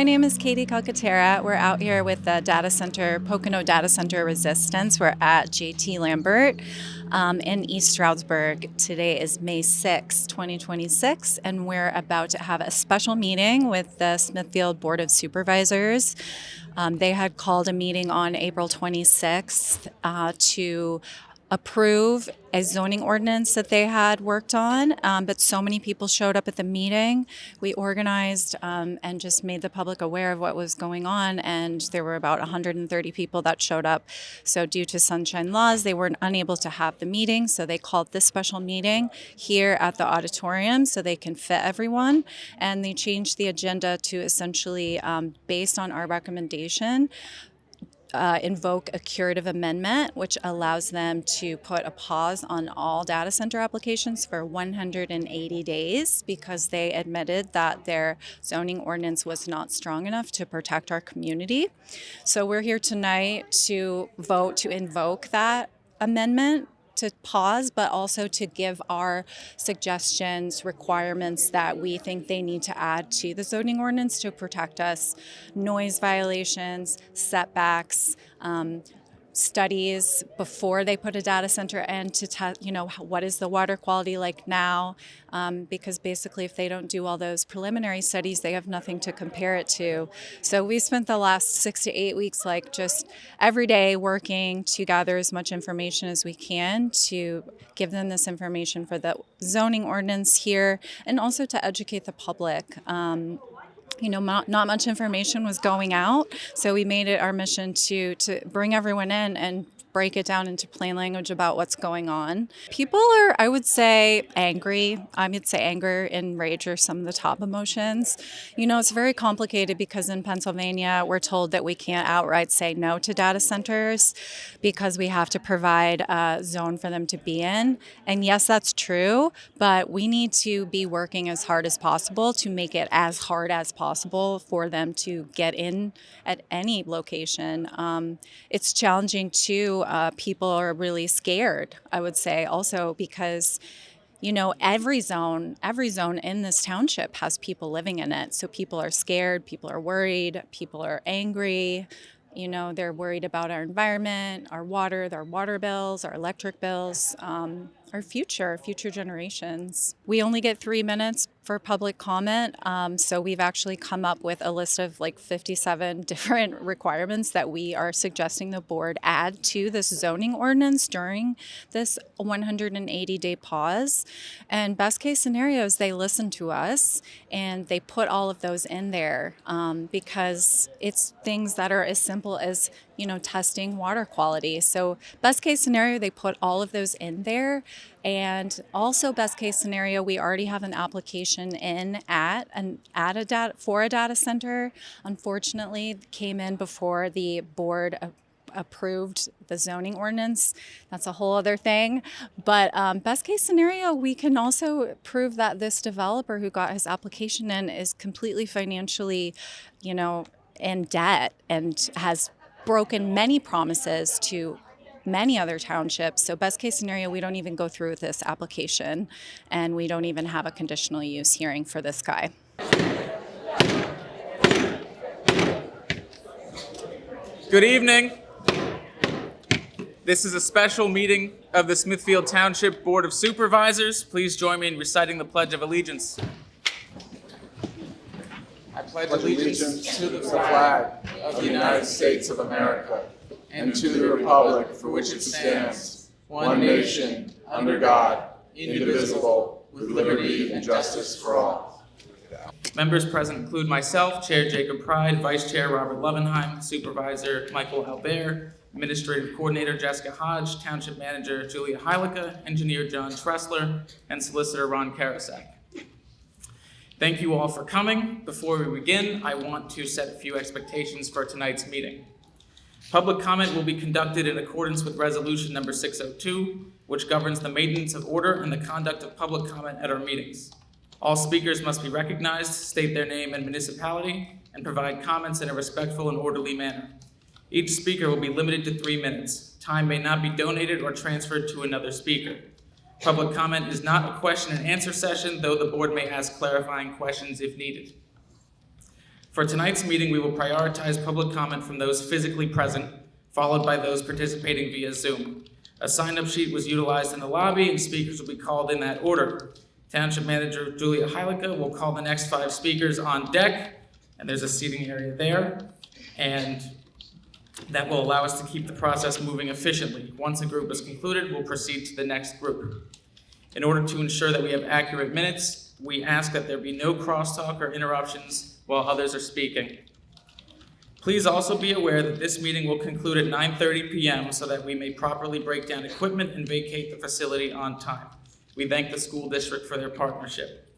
My name is Katie Calcaterra. We're out here with the data center, Pocono Data Center Resistance. We're at JT Lambert in East Stroudsburg. Today is May 6, 2026, and we're about to have a special meeting with the Smithfield Board of Supervisors. They had called a meeting on April 26th to approve a zoning ordinance that they had worked on, but so many people showed up at the meeting. We organized and just made the public aware of what was going on, and there were about 130 people that showed up. So due to sunshine laws, they were unable to have the meeting, so they called this special meeting here at the auditorium so they can fit everyone, and they changed the agenda to essentially, based on our recommendation, invoke a curative amendment, which allows them to put a pause on all data center applications for 180 days because they admitted that their zoning ordinance was not strong enough to protect our community. So we're here tonight to vote to invoke that amendment, to pause, but also to give our suggestions, requirements that we think they need to add to the zoning ordinance to protect us: noise violations, setbacks, studies before they put a data center in to test, what is the water quality like now? Because basically if they don't do all those preliminary studies, they have nothing to compare it to. So we spent the last 6 to 8 weeks just every day working to gather as much information as we can to give them this information for the zoning ordinance here, and also to educate the public. Not much information was going out, so we made it our mission to bring everyone in and break it down into plain language about what's going on. People are, I would say, angry. I would say anger and rage are some of the top emotions. It's very complicated because in Pennsylvania, we're told that we can't outright say no to data centers because we have to provide a zone for them to be in. And yes, that's true, but we need to be working as hard as possible to make it as hard as possible for them to get in at any location. It's challenging too. People are really scared, I would say, also because every zone in this township has people living in it. So people are scared, people are worried, people are angry. They're worried about our environment, our water bills, our electric bills, our future generations. We only get 3 minutes for public comment, so we've actually come up with a list of 57 different requirements that we are suggesting the board add to this zoning ordinance during this 180-day pause. And best case scenarios, they listen to us and they put all of those in there because it's things that are as simple as testing water quality. So best case scenario, they put all of those in there. And also best case scenario, we already have an application in for a data center. Unfortunately, came in before the board approved the zoning ordinance. That's a whole other thing. But best case scenario, we can also prove that this developer who got his application in is completely financially, in debt and has broken many promises to many other townships. So best case scenario, we don't even go through with this application and we don't even have a conditional use hearing for this guy. Good evening. This is a special meeting of the Smithfield Township Board of Supervisors. Please join me in reciting the Pledge of Allegiance. I pledge allegiance to the flag of the United States of America and to the republic for which it stands, one nation, under God, indivisible, with liberty and justice for all. Members present include myself, Chair Jacob Pride, Vice Chair Robert Levenheim, Supervisor Michael Albert, Administrative Coordinator Jessica Hodge, Township Manager Julia Heilica, Engineer John Tressler, and Solicitor Ron Karasak. Thank you all for coming. Before we begin, I want to set a few expectations for tonight's meeting. Public comment will be conducted in accordance with Resolution Number 602, which governs the maintenance of order and the conduct of public comment at our meetings. All speakers must be recognized, state their name and municipality, and provide comments in a respectful and orderly manner. Each speaker will be limited to 3 minutes. Time may not be donated or transferred to another speaker. Public comment is not a question and answer session, though the board may ask clarifying questions if needed. For tonight's meeting, we will prioritize public comment from those physically present, followed by those participating via Zoom. A sign-up sheet was utilized in the lobby, and speakers will be called in that order. Township Manager Julia Heilica will call the next 5 speakers on deck, and there's a seating area there, and that will allow us to keep the process moving efficiently. Once a group is concluded, we'll proceed to the next group. In order to ensure that we have accurate minutes, we ask that there be no crosstalk or interruptions while others are speaking. Please also be aware that this meeting will conclude at 9:30 p.m. so that we may properly break down equipment and vacate the facility on time. We thank the school district for their partnership.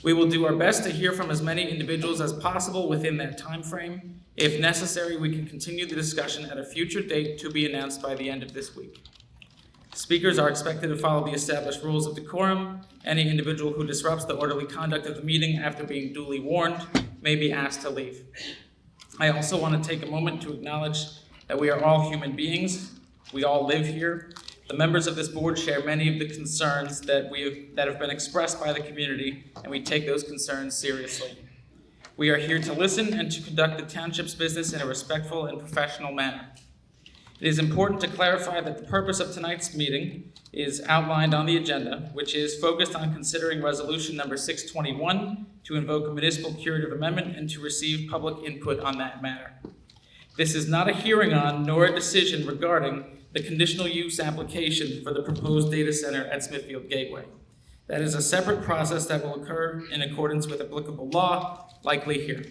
We will do our best to hear from as many individuals as possible within that time frame. If necessary, we can continue the discussion at a future date to be announced by the end of this week. Speakers are expected to follow the established rules of decorum. Any individual who disrupts the orderly conduct of the meeting after being duly warned may be asked to leave. I also want to take a moment to acknowledge that we are all human beings. We all live here. The members of this board share many of the concerns that have been expressed by the community, and we take those concerns seriously. We are here to listen and to conduct the township's business in a respectful and professional manner. It is important to clarify that the purpose of tonight's meeting is outlined on the agenda, which is focused on considering resolution number 621 to invoke a municipal curative amendment and to receive public input on that matter. This is not a hearing on nor a decision regarding the conditional use application for the proposed data center at Smithfield Gateway. That is a separate process that will occur in accordance with applicable law, likely here.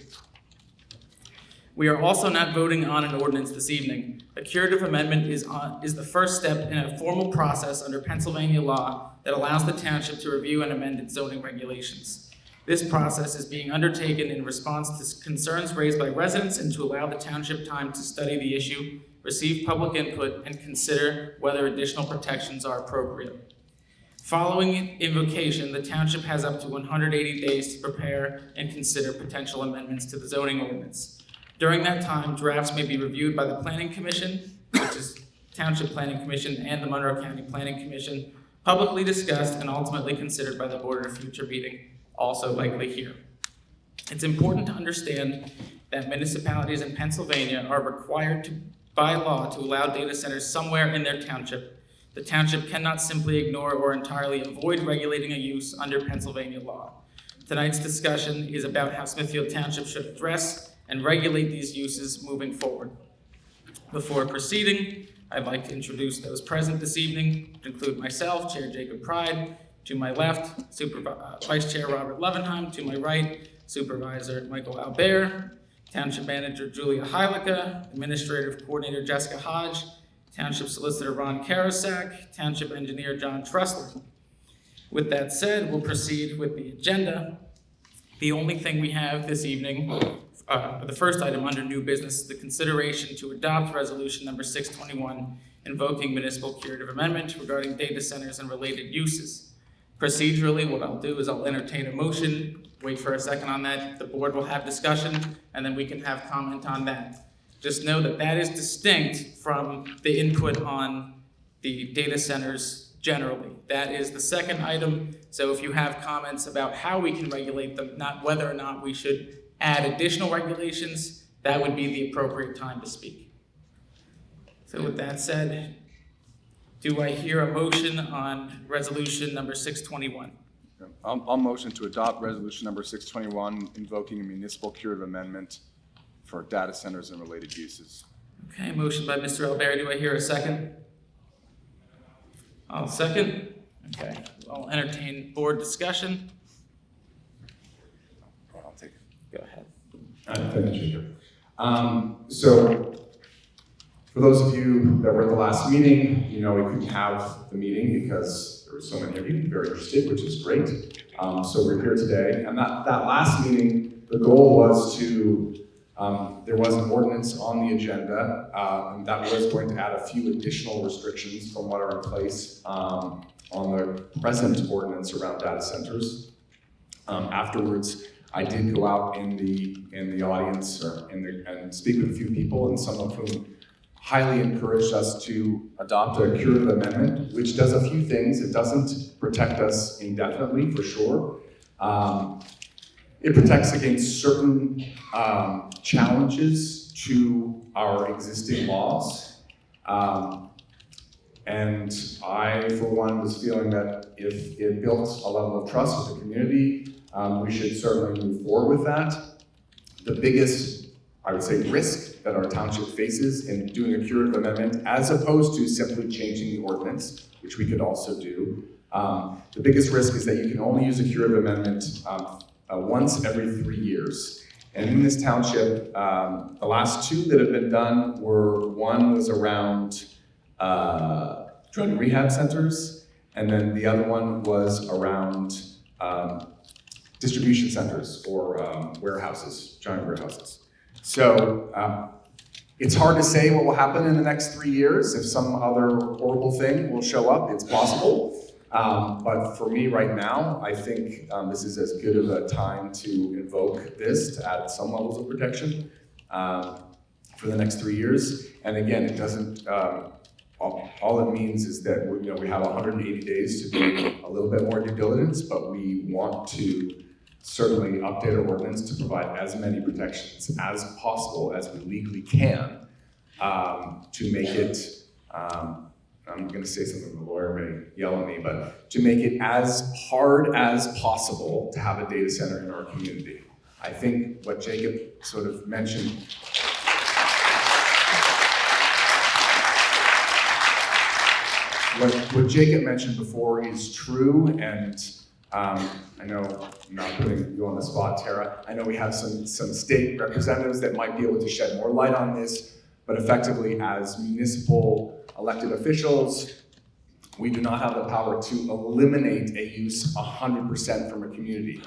We are also not voting on an ordinance this evening. A curative amendment is the first step in a formal process under Pennsylvania law that allows the township to review and amend its zoning regulations. This process is being undertaken in response to concerns raised by residents and to allow the township time to study the issue, receive public input, and consider whether additional protections are appropriate. Following invocation, the township has up to 180 days to prepare and consider potential amendments to the zoning ordinance. During that time, drafts may be reviewed by the Planning Commission, which is Township Planning Commission, and the Monroe County Planning Commission, publicly discussed and ultimately considered by the board at a future meeting, also likely here. It's important to understand that municipalities in Pennsylvania are required by law to allow data centers somewhere in their township. The township cannot simply ignore or entirely avoid regulating a use under Pennsylvania law. Tonight's discussion is about how Smithfield Township should address and regulate these uses moving forward. Before proceeding, I'd like to introduce those present this evening, to include myself, Chair Jacob Pride, to my left, Vice Chair Robert Levenheim, to my right, Supervisor Michael Albert, Township Manager Julia Heilica, Administrative Coordinator Jessica Hodge, Township Solicitor Ron Karasak, Township Engineer John Tressler. With that said, we'll proceed with the agenda. The only thing we have this evening, the first item under new business, the consideration to adopt resolution number 621, invoking municipal curative amendment regarding data centers and related uses. Procedurally, what I'll do is I'll entertain a motion, wait for a second on that, the board will have discussion, and then we can have comment on that. Just know that that is distinct from the input on the data centers generally. That is the second item, so if you have comments about how we can regulate them, not whether or not we should add additional regulations, that would be the appropriate time to speak. So with that said, do I hear a motion on resolution number 621? I'll motion to adopt resolution number 621, invoking a municipal curative amendment for data centers and related uses. Okay, motion by Mr. Albert. Do I hear a second? I'll second. Okay, I'll entertain board discussion. I'll take it. Go ahead. Thank you, Jacob. So, for those of you that were at the last meeting, you know we couldn't have the meeting because there were so many of you very interested, which is great. So we're here today, and that last meeting, the goal was to, there was an ordinance on the agenda, and that was going to add a few additional restrictions from what are in place on the present ordinance around data centers. Afterwards, I did go out in the audience and speak with a few people, and some of whom highly encouraged us to adopt a curative amendment, which does a few things. It doesn't protect us indefinitely, for sure. It protects against certain challenges to our existing laws. And I, for one, was feeling that if it built a level of trust with the community, we should certainly move forward with that. The biggest, I would say, risk that our township faces in doing a curative amendment, as opposed to simply changing the ordinance, which we could also do, the biggest risk is that you can only use a curative amendment once every 3 years. And in this township, the last 2 that have been done were, one was around drug rehab centers, and then the other one was around distribution centers or warehouses, giant warehouses. So it's hard to say what will happen in the next 3 years. If some other horrible thing will show up, it's possible. But for me right now, I think this is as good of a time to invoke this, to add some levels of protection for the next 3 years. And again, it doesn't, all it means is that we have 180 days to do a little bit more due diligence, but we want to certainly update our ordinance to provide as many protections as possible as we legally can to make it, I'm going to say something the lawyer may yell at me, but to make it as hard as possible to have a data center in our community. I think what Jacob sort of mentioned, what Jacob mentioned before is true, and I know I'm not putting you on the spot, Tara. I know we have some state representatives that might be able to shed more light on this, but effectively as municipal elected officials, we do not have the power to eliminate a use 100% from a community.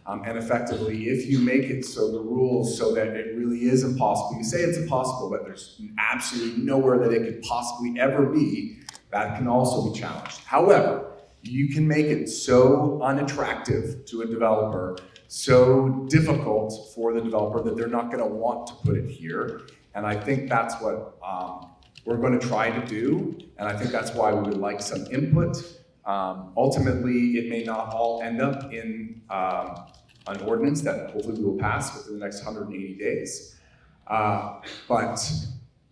And effectively, if you make it so the rules so that it really is impossible, you say it's impossible, but there's absolutely nowhere that it could possibly ever be, that can also be challenged. However, you can make it so unattractive to a developer, so difficult for the developer that they're not gonna want to put it here. And I think that's what we're going to try to do, and I think that's why we would like some input. Ultimately, it may not all end up in an ordinance that hopefully we will pass within the next 180 days, but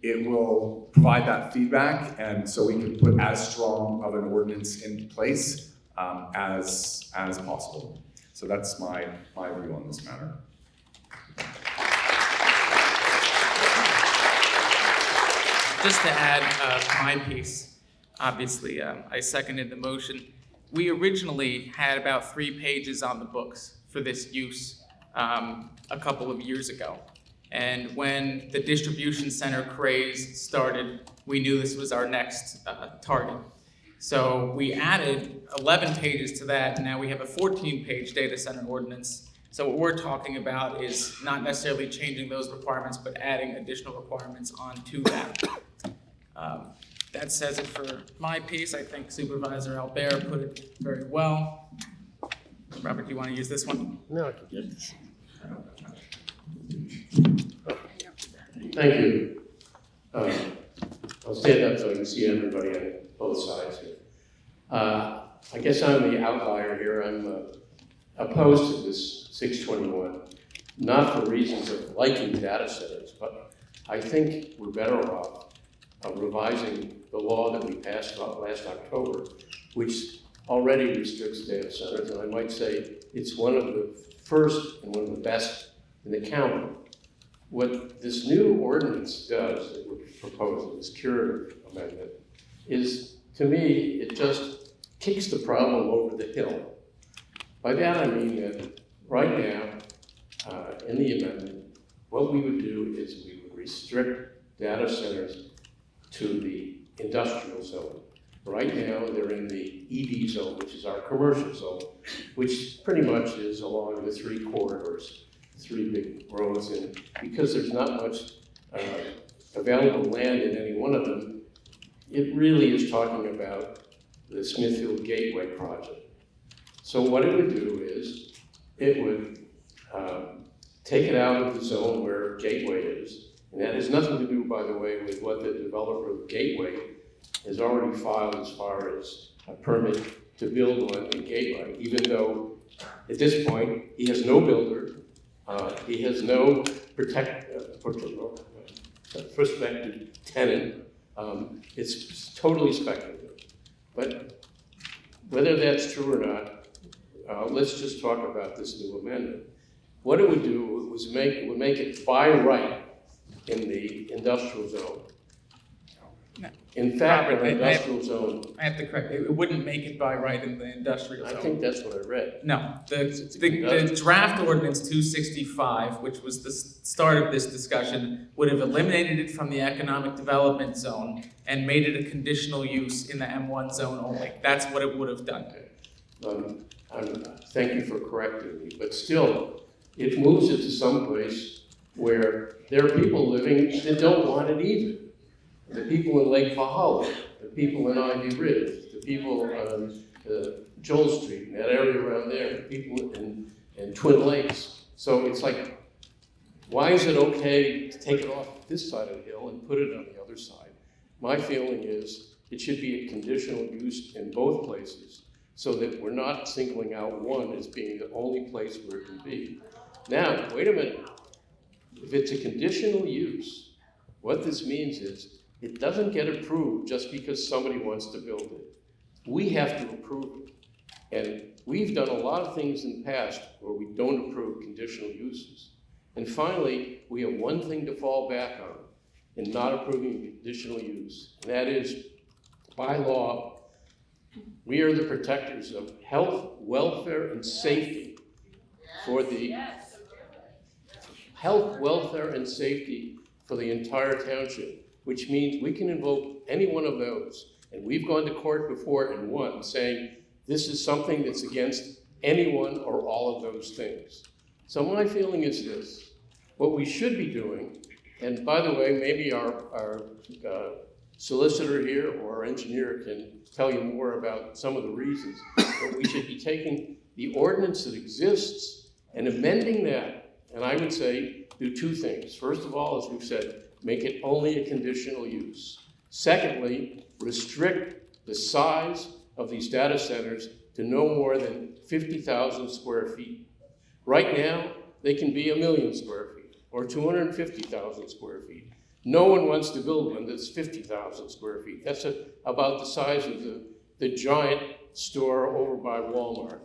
it will provide that feedback, and so we can put as strong of an ordinance in place as possible. So that's my view on this matter. Just to add my piece, obviously, I seconded the motion. We originally had about 3 pages on the books for this use a couple of years ago. And when the distribution center craze started, we knew this was our next target. So we added 11 pages to that, and now we have a 14-page data center ordinance. So what we're talking about is not necessarily changing those requirements, but adding additional requirements onto that. That says it for my piece. I think Supervisor Albert put it very well. Robert, do you want to use this one? No, I can get this. Thank you. I'll stand up so I can see everybody on both sides here. I guess I'm the outlier here. I'm opposed to this 621, not for reasons of liking data centers, but I think we're better off revising the law that we passed last October, which already restricts data centers, and I might say it's one of the first and one of the best in the county. What this new ordinance does, that we're proposing, this curative amendment, is, to me, it just kicks the problem over the hill. By that I mean that right now, in the amendment, what we would do is we would restrict data centers to the industrial zone. Right now, they're in the ED zone, which is our commercial zone, which pretty much is along the 3 corridors, 3 big roads, and because there's not much available land in any one of them, it really is talking about the Smithfield Gateway project. So what it would do is, it would take it out of the zone where Gateway is, and that has nothing to do, by the way, with what the developer of Gateway has already filed as far as a permit to build one in Gateway, even though At this point, he has no builder, he has no prospective tenant. It's totally speculative. But whether that's true or not, let's just talk about this new amendment. What it would do was it would make it by right in the industrial zone. No. In fact, Robert, in the industrial zone, I have to correct, it wouldn't make it by right in the industrial I zone. think that's what I read. No, the draft ordinance 265, which was the start of this discussion, would have eliminated it from the economic development zone and made it a conditional use in the M1 zone only. That's what it would have done. Thank you for correcting me, but still, it moves it to some place where there are people living that don't want it either. The people in Lake Valhalla, the people in Ivy Ridge, the people on Joel Street, and that area around there, the people in Twin Lakes. So it's like, why is it okay to take it off this side of the hill and put it on the other side? My feeling is it should be a conditional use in both places so that we're not singling out one as being the only place where it can be. Now, wait a minute. If it's a conditional use, what this means is it doesn't get approved just because somebody wants to build it. We have to approve it. And we've done a lot of things in the past where we don't approve conditional uses. And finally, we have one thing to fall back on in not approving conditional use, and that is, by law, we are the protectors of health, welfare, and safety for the health, welfare, and safety for the entire township, which means we can invoke any one of those. And we've gone to court before and won, saying this is something that's against any one or all of those things. So my feeling is this: what we should be doing, and by the way, maybe our solicitor here or our engineer can tell you more about some of the reasons, but we should be taking the ordinance that exists and amending that, and I would say do two things. First of all, as we've said, make it only a conditional use. Secondly, restrict the size of these data centers to no more than 50,000 square feet. Right now, they can be 1 million square feet or 250,000 square feet. No one wants to build one that's 50,000 square feet. That's about the size of the giant store over by Walmart.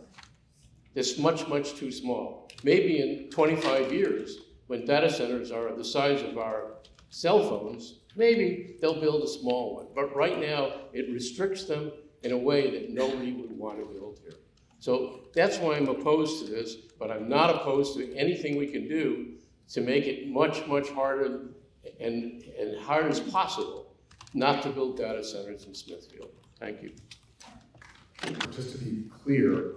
It's much, much too small. Maybe in 25 years, when data centers are the size of our cell phones, maybe they'll build a small one. But right now, it restricts them in a way that nobody would want to build here. So that's why I'm opposed to this, but I'm not opposed to anything we can do to make it much, much harder and hard as possible not to build data centers in Smithfield. Thank you. Just to be clear,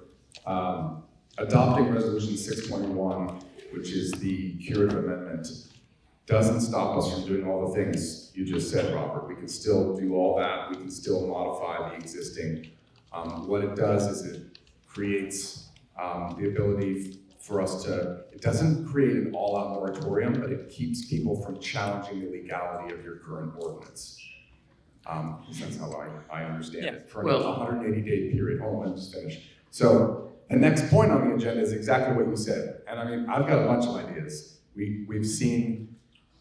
adopting Resolution 621, which is the curative amendment, doesn't stop us from doing all the things you just said, Robert. We can still do all that. We can still modify the existing. What it does is it creates the ability for us to, it doesn't create an all-out moratorium, but it keeps people from challenging the legality of your current ordinance. That's how I understand it. For a 180-day period. Hold on, let me just finish. So the next point on the agenda is exactly what you said. And I mean, I've got a bunch of ideas. We've seen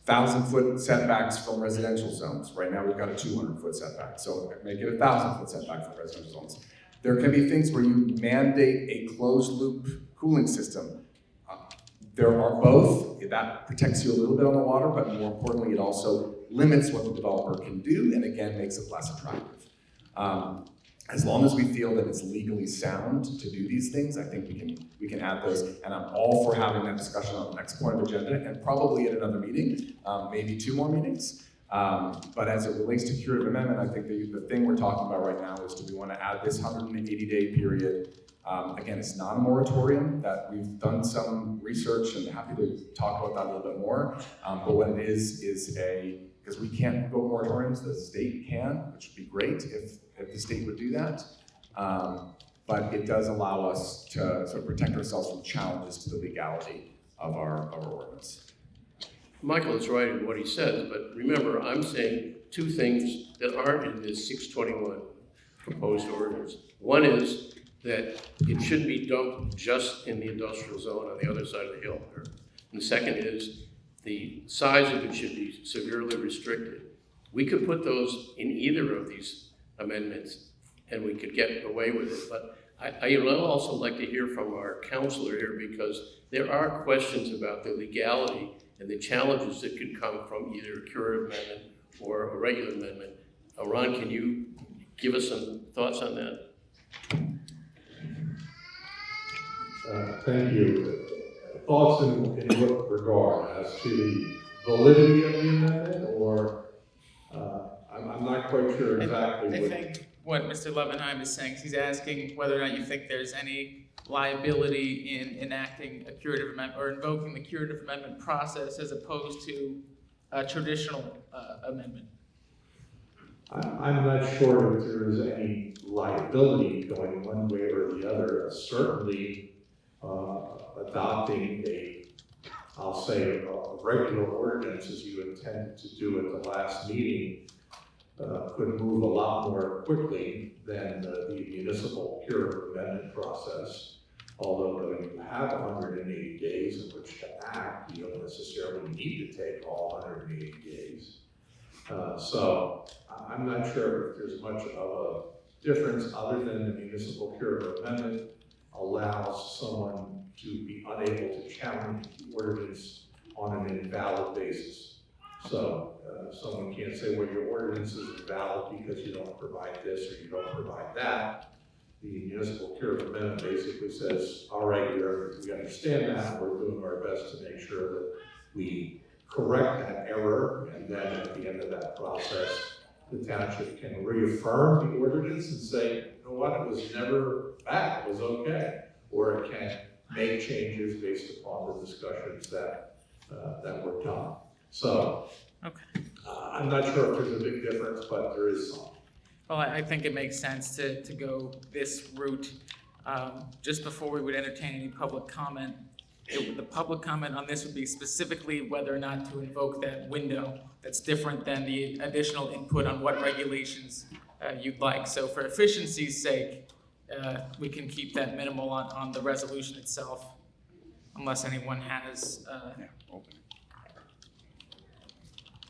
1,000-foot setbacks from residential zones. Right now we've got a 200-foot setback. So make it a 1,000-foot setback from residential zones. There can be things where you mandate a closed-loop cooling system. There are both. That protects you a little bit on the water, but more importantly, it also limits what the developer can do, and again, makes it less attractive. As long as we feel that it's legally sound to do these things, I think we can add those, and I'm all for having that discussion on the next point of agenda, and probably at another meeting, maybe 2 more meetings. But as it relates to curative amendment, I think the thing we're talking about right now is, do we want to add this 180-day period? Again, it's not a moratorium. That we've done some research and happy to talk about that a little bit more. But what it is because we can't go moratoriums, the state can, which would be great if the state would do that. But it does allow us to sort of protect ourselves from challenges to the legality of our ordinance. Michael is right in what he says, but remember, I'm saying 2 things that aren't in this 621 proposed ordinance. One is that it shouldn't be dumped just in the industrial zone on the other side of the hill. And the second is the size of it should be severely restricted. We could put those in either of these amendments and we could get away with it. But I would also like to hear from our counselor here, because there are questions about the legality and the challenges that could come from either a curative amendment or a regular amendment. Ron, can you give us some thoughts on that? Thank you. Thoughts in what regard? As to the validity of the amendment, or I'm not quite sure exactly I think what Mr. Levenheim is saying is he's asking whether or not you think there's any liability in enacting a curative amendment or invoking the curative amendment process as opposed to a traditional amendment. I'm not sure if there is any liability going one way or the other. Certainly, adopting I'll say, a regular ordinance as you intended to do at the last meeting could move a lot more quickly than the municipal curative amendment process. Although you have 180 days in which to act, you don't necessarily need to take all 180 days. So I'm not sure if there's much of a difference other than the municipal curative amendment allows someone to be unable to challenge the ordinance on an invalid basis. So someone can't say, well, your ordinance is invalid because you don't provide this or you don't provide that. The municipal curative amendment basically says, all right, we understand that, we're doing our best to make sure that we correct that error, and then at the end of that process, the township can reaffirm the ordinance and say, you know what, it was never bad, it was okay. Or it can make changes based upon the discussions that were done. So, Okay. I'm not sure if there's a big difference, but there is some. Well, I think it makes sense to go this route. Just before we would entertain any public comment, the public comment on this would be specifically whether or not to invoke that window. That's different than the additional input on what regulations you'd like. So for efficiency's sake, we can keep that minimal on the resolution itself, unless anyone has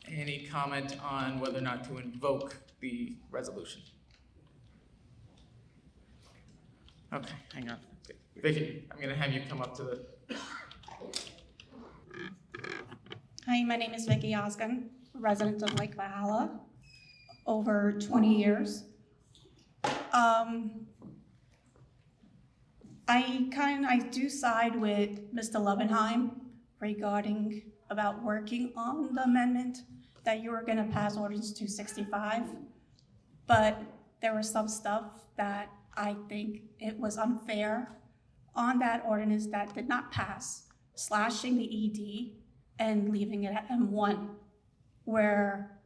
any comment on whether or not to invoke the resolution. Okay, hang on. Vicky, I'm gonna have you come up to the... Hi, my name is Vicky Osgun, resident of Lake Valhalla, over 20 years. I do side with Mr. Levenheim regarding about working on the amendment that you were gonna pass ordinance 265, but there was some stuff that I think it was unfair on that ordinance that did not pass, slashing the ED and leaving it at M1, where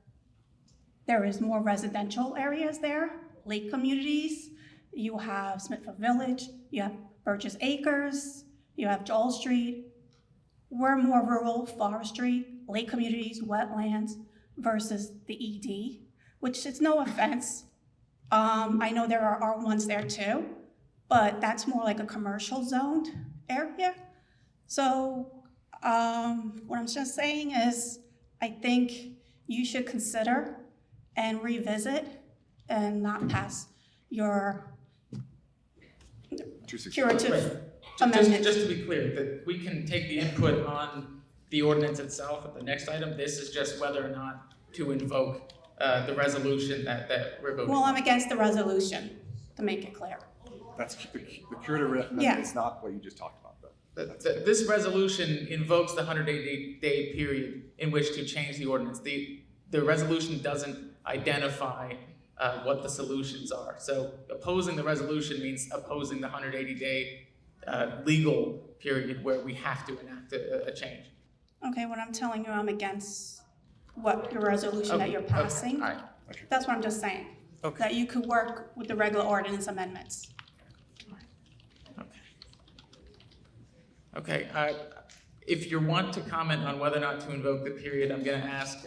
there is more residential areas there, lake communities. You have Smithfield Village, you have Burgess Acres, you have Joel Street. We're more rural, forestry, lake communities, wetlands versus the ED, which is no offense. I know there are R1s there too, but that's more like a commercial zoned area. So what I'm just saying is I think you should consider and revisit and not pass your curative amendment. Just to be clear, that we can take the input on the ordinance itself at the next item. This is just whether or not to invoke the resolution that we're voting. Well, I'm against the resolution, to make it clear. That's the curative amendment. Yeah. It's not what you just talked about, though. This resolution invokes the 180-day period in which to change the ordinance. The resolution doesn't identify what the solutions are. So opposing the resolution means opposing the 180-day legal period where we have to enact a change. Okay, what I'm telling you, I'm against what your resolution that you're passing. All right. That's what I'm just saying. Okay. That you could work with the regular ordinance amendments. Okay. If you want to comment on whether or not to invoke the period, I'm going to ask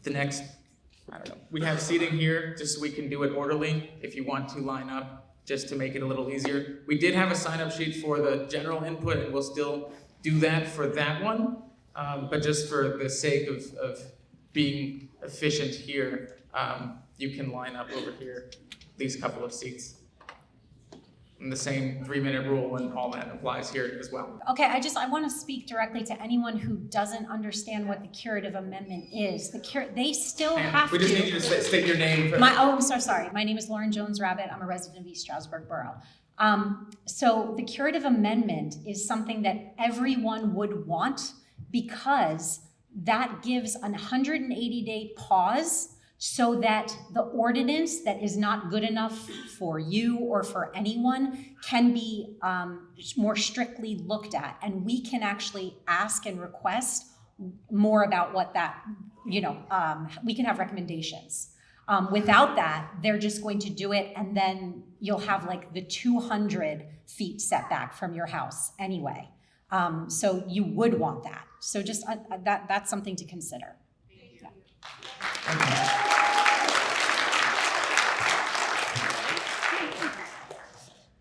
the next, I don't know. We have seating here just so we can do it orderly. If you want to line up just to make it a little easier. We did have a sign-up sheet for the general input, and we'll still do that for that one. But just for the sake of being efficient here, you can line up over here, these couple of seats. And the same 3-minute rule and all that applies here as well. Okay, I want to speak directly to anyone who doesn't understand what the curative amendment is. They still have to. We just need you to state your name. I'm so sorry. My name is Lauren Jones-Rabbit. I'm a resident of East Stroudsburg Borough. So the curative amendment is something that everyone would want because that gives a 180-day pause so that the ordinance that is not good enough for you or for anyone can be more strictly looked at. And we can actually ask and request more about what that, we can have recommendations. Without that, they're just going to do it, and then you'll have like the 200 feet setback from your house anyway. So you would want that. So just that's something to consider. Yeah.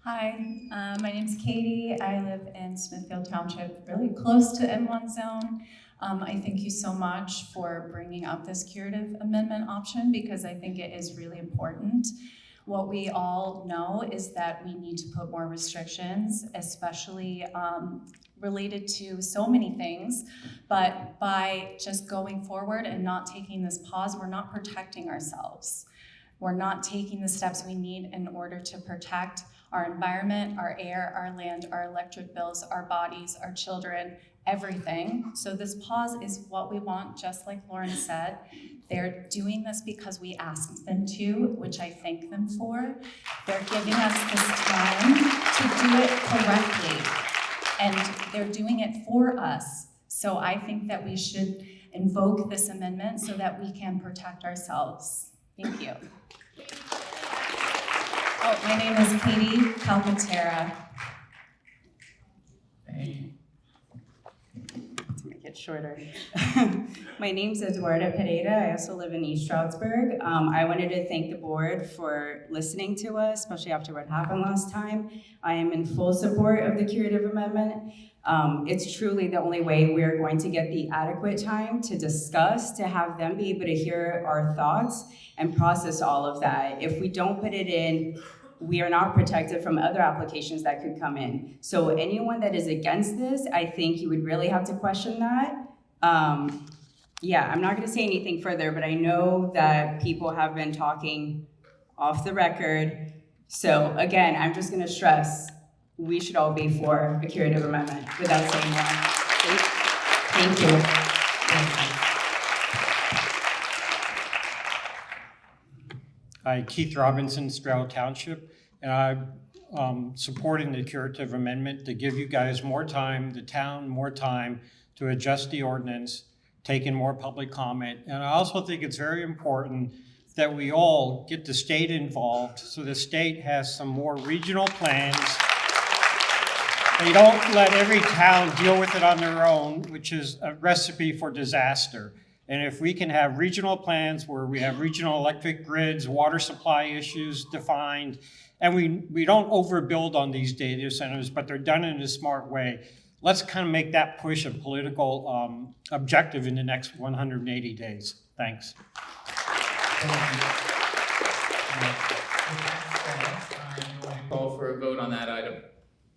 Hi, my name's Katie. I live in Smithfield Township, really close to M1 zone. I thank you so much for bringing up this curative amendment option because I think it is really important. What we all know is that we need to put more restrictions, especially related to so many things, but by just going forward and not taking this pause, we're not protecting ourselves. We're not taking the steps we need in order to protect our environment, our air, our land, our electric bills, our bodies, our children, everything. So this pause is what we want, just like Lauren said. They're doing this because we asked them to, which I thank them for. They're giving us this time to do it correctly, and they're doing it for us. So I think that we should invoke this amendment so that we can protect ourselves. Thank you. Oh, my name is Katie Calcaterra. To make it shorter. My name's Eduarda Pereira. I also live in East Stroudsburg. I wanted to thank the board for listening to us, especially after what happened last time. I am in full support of the curative amendment. It's truly the only way we're going to get the adequate time to discuss, to have them be able to hear our thoughts and process all of that. If we don't put it in, we are not protected from other applications that could come in. So anyone that is against this, I think you would really have to question that. Yeah, I'm not gonna say anything further, but I know that people have been talking off the record. So again, I'm just gonna stress, we should all be for a curative amendment without saying that. Thank you. Hi, Keith Robinson, Stroud Township, and I'm supporting the curative amendment to give you guys more time, the town more time to adjust the ordinance, take in more public comment. And I also think it's very important that we all get the state involved so the state has some more regional plans. They don't let every town deal with it on their own, which is a recipe for disaster. And if we can have regional plans where we have regional electric grids, water supply issues defined, and we don't overbuild on these data centers, but they're done in a smart way, let's kind of make that push a political objective in the next 180 days. Thanks. Call for a vote on that item.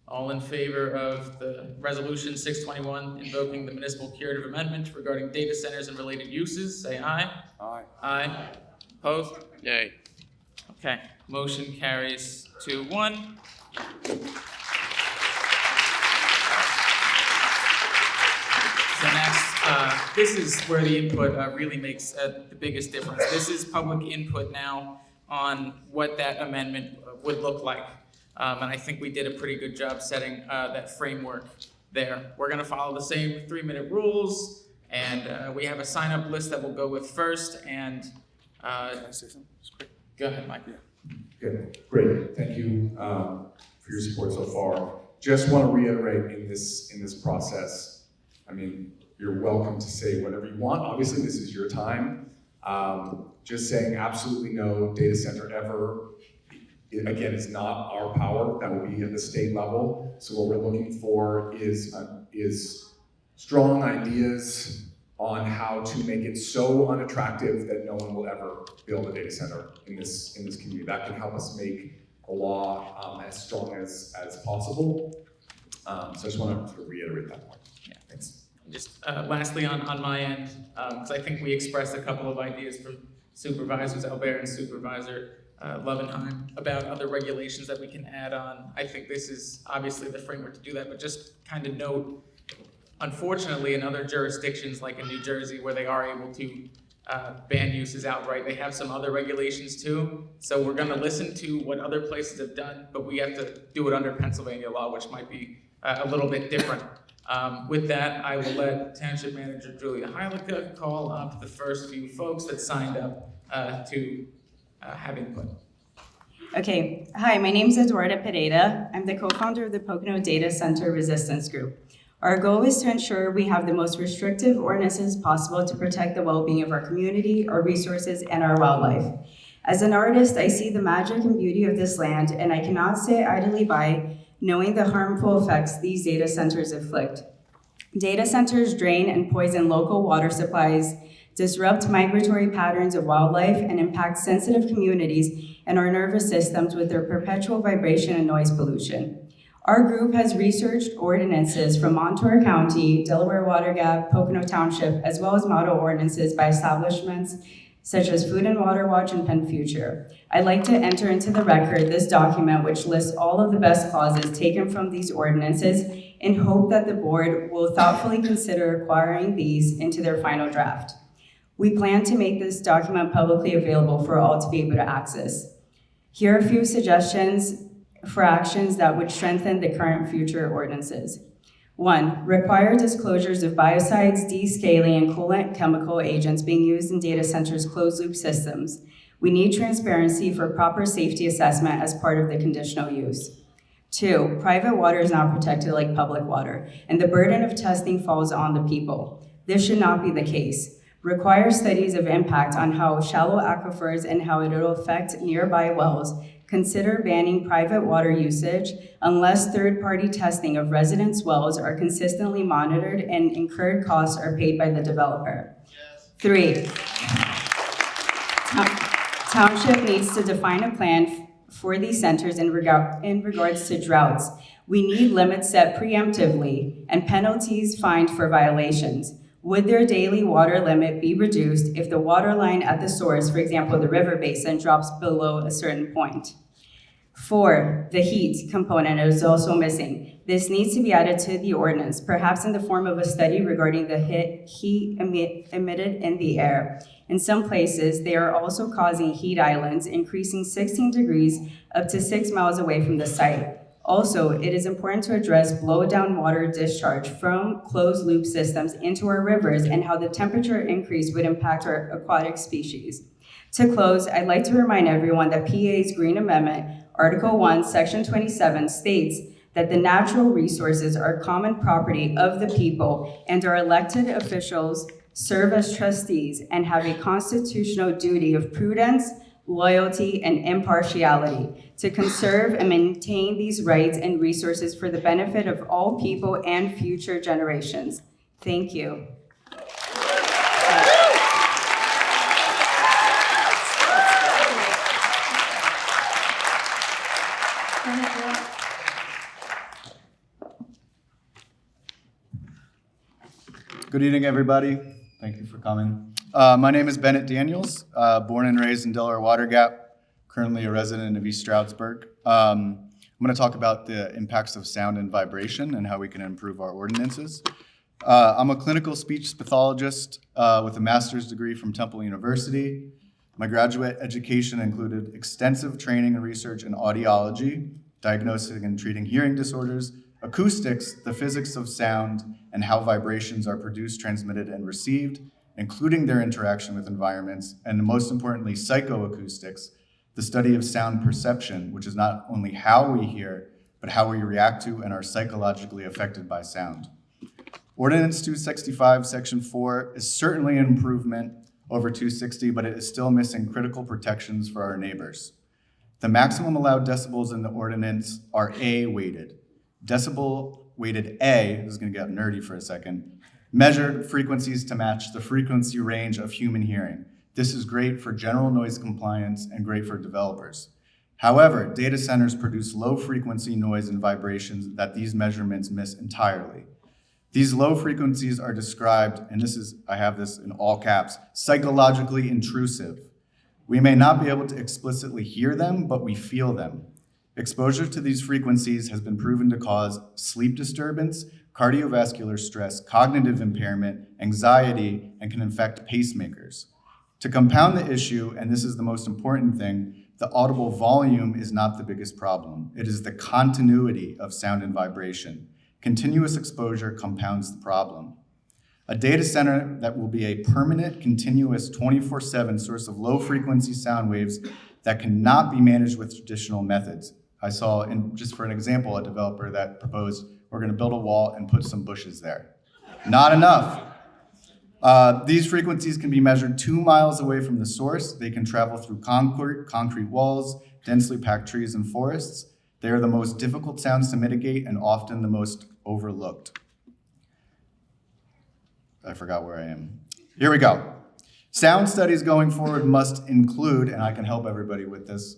All in favor of the resolution 621 invoking the municipal curative amendment regarding data centers and related uses, say aye. Aye. Aye. Opposed? Yay. Okay, motion carries 2-1. So next, this is where the input really makes the biggest difference. This is public input now on what that amendment would look like. And I think we did a pretty good job setting that framework there. We're gonna follow the same 3-minute rules, and we have a sign-up list that we'll go with first, and Can I say something? Just quick. go ahead, Mike. Good, great, thank you for your support so far. Just want to reiterate in this process, I mean, you're welcome to say whatever you want. Obviously, this is your time. Just saying absolutely no data center ever again, is not our power. That will be at the state level. So what we're looking for is strong ideas on how to make it so unattractive that no one will ever build a data center in this community. That can help us make a law as strong as possible. So I just want to reiterate that point. Yeah, thanks. Just lastly on my end, because I think we expressed a couple of ideas from Supervisors Albert and Supervisor Lovenheim about other regulations that we can add on. I think this is obviously the framework to do that, but just kind of note, unfortunately, in other jurisdictions like in New Jersey where they are able to ban uses outright, they have some other regulations too. So we're going to listen to what other places have done, but we have to do it under Pennsylvania law, which might be a little bit different. With that, I will let Township Manager Julia Heilica call up the first few folks that signed up to have input. Okay, hi, my name is Eduarda Pereira. I'm the co-founder of the Pocono Data Center Resistance Group. Our goal is to ensure we have the most restrictive ordinances possible to protect the well-being of our community, our resources, and our wildlife. As an artist, I see the magic and beauty of this land, and I cannot sit idly by knowing the harmful effects these data centers inflict. Data centers drain and poison local water supplies, disrupt migratory patterns of wildlife, and impact sensitive communities and our nervous systems with their perpetual vibration and noise pollution. Our group has researched ordinances from Montour County, Delaware Water Gap, Pocono Township, as well as model ordinances by establishments such as Food and Water Watch and Penn Future. I'd like to enter into the record this document which lists all of the best clauses taken from these ordinances in hope that the board will thoughtfully consider acquiring these into their final draft. We plan to make this document publicly available for all to be able to access. Here are a few suggestions for actions that would strengthen the current future ordinances. 1, require disclosures of biocides, descaling, and coolant chemical agents being used in data centers' closed-loop systems. We need transparency for proper safety assessment as part of the conditional use. 2, private water is not protected like public water, and the burden of testing falls on the people. This should not be the case. Require studies of impact on how shallow aquifers and how it will affect nearby wells. Consider banning private water usage unless third-party testing of residents' wells are consistently monitored and incurred costs are paid by the developer. 3, Township needs to define a plan for these centers in regards to droughts. We need limits set preemptively and penalties fined for violations. Would their daily water limit be reduced if the water line at the source, for example, the river basin, drops below a certain point? 4, the heat component is also missing. This needs to be added to the ordinance, perhaps in the form of a study regarding the heat emitted in the air. In some places, they are also causing heat islands, increasing 16 degrees up to 6 miles away from the site. Also, it is important to address blow-down water discharge from closed-loop systems into our rivers and how the temperature increase would impact our aquatic species. To close, I'd like to remind everyone that PA's Green Amendment, Article 1, Section 27 states that the natural resources are common property of the people and our elected officials serve as trustees and have a constitutional duty of prudence, loyalty, and impartiality to conserve and maintain these rights and resources for the benefit of all people and future generations. Thank you. Good evening, everybody. Thank you for coming. My name is Bennett Daniels, born and raised in Delaware Water Gap, currently a resident of East Stroudsburg. I'm going to talk about the impacts of sound and vibration and how we can improve our ordinances. I'm a clinical speech pathologist with a master's degree from Temple University. My graduate education included extensive training and research in audiology, diagnosing and treating hearing disorders, acoustics, the physics of sound, and how vibrations are produced, transmitted, and received, including their interaction with environments, and most importantly, psychoacoustics, the study of sound perception, which is not only how we hear, but how we react to and are psychologically affected by sound. Ordinance 265, Section 4 is certainly an improvement over 260, but it is still missing critical protections for our neighbors. The maximum allowed decibels in the ordinance are A-weighted. Decibel-weighted A, this is gonna get nerdy for a second, measured frequencies to match the frequency range of human hearing. This is great for general noise compliance and great for developers. However, data centers produce low frequency noise and vibrations that these measurements miss entirely. These low frequencies are described, and I have this in all caps, psychologically intrusive. We may not be able to explicitly hear them, but we feel them. Exposure to these frequencies has been proven to cause sleep disturbance, cardiovascular stress, cognitive impairment, anxiety, and can affect pacemakers. To compound the issue, and this is the most important thing, the audible volume is not the biggest problem. It is the continuity of sound and vibration. Continuous exposure compounds the problem. A data center that will be a permanent, continuous, 24/7 source of low-frequency sound waves that cannot be managed with traditional methods. I saw, just for an example, a developer that proposed, we're gonna build a wall and put some bushes there. Not enough. These frequencies can be measured 2 miles away from the source. They can travel through concrete walls, densely packed trees, and forests. They are the most difficult sounds to mitigate and often the most overlooked. I forgot where I am. Here we go. Sound studies going forward must include, and I can help everybody with this,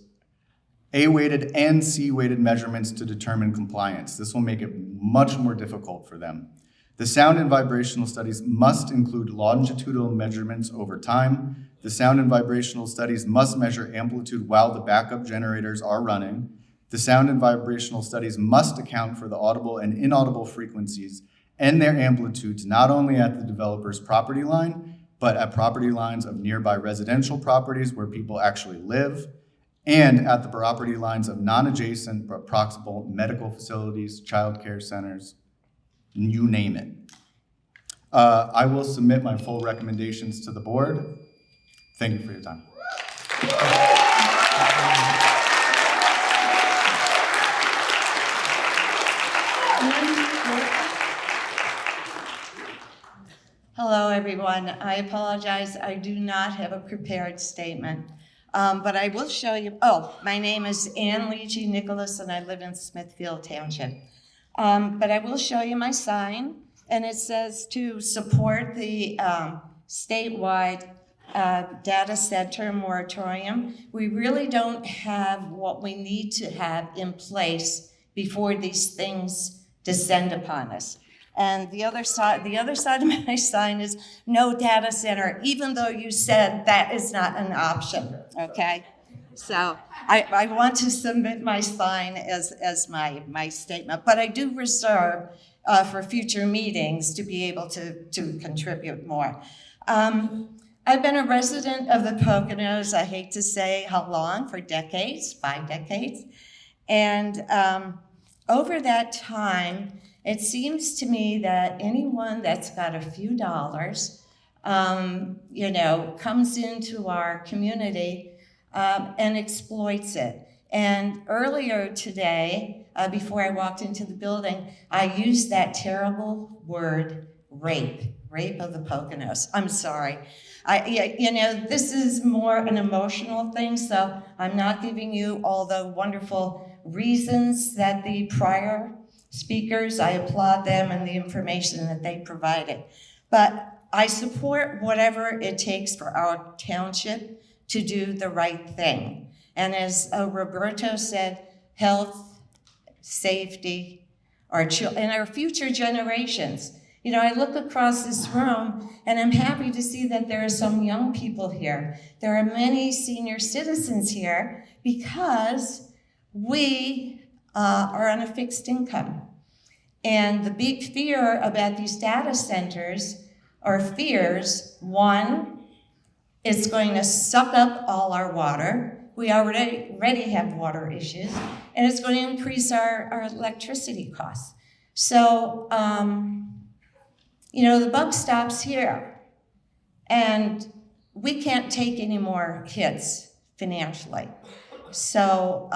A-weighted and C-weighted measurements to determine compliance. This will make it much more difficult for them. The sound and vibrational studies must include longitudinal measurements over time. The sound and vibrational studies must measure amplitude while the backup generators are running. The sound and vibrational studies must account for the audible and inaudible frequencies and their amplitudes, not only at the developer's property line, but at property lines of nearby residential properties where people actually live, and at the property lines of non-adjacent but proximal medical facilities, childcare centers, you name it. I will submit my full recommendations to the board. Thank you for your time. Hello, everyone. I apologize. I do not have a prepared statement, but I will show you. Oh, my name is Ann Leachy Nicholas, and I live in Smithfield Township. But I will show you my sign, and it says to support the statewide data center moratorium. We really don't have what we need to have in place before these things descend upon us. And the other side of my sign is no data center, even though you said that is not an option, okay? So I want to submit my sign as my statement, but I do reserve for future meetings to be able to contribute more. I've been a resident of the Poconos, I hate to say how long, for decades, 5 decades. And over that time, it seems to me that anyone that's got a few dollars, comes into our community and exploits it. And earlier today, before I walked into the building, I used that terrible word, rape of the Poconos. I'm sorry. This is more an emotional thing, so I'm not giving you all the wonderful reasons that the prior speakers, I applaud them and the information that they provided. But I support whatever it takes for our township to do the right thing. And as Roberto said, health, safety, and our future generations. I look across this room and I'm happy to see that there are some young people here. There are many senior citizens here because we are on a fixed income. And the big fear about these data centers are fears. One, it's going to suck up all our water. We already have water issues, and it's going to increase our electricity costs. So, the buck stops here, and we can't take any more hits financially. So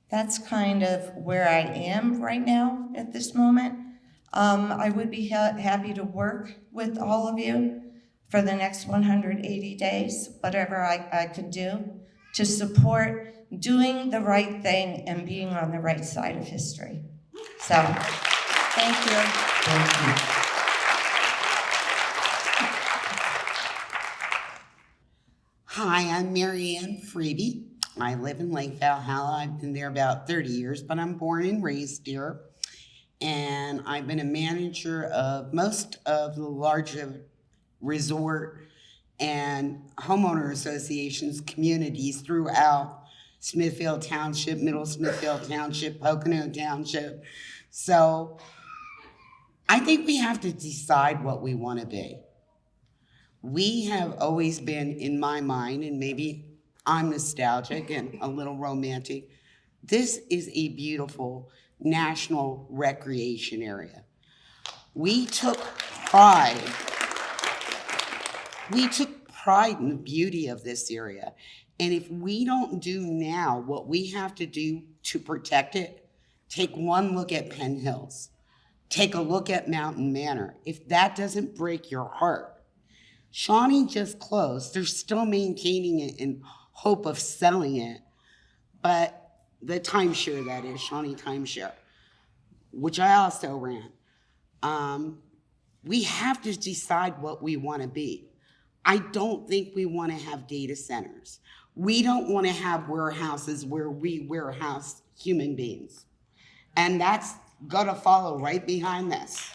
that's kind of where I am right now at this moment. I would be happy to work with all of you for the next 180 days, whatever I could do to support doing the right thing and being on the right side of history. So, thank you. Thank you. Hi, I'm Maryanne Freebie. I live in Lake Valhalla. I've been there about 30 years, but I'm born and raised here. And I've been a manager of most of the larger resort and homeowner associations, communities throughout Smithfield Township, Middle Smithfield Township, Pocono Township. So I think we have to decide what we want to be. We have always been, in my mind, and maybe I'm nostalgic and a little romantic, this is a beautiful national recreation area. We took pride in the beauty of this area. And if we don't do now what we have to do to protect it, take one look at Penn Hills, take a look at Mountain Manor. If that doesn't break your heart, Shawnee just closed. They're still maintaining it in hope of selling it. But the timeshare, that is, Shawnee Timeshare, which I also ran. We have to decide what we want to be. I don't think we want to have data centers. We don't want to have warehouses where we warehouse human beings. And that's gonna follow right behind this.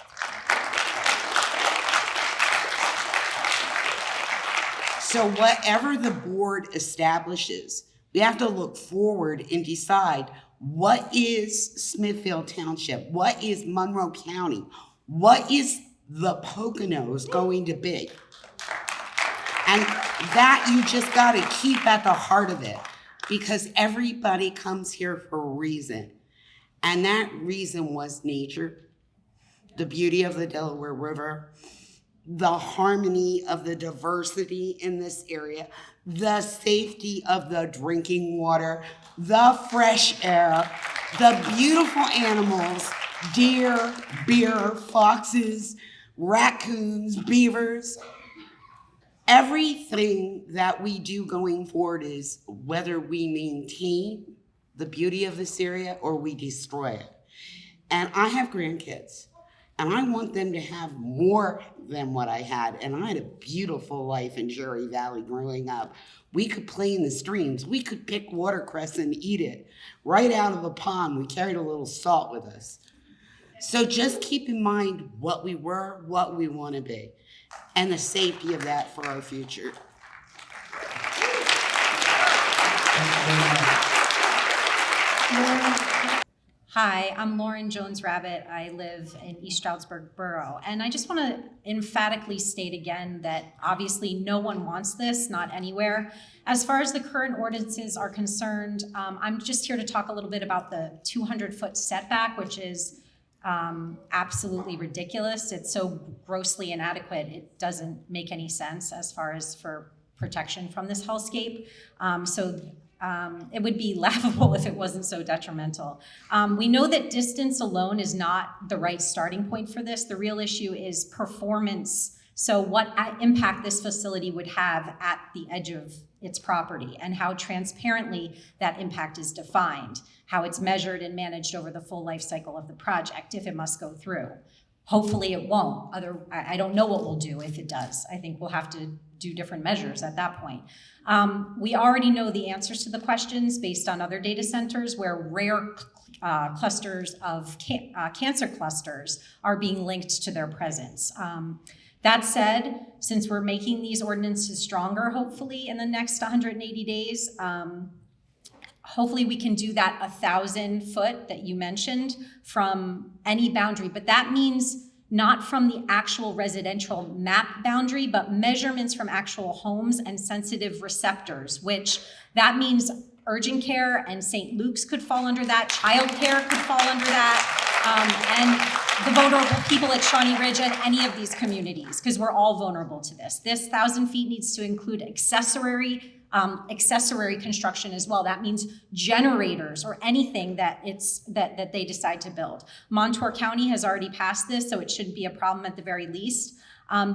So whatever the board establishes, we have to look forward and decide what is Smithfield Township, what is Monroe County, what is the Poconos going to be? And that you just gotta keep at the heart of it, because everybody comes here for a reason. And that reason was nature, the beauty of the Delaware River, the harmony of the diversity in this area, the safety of the drinking water, the fresh air, the beautiful animals, deer, bear, foxes, raccoons, beavers. Everything that we do going forward is whether we maintain the beauty of this area or we destroy it. And I have grandkids, and I want them to have more than what I had. And I had a beautiful life in Cherry Valley growing up. We could play in the streams. We could pick watercress and eat it right out of a pond. We carried a little salt with us. So just keep in mind what we were, what we want to be, and the safety of that for our future. Hi, I'm Lauren Jones-Rabbit. I live in East Stroudsburg Borough. And I just want to emphatically state again that obviously no one wants this, not anywhere. As far as the current ordinances are concerned, I'm just here to talk a little bit about the 200-foot setback, which is absolutely ridiculous. It's so grossly inadequate, it doesn't make any sense as far as for protection from this hellscape. It would be laughable if it wasn't so detrimental. We know that distance alone is not the right starting point for this. The real issue is performance. So what impact this facility would have at the edge of its property and how transparently that impact is defined, how it's measured and managed over the full life cycle of the project if it must go through. Hopefully it won't. I don't know what we'll do if it does. I think we'll have to do different measures at that point. We already know the answers to the questions based on other data centers where rare clusters of cancer clusters are being linked to their presence. That said, since we're making these ordinances stronger, hopefully in the next 180 days, hopefully we can do that 1,000 foot that you mentioned from any boundary, but that means not from the actual residential map boundary, but measurements from actual homes and sensitive receptors, which that means urgent care and St. Luke's could fall under that, child care could fall under that, and the vulnerable people at Shawnee Ridge and any of these communities, because we're all vulnerable to this. This 1,000 feet needs to include accessory construction as well. That means generators or anything that they decide to build. Montour County has already passed this, so it shouldn't be a problem at the very least.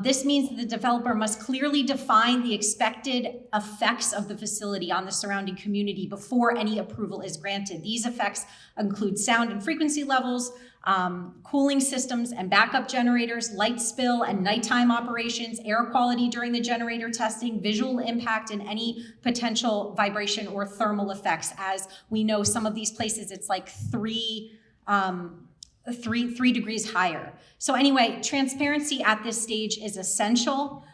This means that the developer must clearly define the expected effects of the facility on the surrounding community before any approval is granted. These effects include sound and frequency levels, cooling systems and backup generators, light spill and nighttime operations, air quality during the generator testing, visual impact, and any potential vibration or thermal effects. As we know, some of these places, it's like three degrees higher. So anyway, transparency at this stage is essential.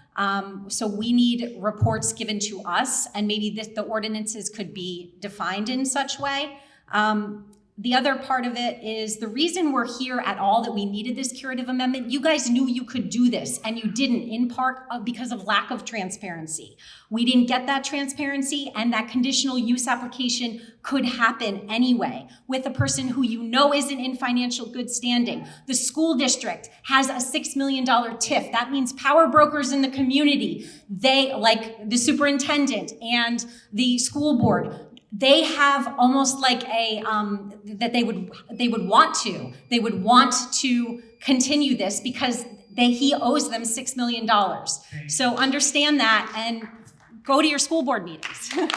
So we need reports given to us, and maybe the ordinances could be defined in such way. The other part of it is the reason we're here at all, that we needed this curative amendment. You guys knew you could do this, and you didn't, in part because of lack of transparency. We didn't get that transparency, and that conditional use application could happen anyway with a person who you know isn't in financial good standing. The school district has a $6 million TIF. That means power brokers in the community, they, like the superintendent and the school board, they have almost like a, that they would want to continue this because he owes them $6 million. So understand that and go to your school board meetings. I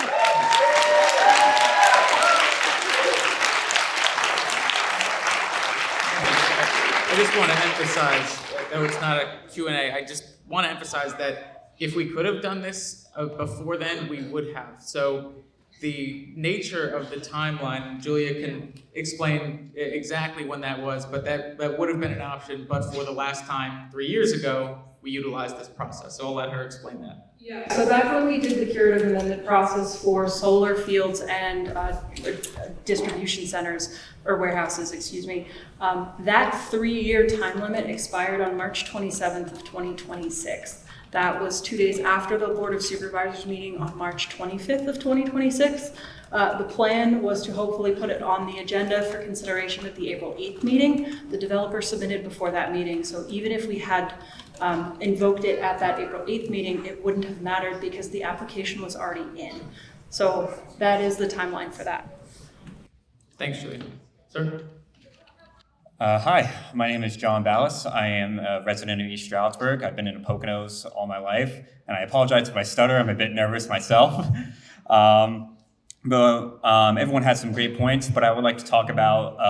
just want to emphasize, though it's not a Q&A, I just want to emphasize that if we could have done this before then, we would have. So the nature of the timeline, Julia can explain exactly when that was, but that would have been an option, but for the last time, 3 years ago, we utilized this process. So I'll let her explain that. Yeah, so that's when we did the curative amendment process for solar fields and distribution centers, or warehouses, excuse me. That 3-year time limit expired on March 27th of 2026. That was 2 days after the Board of Supervisors meeting on March 25th of 2026. The plan was to hopefully put it on the agenda for consideration at the April 8th meeting. The developer submitted before that meeting, so even if we had invoked it at that April 8th meeting, it wouldn't have mattered because the application was already in. So that is the timeline for that. Thanks, Julia. Sir? Hi, my name is John Ballas. I am a resident of East Stroudsburg. I've been in the Poconos all my life, and I apologize if I stutter. I'm a bit nervous myself. Everyone has some great points, but I would like to talk about,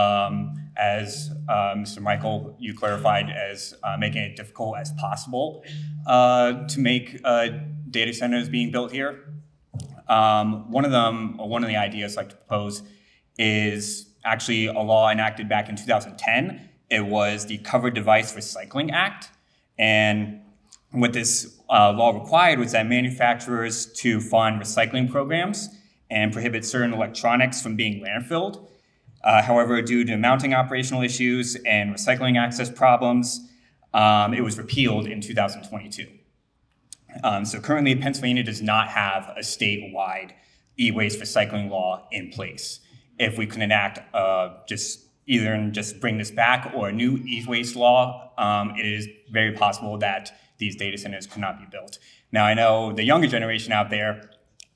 as Mr. Michael, you clarified, as making it difficult as possible to make data centers being built here. One of the ideas I'd like to propose is actually a law enacted back in 2010. It was the Covered Device Recycling Act. And what this law required was that manufacturers to fund recycling programs and prohibit certain electronics from being landfilled. However, due to mounting operational issues and recycling access problems, it was repealed in 2022. So currently, Pennsylvania does not have a statewide e-waste recycling law in place. If we can enact just bring this back or a new e-waste law, it is very possible that these data centers could not be built. Now, I know the younger generation out there,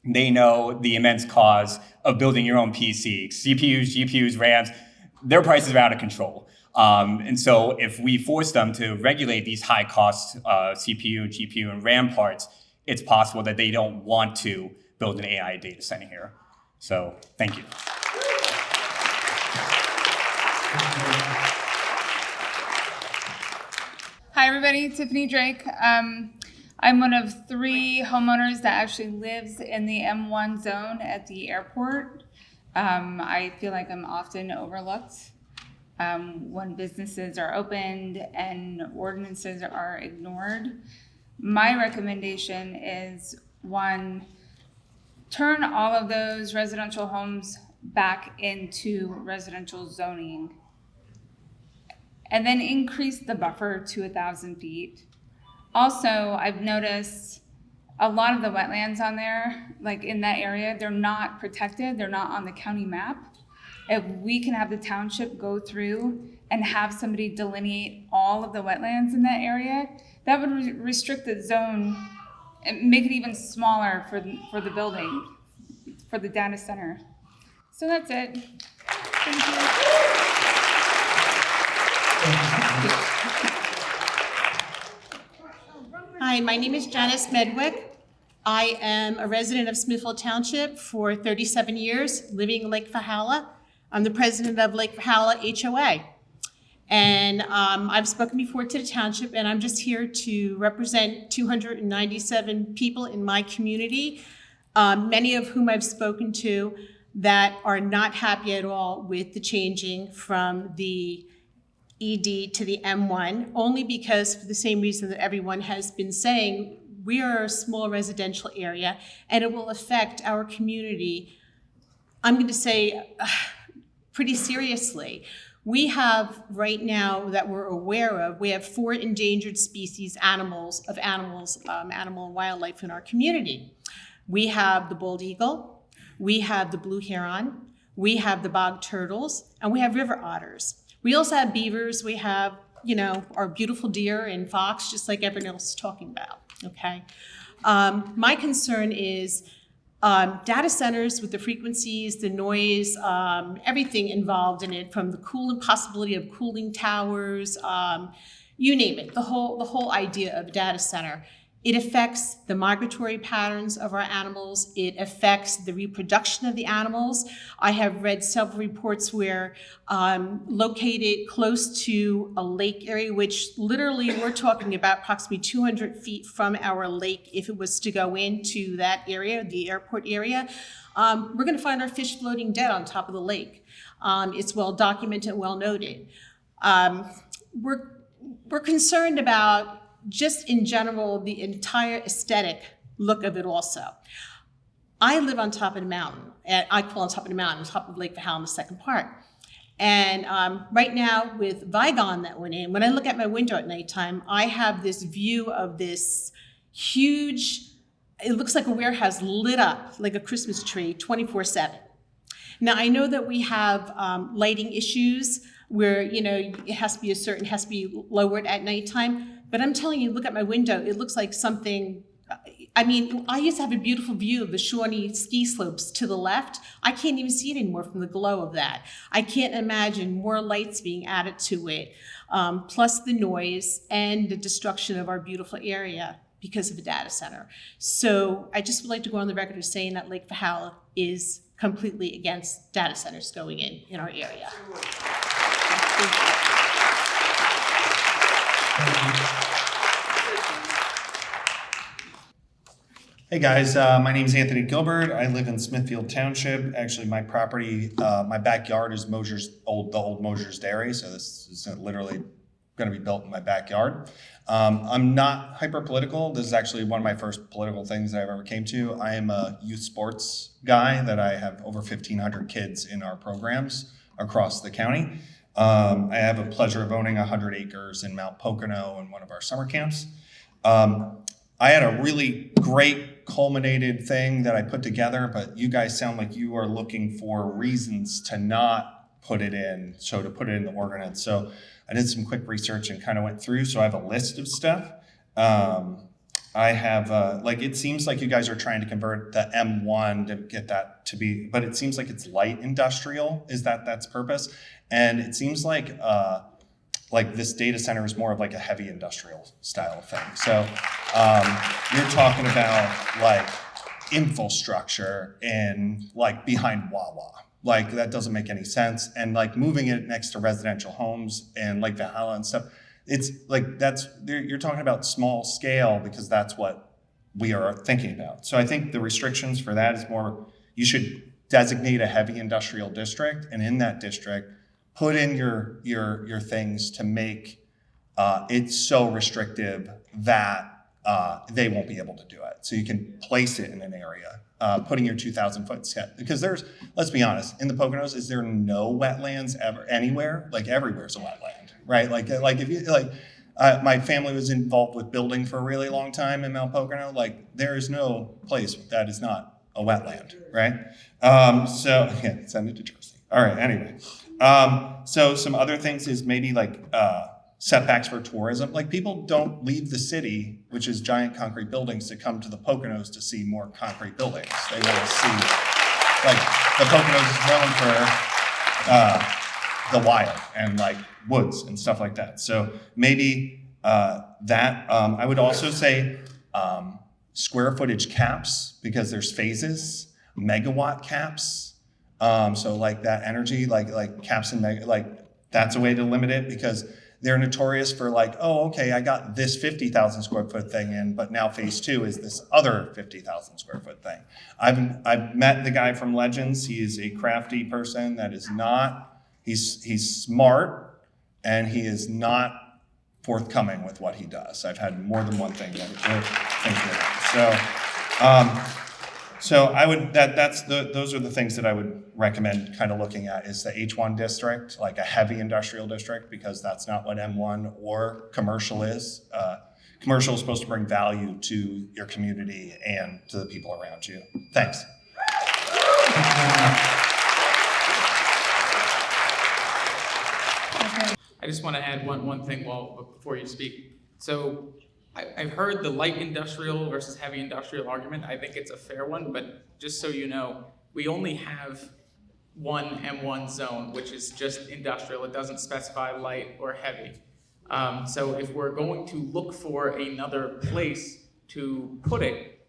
they know the immense cost of building your own PC. CPUs, GPUs, RAMs, their prices are out of control. And so if we force them to regulate these high cost CPU, GPU, and RAM parts, it's possible that they don't want to build an AI data center here. So thank you. Hi everybody, Tiffany Drake. I'm one of 3 homeowners that actually lives in the M1 zone at the airport. I feel like I'm often overlooked when businesses are opened and ordinances are ignored. My recommendation is, 1, turn all of those residential homes back into residential zoning, and then increase the buffer to 1,000 feet. Also, I've noticed a lot of the wetlands on there, like in that area, they're not protected, they're not on the county map. If we can have the township go through and have somebody delineate all of the wetlands in that area, that would restrict the zone and make it even smaller for the building, for the data center. So that's it. Thank you. Hi, my name is Janice Medwick. I am a resident of Smithfield Township for 37 years, living in Lake Valhalla. I'm the president of Lake Valhalla HOA. And I've spoken before to the township, and I'm just here to represent 297 people in my community, many of whom I've spoken to that are not happy at all with the changing from the ED to the M1, only because for the same reason that everyone has been saying, we are a small residential area and it will affect our community, I'm going to say, pretty seriously. We have right now that we're aware of, we have 4 endangered species animal and wildlife in our community. We have the bald eagle, we have the blue heron, we have the bog turtles, and we have river otters. We also have beavers, we have, our beautiful deer and fox, just like everyone else is talking about, okay? My concern is data centers with the frequencies, the noise, everything involved in it, from the possibility of cooling towers, you name it, the whole idea of a data center. It affects the migratory patterns of our animals. It affects the reproduction of the animals. I have read several reports where located close to a lake area, which literally we're talking about approximately 200 feet from our lake. If it was to go into that area, the airport area, we're gonna find our fish floating dead on top of the lake. It's well documented, well noted. We're concerned about just in general, the entire aesthetic look of it also. I live on top of the mountain, and I call on top of the mountain, on top of Lake Valhalla in the second part. And right now with Vigon that went in, when I look at my window at nighttime, I have this view of this huge, it looks like a warehouse lit up like a Christmas tree 24/7. Now I know that we have lighting issues where, it has to be lowered at nighttime. But I'm telling you, look at my window, it looks like something, I used to have a beautiful view of the Shawnee ski slopes to the left. I can't even see it anymore from the glow of that. I can't imagine more lights being added to it, plus the noise and the destruction of our beautiful area because of the data center. So I just would like to go on the record as saying that Lake Valhalla is completely against data centers going in our area. Hey guys, my name is Anthony Gilbert. I live in Smithfield Township. Actually, my property, my backyard is the old Mosier's Dairy, so this is literally going to be built in my backyard. I'm not hyper political. This is actually one of my first political things that I've ever came to. I am a youth sports guy that I have over 1,500 kids in our programs across the county. I have a pleasure of owning 100 acres in Mount Pocono in one of our summer camps. I had a really great culminated thing that I put together, but you guys sound like you are looking for reasons to not put it in, so to put it in the ordinance. So I did some quick research and kind of went through, so I have a list of stuff. I have, it seems like you guys are trying to convert the M1 to get that to be, but it seems like it's light industrial, that's purpose. And it seems like this data center is more of like a heavy industrial style thing. So you're talking about infrastructure and behind Wawa. That doesn't make any sense. And moving it next to residential homes and Lake Valhalla and stuff, it's you're talking about small scale because that's what we are thinking about. So I think the restrictions for that is more, you should designate a heavy industrial district, and in that district, put in your things to make it so restrictive that they won't be able to do it. So you can place it in an area, putting your 2,000 foot set. Because let's be honest, in the Poconos, is there no wetlands ever anywhere? Everywhere's a wetland, right? If you my family was involved with building for a really long time in Mount Pocono. There is no place that is not a wetland, right? Send it to Jersey. All right, anyway. So some other things is maybe setbacks for tourism. People don't leave the city, which is giant concrete buildings, to come to the Poconos to see more concrete buildings. They want to see, the Poconos is known for the wild and woods and stuff like that. So maybe I would also say square footage caps, because there's phases, megawatt caps. So like that energy, like caps and that's a way to limit it, because they're notorious for like, oh, okay, I got this 50,000 square foot thing in, but now phase 2 is this other 50,000 square foot thing. I've met the guy from Legends. He is a crafty person that is not, he's smart, and he is not forthcoming with what he does. I've had more than one thing So I would, those are the things that I would recommend kind of looking at, is the H1 district, like a heavy industrial district, because that's not what M1 or commercial is. Commercial is supposed to bring value to your community and to the people around you. Thanks. I just want to add one thing before you speak. So I've heard the light industrial versus heavy industrial argument. I think it's a fair one, but just so you know, we only have one M1 zone, which is just industrial. It doesn't specify light or heavy. So if we're going to look for another place to put it,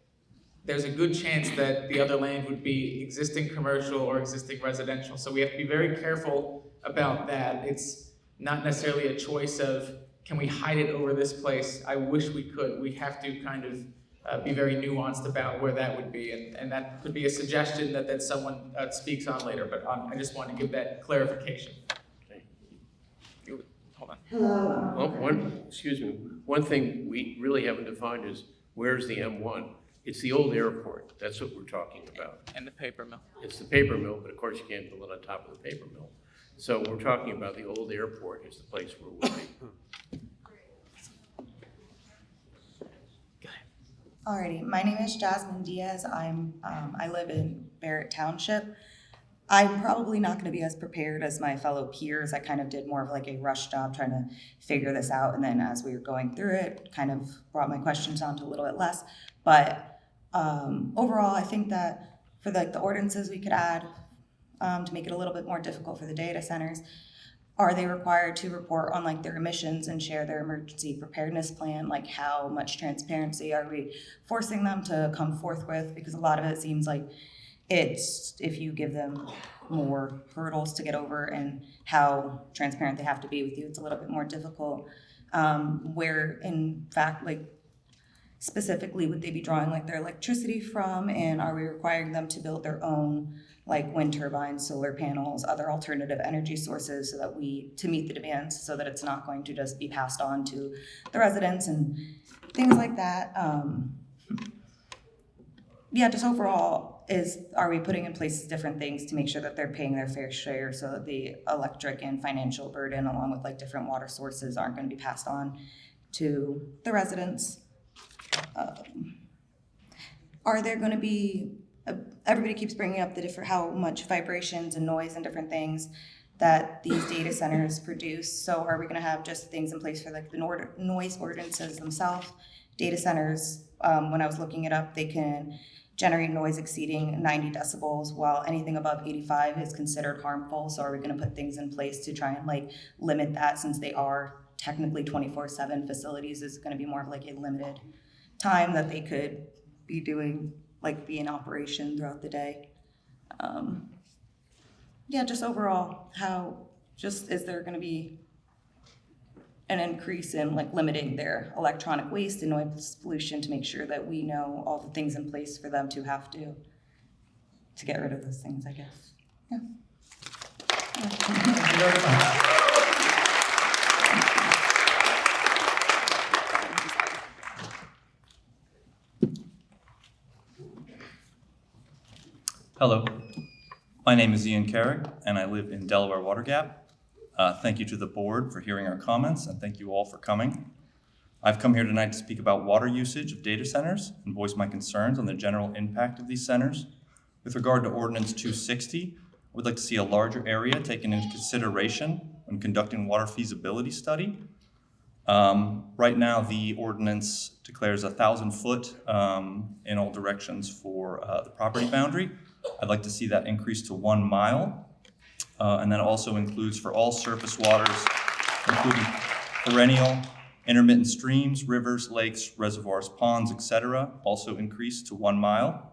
there's a good chance that the other land would be existing commercial or existing residential. So we have to be very careful about that. It's not necessarily a choice of, can we hide it over this place? I wish we could. We have to kind of be very nuanced about where that would be. And that could be a suggestion that someone speaks on later, but I just want to give that clarification. Hold on. Hello. Well, one thing we really haven't defined is, where's the M1? It's the old airport. That's what we're talking about. And the paper mill. It's the paper mill, but of course you can't build it on top of the paper mill. So we're talking about the old airport is the place where we'll be. Alrighty, my name is Jasmine Diaz. I live in Bert Township. I'm probably not going to be as prepared as my fellow peers. I kind of did more of like a rush job trying to figure this out, and then as we were going through it, kind of brought my questions down to a little bit less. But overall, I think that for the ordinances we could add to make it a little bit more difficult for the data centers. Are they required to report on their emissions and share their emergency preparedness plan? Like, how much transparency are we forcing them to come forth with? Because a lot of it seems like it's, if you give them more hurdles to get over and how transparent they have to be with you, it's a little bit more difficult. Where in fact, specifically, would they be drawing their electricity from, and are we requiring them to build their own wind turbines, solar panels, other alternative energy sources, so that to meet the demands, so that it's not going to just be passed on to the residents and things like that. Just overall, are we putting in place different things to make sure that they're paying their fair share, so that the electric and financial burden, along with different water sources, aren't going to be passed on to the residents? Are there going to be, everybody keeps bringing up how much vibrations and noise and different things that these data centers produce. So are we going to have just things in place for the noise ordinances themselves? Data centers, when I was looking it up, they can generate noise exceeding 90 decibels, while anything above 85 is considered harmful. So are we going to put things in place to try and limit that, since they are technically 24/7 facilities? Is going to be more of a limited time that they could be doing, be in operation throughout the day. Just overall, is there going to be an increase in limiting their electronic waste and noise pollution, to make sure that we know all the things in place for them to have to get rid of those things, I guess. Yeah. Thank you very much. Hello, my name is Ian Kari, and I live in Delaware Water Gap. Thank you to the board for hearing our comments, and thank you all for coming. I've come here tonight to speak about water usage of data centers and voice my concerns on the general impact of these centers. With regard to Ordinance 260, I would like to see a larger area taken into consideration when conducting water feasibility study. Right now, the ordinance declares 1,000 foot in all directions for the property boundary. I'd like to see that increase to 1 mile. And that also includes for all surface waters, including perennial, Intermittent streams, rivers, lakes, reservoirs, ponds, etc. also increased to 1 mile.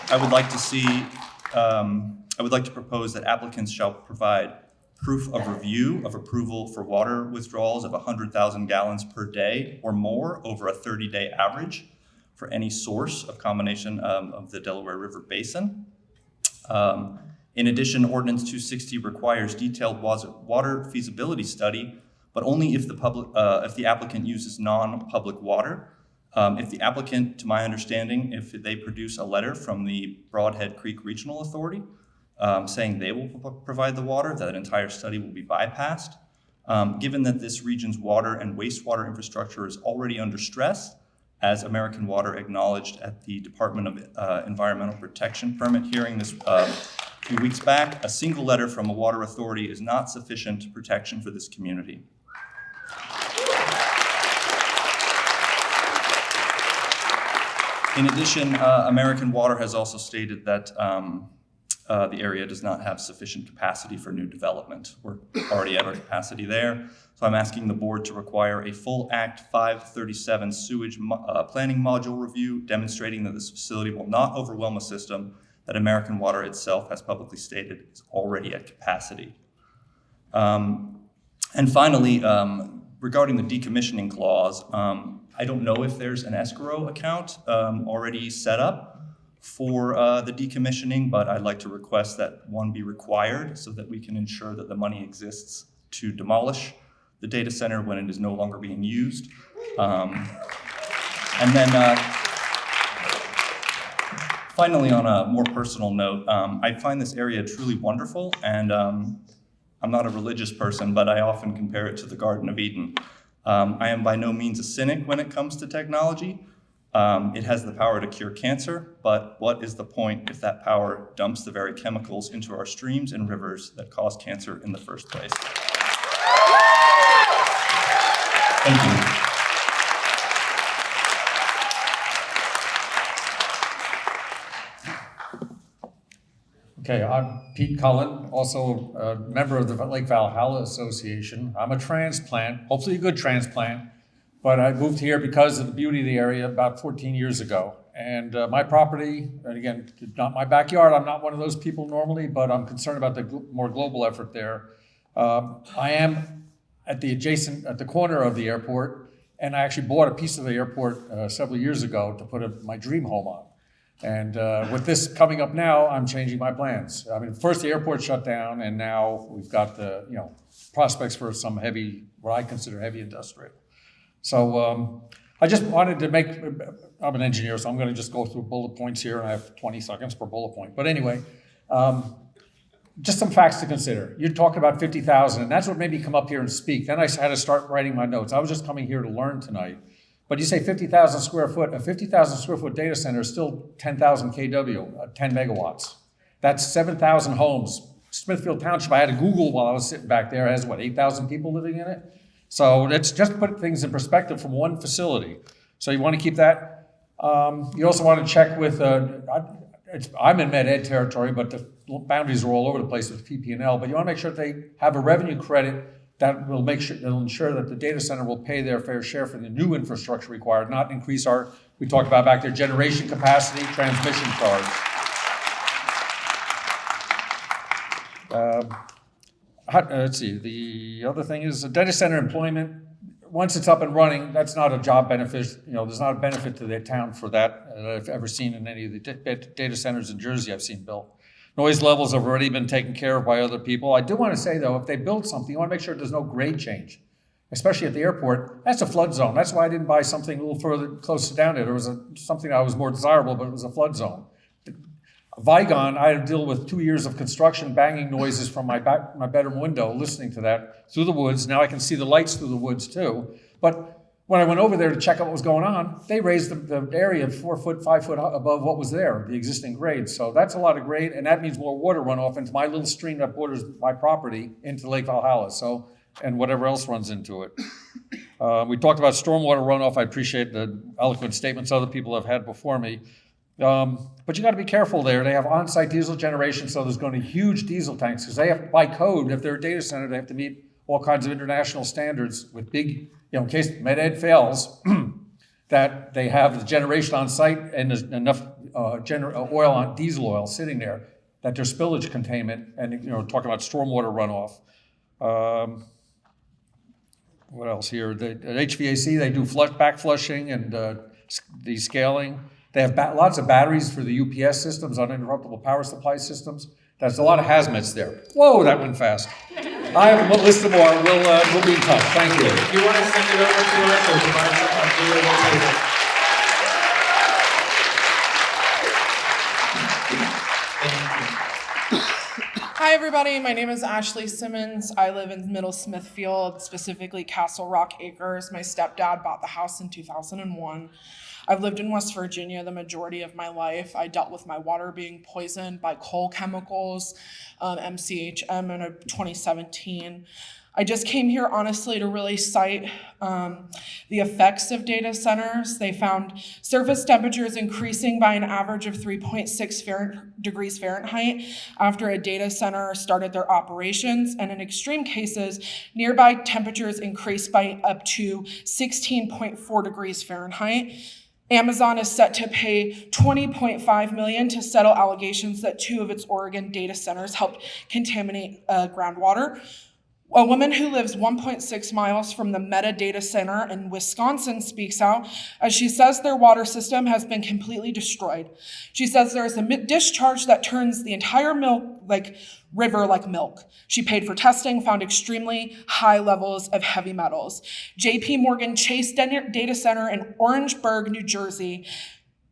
I would like to propose that applicants shall provide proof of review of approval for water withdrawals of 100,000 gallons per day or more over a 30-day average for any source of combination of the Delaware River Basin. In addition, Ordinance 260 requires detailed water feasibility study, but only if the applicant uses non-public water. If the applicant, to my understanding, if they produce a letter from the Broadhead Creek Regional Authority saying they will provide the water, that entire study will be bypassed. Given that this region's water and wastewater infrastructure is already under stress, as American Water acknowledged at the Department of Environmental Protection permit hearing this a few weeks back, a single letter from a water authority is not sufficient protection for this community. In addition, American Water has also stated that the area does not have sufficient capacity for new development. We're already at our capacity there. So I'm asking the board to require a full Act 537 sewage planning module review demonstrating that this facility will not overwhelm a system that American Water itself has publicly stated is already at capacity. And finally, regarding the decommissioning clause, I don't know if there's an escrow account already set up for the decommissioning, but I'd like to request that one be required so that we can ensure that the money exists to demolish the data center when it is no longer being used. And then finally, on a more personal note, I find this area truly wonderful, and I'm not a religious person, but I often compare it to the Garden of Eden. I am by no means a cynic when it comes to technology. It has the power to cure cancer, but what is the point if that power dumps the very chemicals into our streams and rivers that cause cancer in the first place? Thank you. Okay, I'm Pete Cullen, also a member of the Lake Valhalla Association. I'm a transplant, hopefully a good transplant, but I moved here because of the beauty of the area about 14 years ago. And my property, and again, not my backyard, I'm not one of those people normally, but I'm concerned about the more global effort there. I am at the corner of the airport, and I actually bought a piece of the airport several years ago to put my dream home on. And with this coming up now, I'm changing my plans. I mean, first the airport shut down, and now we've got the prospects for some heavy, what I consider heavy industrial. So I just wanted to make, I'm an engineer, so I'm going to just go through bullet points here, and I have 20 seconds per bullet point. But anyway, just some facts to consider. You're talking about 50,000, and that's what made me come up here and speak. Then I had to start writing my notes. I was just coming here to learn tonight. But you say 50,000 square foot, a 50,000 square foot data center is still 10,000 kW, 10 megawatts. That's 7,000 homes. Smithfield Township, I had to Google while I was sitting back there, has what, 8,000 people living in it? So let's just put things in perspective from one facility. So you want to keep that. You also want to check with, I'm in Med Ed territory, but the boundaries are all over the place with PP&L, but you want to make sure that they have a revenue credit that will that'll ensure that the data center will pay their fair share for the new infrastructure required, not increase we talked about back there, generation capacity, transmission charge. Let's see, the other thing is the data center employment. Once it's up and running, that's not a job benefit. There's not a benefit to the town for that I've ever seen in any of the data centers in Jersey I've seen built. Noise levels have already been taken care of by other people. I do want to say, though, if they build something, you want to make sure there's no grade change, especially at the airport. That's a flood zone. That's why I didn't buy something a little further closer down there. There was something that was more desirable, but it was a flood zone. Vigon, I had to deal with 2 years of construction, banging noises from my bedroom window, listening to that through the woods. Now I can see the lights through the woods, too. But when I went over there to check out what was going on, they raised the area 4 foot, 5 foot above what was there, the existing grade. So that's a lot of grade, and that means more water runoff into my little stream that borders my property into Lake Valhalla, and whatever else runs into it. We talked about stormwater runoff. I appreciate the eloquent statements other people have had before me. But you got to be careful there. They have on-site diesel generation, so there's going to be huge diesel tanks, because they have, by code, if they're a data center, they have to meet all kinds of international standards with big, in case med ed fails, that they have the generation on site and there's enough diesel oil sitting there that there's spillage containment and, talking about stormwater runoff. What else here? At HVAC, they do back flushing and descaling. They have lots of batteries for the UPS systems, uninterruptible power supply systems. There's a lot of hazmats there. Whoa, that went fast. I have a list of more. We'll be in touch. Thank you. If you want to send it over to us or provide something, we'll take it. Hi, everybody. My name is Ashley Simmons. I live in Middle Smithfield, specifically Castle Rock Acres. My stepdad bought the house in 2001. I've lived in West Virginia the majority of my life. I dealt with my water being poisoned by coal chemicals, MCHM in 2017. I just came here honestly to really cite the effects of data centers. They found surface temperatures increasing by an average of 3.6 degrees Fahrenheit after a data center started their operations, and in extreme cases, nearby temperatures increased by up to 16.4 degrees Fahrenheit. Amazon is set to pay $20.5 million to settle allegations that 2 of its Oregon data centers helped contaminate groundwater. A woman who lives 1.6 miles from the Meta data center in Wisconsin speaks out as she says their water system has been completely destroyed. She says there is a discharge that turns the entire river like milk. She paid for testing, found extremely high levels of heavy metals. JP Morgan Chase data center in Orangeburg, New Jersey.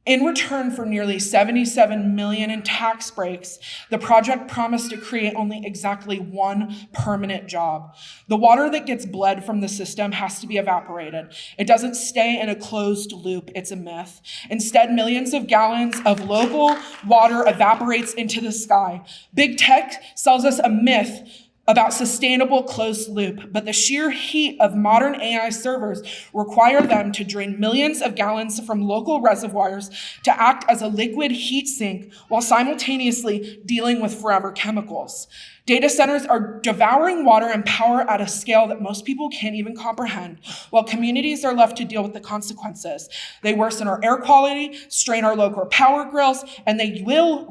In return for nearly $77 million in tax breaks, the project promised to create only exactly 1 permanent job. The water that gets bled from the system has to be evaporated. It doesn't stay in a closed loop, it's a myth. Instead, millions of gallons of local water evaporates into the sky. Big tech sells us a myth about sustainable closed loop, but the sheer heat of modern AI servers require them to drain millions of gallons from local reservoirs to act as a liquid heat sink while simultaneously dealing with forever chemicals. Data centers are devouring water and power at a scale that most people can't even comprehend, while communities are left to deal with the consequences. They worsen our air quality, strain our local power grills, and they will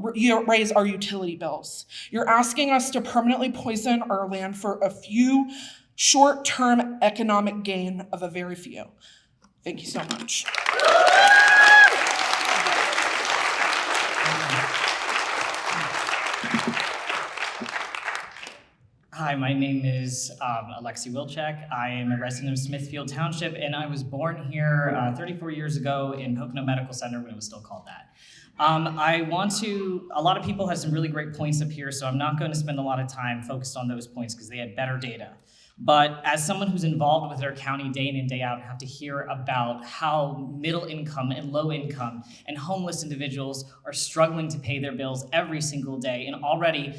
raise our utility bills. You're asking us to permanently poison our land for a few short-term economic gain of a very few. Thank you so much. Hi, my name is Alexi Wilczek. I am a resident of Smithfield Township, and I was born here 34 years ago in Pocono Medical Center when it was still called that. A lot of people have some really great points up here, so I'm not going to spend a lot of time focused on those points because they had better data. But as someone who's involved with their county day in and day out, I have to hear about how middle income and low income and homeless individuals are struggling to pay their bills every single day, and already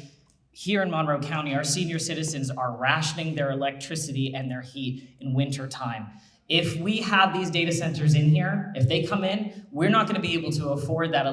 here in Monroe County, our senior citizens are rationing their electricity and their heat in winter time. If we have these data centers in here, if they come in, we're not gonna be able to afford that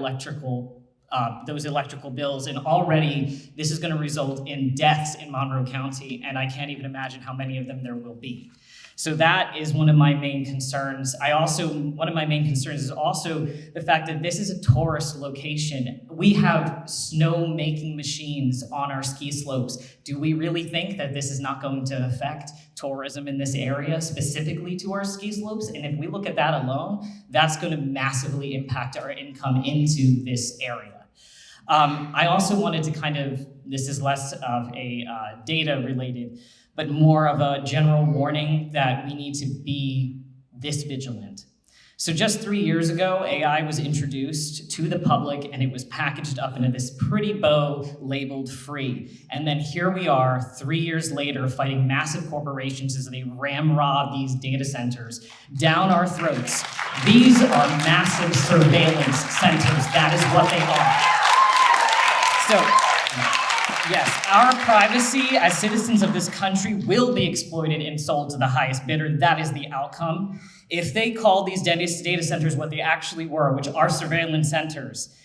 those electrical bills, and already this is gonna result in deaths in Monroe County, and I can't even imagine how many of them there will be. So that is one of my main concerns. One of my main concerns is also the fact that this is a tourist location. We have snow-making machines on our ski slopes. Do we really think that this is not going to affect tourism in this area, specifically to our ski slopes? And if we look at that alone, that's going to massively impact our income into this area. I also wanted to this is less of a data related, but more of a general warning that we need to be this vigilant. So just 3 years ago, AI was introduced to the public and it was packaged up into this pretty bow labeled free. And then here we are 3 years later fighting massive corporations as they ramrod these data centers down our throats. These are massive surveillance centers. That is what they are. So, yes, our privacy as citizens of this country will be exploited and sold to the highest bidder. That is the outcome. If they call these data centers what they actually were, which are surveillance centers,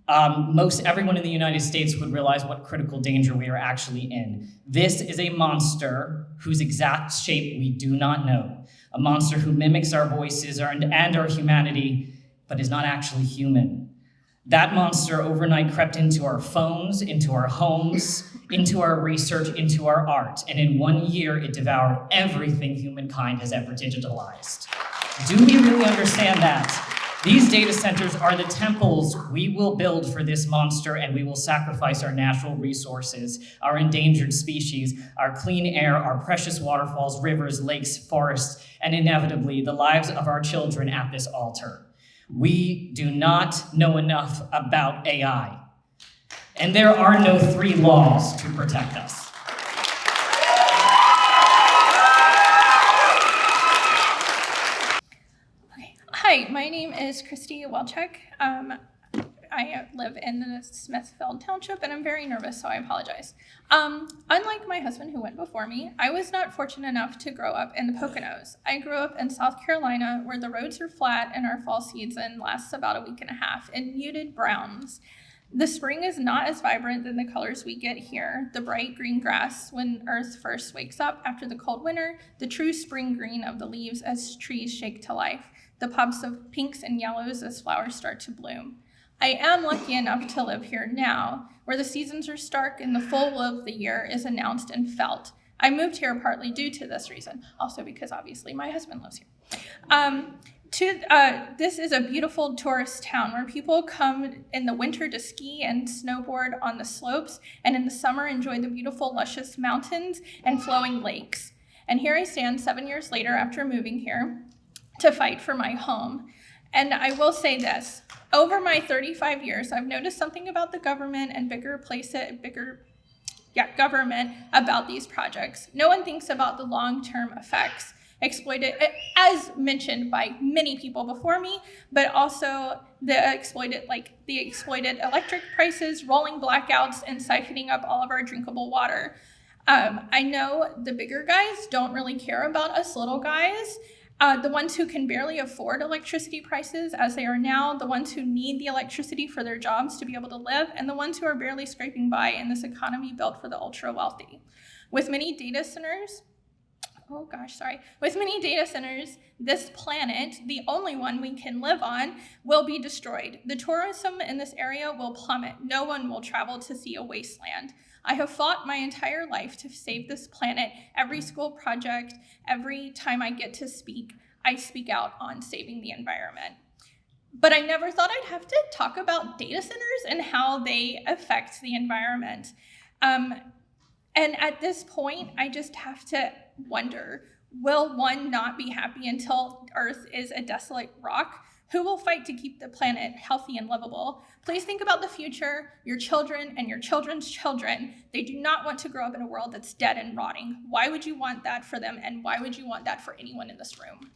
most everyone in the United States would realize what critical danger we are actually in. This is a monster whose exact shape we do not know. A monster who mimics our voices and our humanity, but is not actually human. That monster overnight crept into our phones, into our homes, into our research, into our art. And in 1 year, it devoured everything humankind has ever digitalized. Do we really understand that? These data centers are the temples we will build for this monster, and we will sacrifice our natural resources, our endangered species, our clean air, our precious waterfalls, rivers, lakes, forests, and inevitably the lives of our children at this altar. We do not know enough about AI, and there are no 3 laws to protect us. Hi, my name is Kristi Welchek. I live in Smithfield Township, and I'm very nervous, so I apologize. Unlike my husband who went before me, I was not fortunate enough to grow up in the Poconos. I grew up in South Carolina, where the roads are flat and our fall season lasts about a week and a half in muted browns. The spring is not as vibrant than the colors we get here. The bright green grass when Earth first wakes up after the cold winter, the true spring green of the leaves as trees shake to life, the pops of pinks and yellows as flowers start to bloom. I am lucky enough to live here now, where the seasons are stark and the full of the year is announced and felt. I moved here partly due to this reason, also because obviously my husband lives here. This is a beautiful tourist town where people come in the winter to ski and snowboard on the slopes, and in the summer enjoy the beautiful luscious mountains and flowing lakes. And here I stand 7 years later after moving here to fight for my home. And I will say this, over my 35 years, I've noticed something about the government and government about these projects. No one thinks about the long-term effects. Exploited, as mentioned by many people before me, but also the exploited electric prices, rolling blackouts, and siphoning up all of our drinkable water. I know the bigger guys don't really care about us little guys. The ones who can barely afford electricity prices as they are now, the ones who need the electricity for their jobs to be able to live, and the ones who are barely scraping by in this economy built for the ultra wealthy. With many data centers, this planet, the only one we can live on, will be destroyed. The tourism in this area will plummet. No one will travel to see a wasteland. I have fought my entire life to save this planet. Every school project, every time I get to speak, I speak out on saving the environment. But I never thought I'd have to talk about data centers and how they affect the environment. And at this point, I just have to wonder, will one not be happy until Earth is a desolate rock? Who will fight to keep the planet healthy and livable? Please think about the future, your children and your children's children. They do not want to grow up in a world that's dead and rotting. Why would you want that for them, and why would you want that for anyone in this room?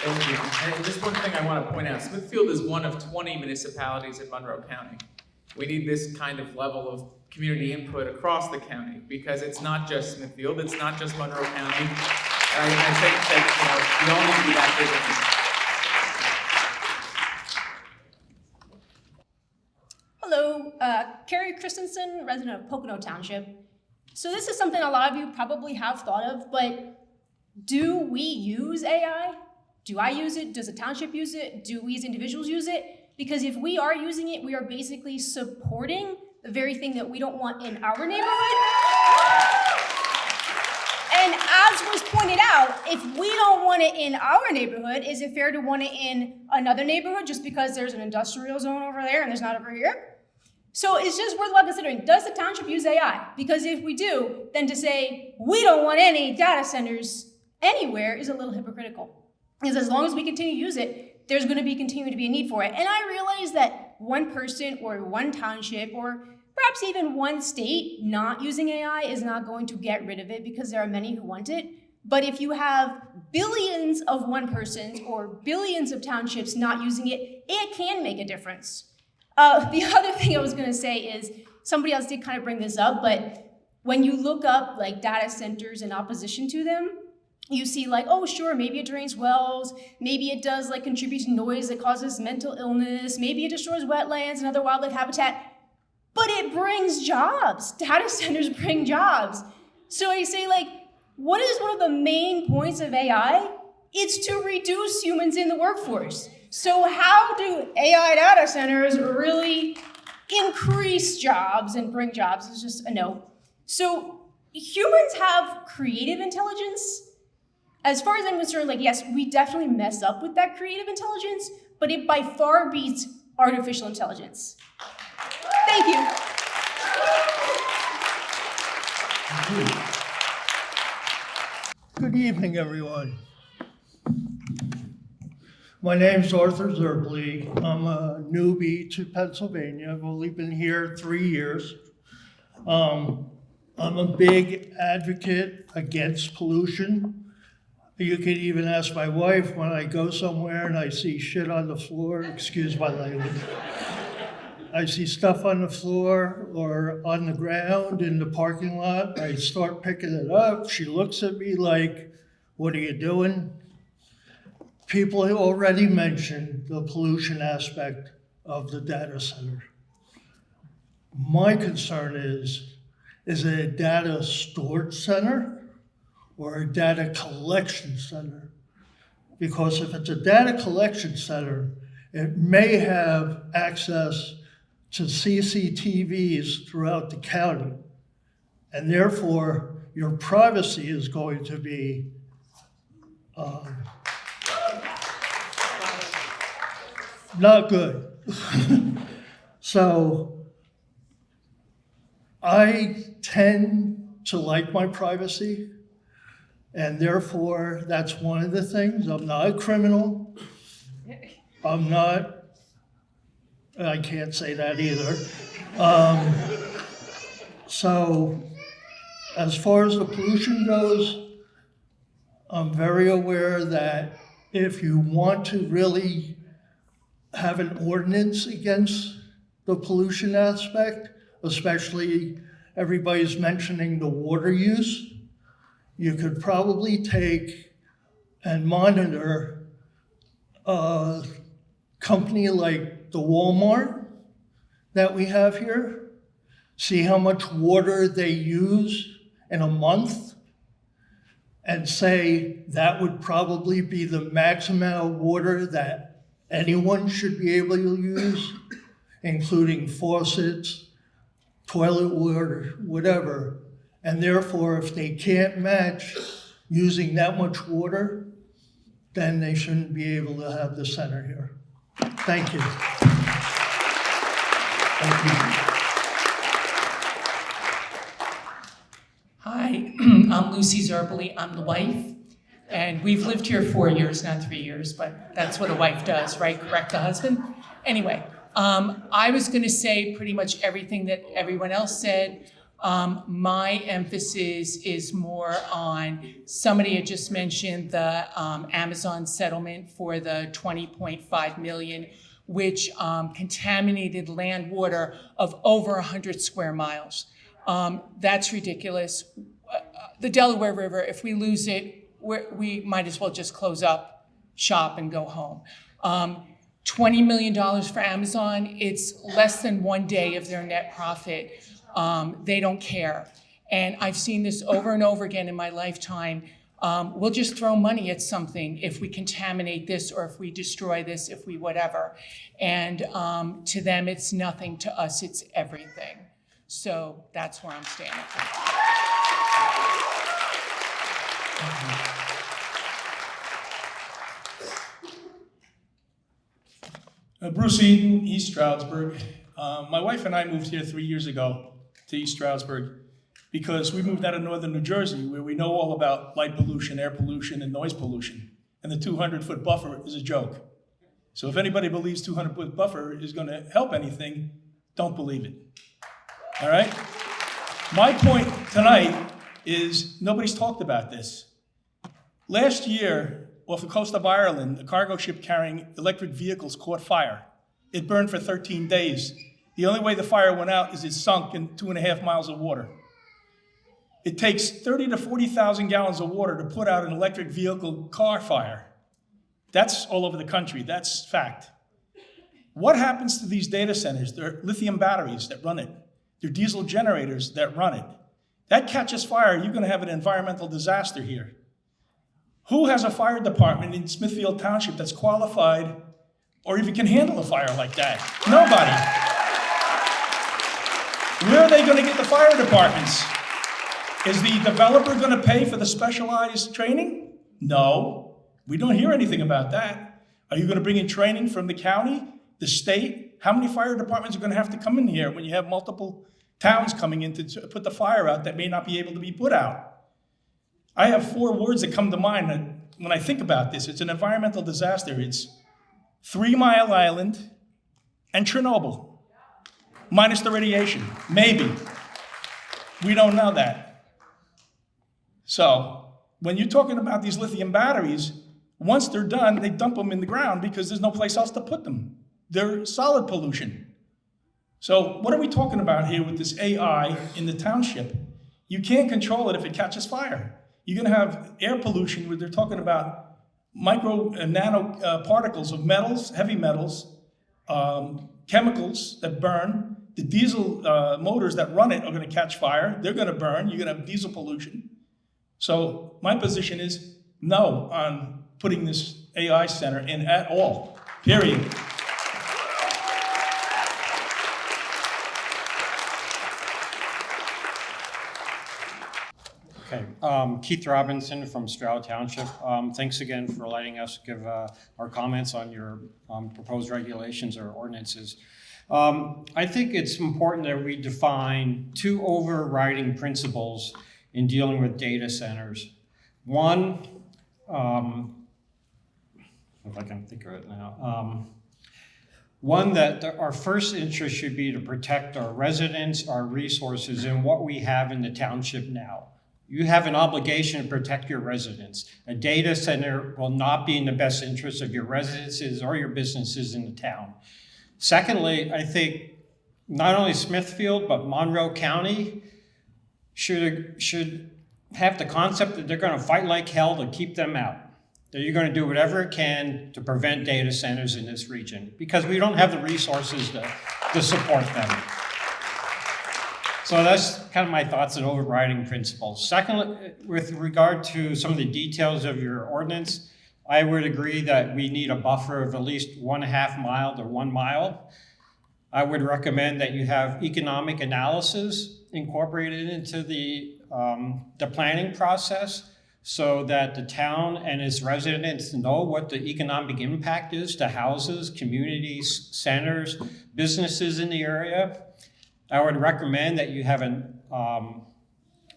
Thank you. And just one thing I want to point out, Smithfield is one of 20 municipalities in Monroe County. We need this kind of level of community input across the county, because it's not just Smithfield, it's not just Monroe County. And I think that, we all need to be that vigilant. Hello, Kari Christensen, resident of Pocono Township. So this is something a lot of you probably have thought of, but do we use AI? Do I use it? Does the township use it? Do we as individuals use it? Because if we are using it, we are basically supporting the very thing that we don't want in our neighborhood. And as was pointed out, if we don't want it in our neighborhood, is it fair to want it in another neighborhood just because there's an industrial zone over there and there's not over here? So it's just worthwhile considering, does the township use AI? Because if we do, then to say we don't want any data centers anywhere is a little hypocritical. Because as long as we continue to use it, there's going to continue to be a need for it. And I realize that one person or one township or perhaps even one state not using AI is not going to get rid of it, because there are many who want it. But if you have billions of one persons or billions of townships not using it, it can make a difference. The other thing I was going to say is, somebody else did kind of bring this up, but when you look up like data centers in opposition to them, you see like, oh sure, maybe it drains wells, maybe it does like contribute to noise that causes mental illness, maybe it destroys wetlands and other wildlife habitat, but it brings jobs. Data centers bring jobs. So I say like, what is one of the main points of AI? It's to reduce humans in the workforce. So how do AI data centers really increase jobs and bring jobs? It's just a no. So humans have creative intelligence. As far as I'm concerned, like, yes, we definitely mess up with that creative intelligence, but it by far beats artificial intelligence. Thank you. Good evening, everyone. My name's Arthur Zerbly. I'm a newbie to Pennsylvania. I've only been here 3 years. I'm a big advocate against pollution. You could even ask my wife when I go somewhere and I see shit on the floor, excuse my language. I see stuff on the floor or on the ground in the parking lot. I start picking it up. She looks at me like, what are you doing? People have already mentioned the pollution aspect of the data center. My concern is it a data storage center or a data collection center? Because if it's a data collection center, it may have access to CCTVs throughout the county. And therefore, your privacy is going to be not good. So I tend to like my privacy, and therefore that's one of the things. I'm not a criminal. I'm not, I can't say that either. So as far as the pollution goes, I'm very aware that if you want to really have an ordinance against the pollution aspect, especially everybody's mentioning the water use, you could probably take and monitor a company like the Walmart that we have here, see how much water they use in a month, and say that would probably be the maximum amount of water that anyone should be able to use, including faucets, toilet water, whatever. And therefore, if they can't match using that much water, then they shouldn't be able to have the center here. Thank you. Thank you. Hi, I'm Lucy Zerbly. I'm the wife. And we've lived here 4 years, not 3 years, but that's what a wife does, right? Correct the husband? Anyway, I was gonna say pretty much everything that everyone else said. My emphasis is more on, somebody had just mentioned the Amazon settlement for the 20.5 million, which contaminated land water of over 100 square miles. That's ridiculous. The Delaware River, if we lose it, we might as well just close up shop and go home. $20 million for Amazon, it's less than 1 day of their net profit. They don't care. And I've seen this over and over again in my lifetime. We'll just throw money at something if we contaminate this or if we destroy this, if we whatever. And to them, it's nothing. To us, it's everything. So that's where I'm standing. Bruce Eaton, East Stroudsburg. My wife and I moved here 3 years ago to East Stroudsburg because we moved out of northern New Jersey, where we know all about light pollution, air pollution, and noise pollution. And the 200-foot buffer is a joke. So if anybody believes 200-foot buffer is going to help anything, don't believe it. All right? My point tonight is nobody's talked about this. Last year, off the coast of Ireland, a cargo ship carrying electric vehicles caught fire. It burned for 13 days. The only way the fire went out is it sunk in 2.5 miles of water. It takes 30 to 40,000 gallons of water to put out an electric vehicle car fire. That's all over the country, that's fact. What happens to these data centers? They're lithium batteries that run it. They're diesel generators that run it. That catches fire, you're gonna have an environmental disaster here. Who has a fire department in Smithfield Township that's qualified or even can handle a fire like that? Nobody. Where are they gonna get the fire departments? Is the developer gonna pay for the specialized training? No, we don't hear anything about that. Are you gonna bring in training from the county, the state? How many fire departments are gonna have to come in here when you have multiple towns coming in to put the fire out that may not be able to be put out? I have 4 words that come to mind when I think about this. It's an environmental disaster. It's 3 Mile Island and Chernobyl, minus the radiation, maybe. We don't know that. So when you're talking about these lithium batteries, once they're done, they dump them in the ground because there's no place else to put them. They're solid pollution. So what are we talking about here with this AI in the township? You can't control it if it catches fire. You're gonna have air pollution where they're talking about micro and nano particles of metals, heavy metals, chemicals that burn. The diesel motors that run it are gonna catch fire. They're gonna burn. You're gonna have diesel pollution. So my position is no on putting this AI center in at all, period. Okay, Keith Robinson from Stroud Township. Thanks again for letting us give our comments on your proposed regulations or ordinances. I think it's important that we define 2 overriding principles in dealing with data centers. One, if I can think of it now. One, that our first interest should be to protect our residents, our resources, and what we have in the township now. You have an obligation to protect your residents. A data center will not be in the best interest of your residences or your businesses in the town. Secondly, I think not only Smithfield, but Monroe County should have the concept that they're gonna fight like hell to keep them out. That you're gonna do whatever it can to prevent data centers in this region because we don't have the resources to support them. So that's kind of my thoughts and overriding principles. Secondly, with regard to some of the details of your ordinance, I would agree that we need a buffer of at least 1.5 mile to 1 mile. I would recommend that you have economic analysis incorporated into the planning process so that the town and its residents know what the economic impact is to houses, communities, centers, businesses in the area. I would recommend that you have an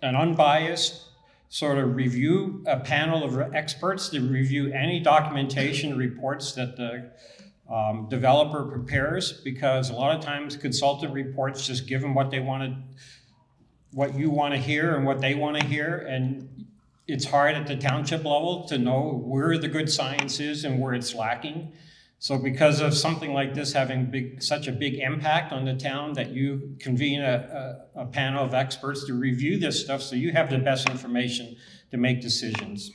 unbiased sort of review, a panel of experts to review any documentation reports that the developer prepares, because a lot of times consultant reports just give them what they wanted, what you want to hear and what they want to hear, and it's hard at the township level to know where the good science is and where it's lacking. So because of something like this having such a big impact on the town, that you convene a panel of experts to review this stuff so you have the best information to make decisions.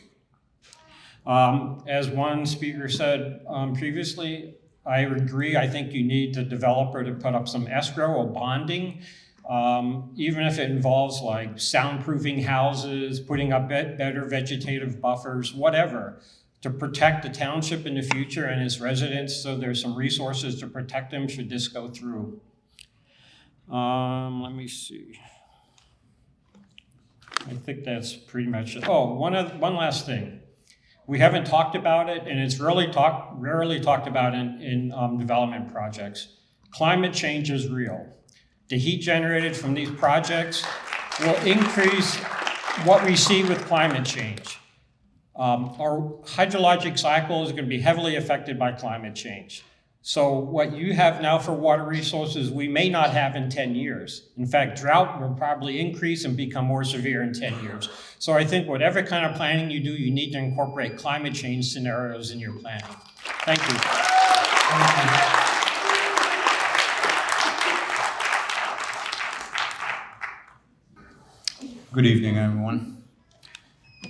As one speaker said previously, I agree. I think you need the developer to put up some escrow or bonding, even if it involves like soundproofing houses, putting up better vegetative buffers, whatever, to protect the township in the future and its residents, so there's some resources to protect them should this go through. Let me see. I think that's pretty much it. Oh, one last thing. We haven't talked about it, and it's rarely talked about in development projects. Climate change is real. The heat generated from these projects will increase what we see with climate change. Our hydrologic cycle is going to be heavily affected by climate change. So what you have now for water resources, we may not have in 10 years. In fact, drought will probably increase and become more severe in 10 years. So I think whatever kind of planning you do, you need to incorporate climate change scenarios in your planning. Thank you. Good evening, everyone.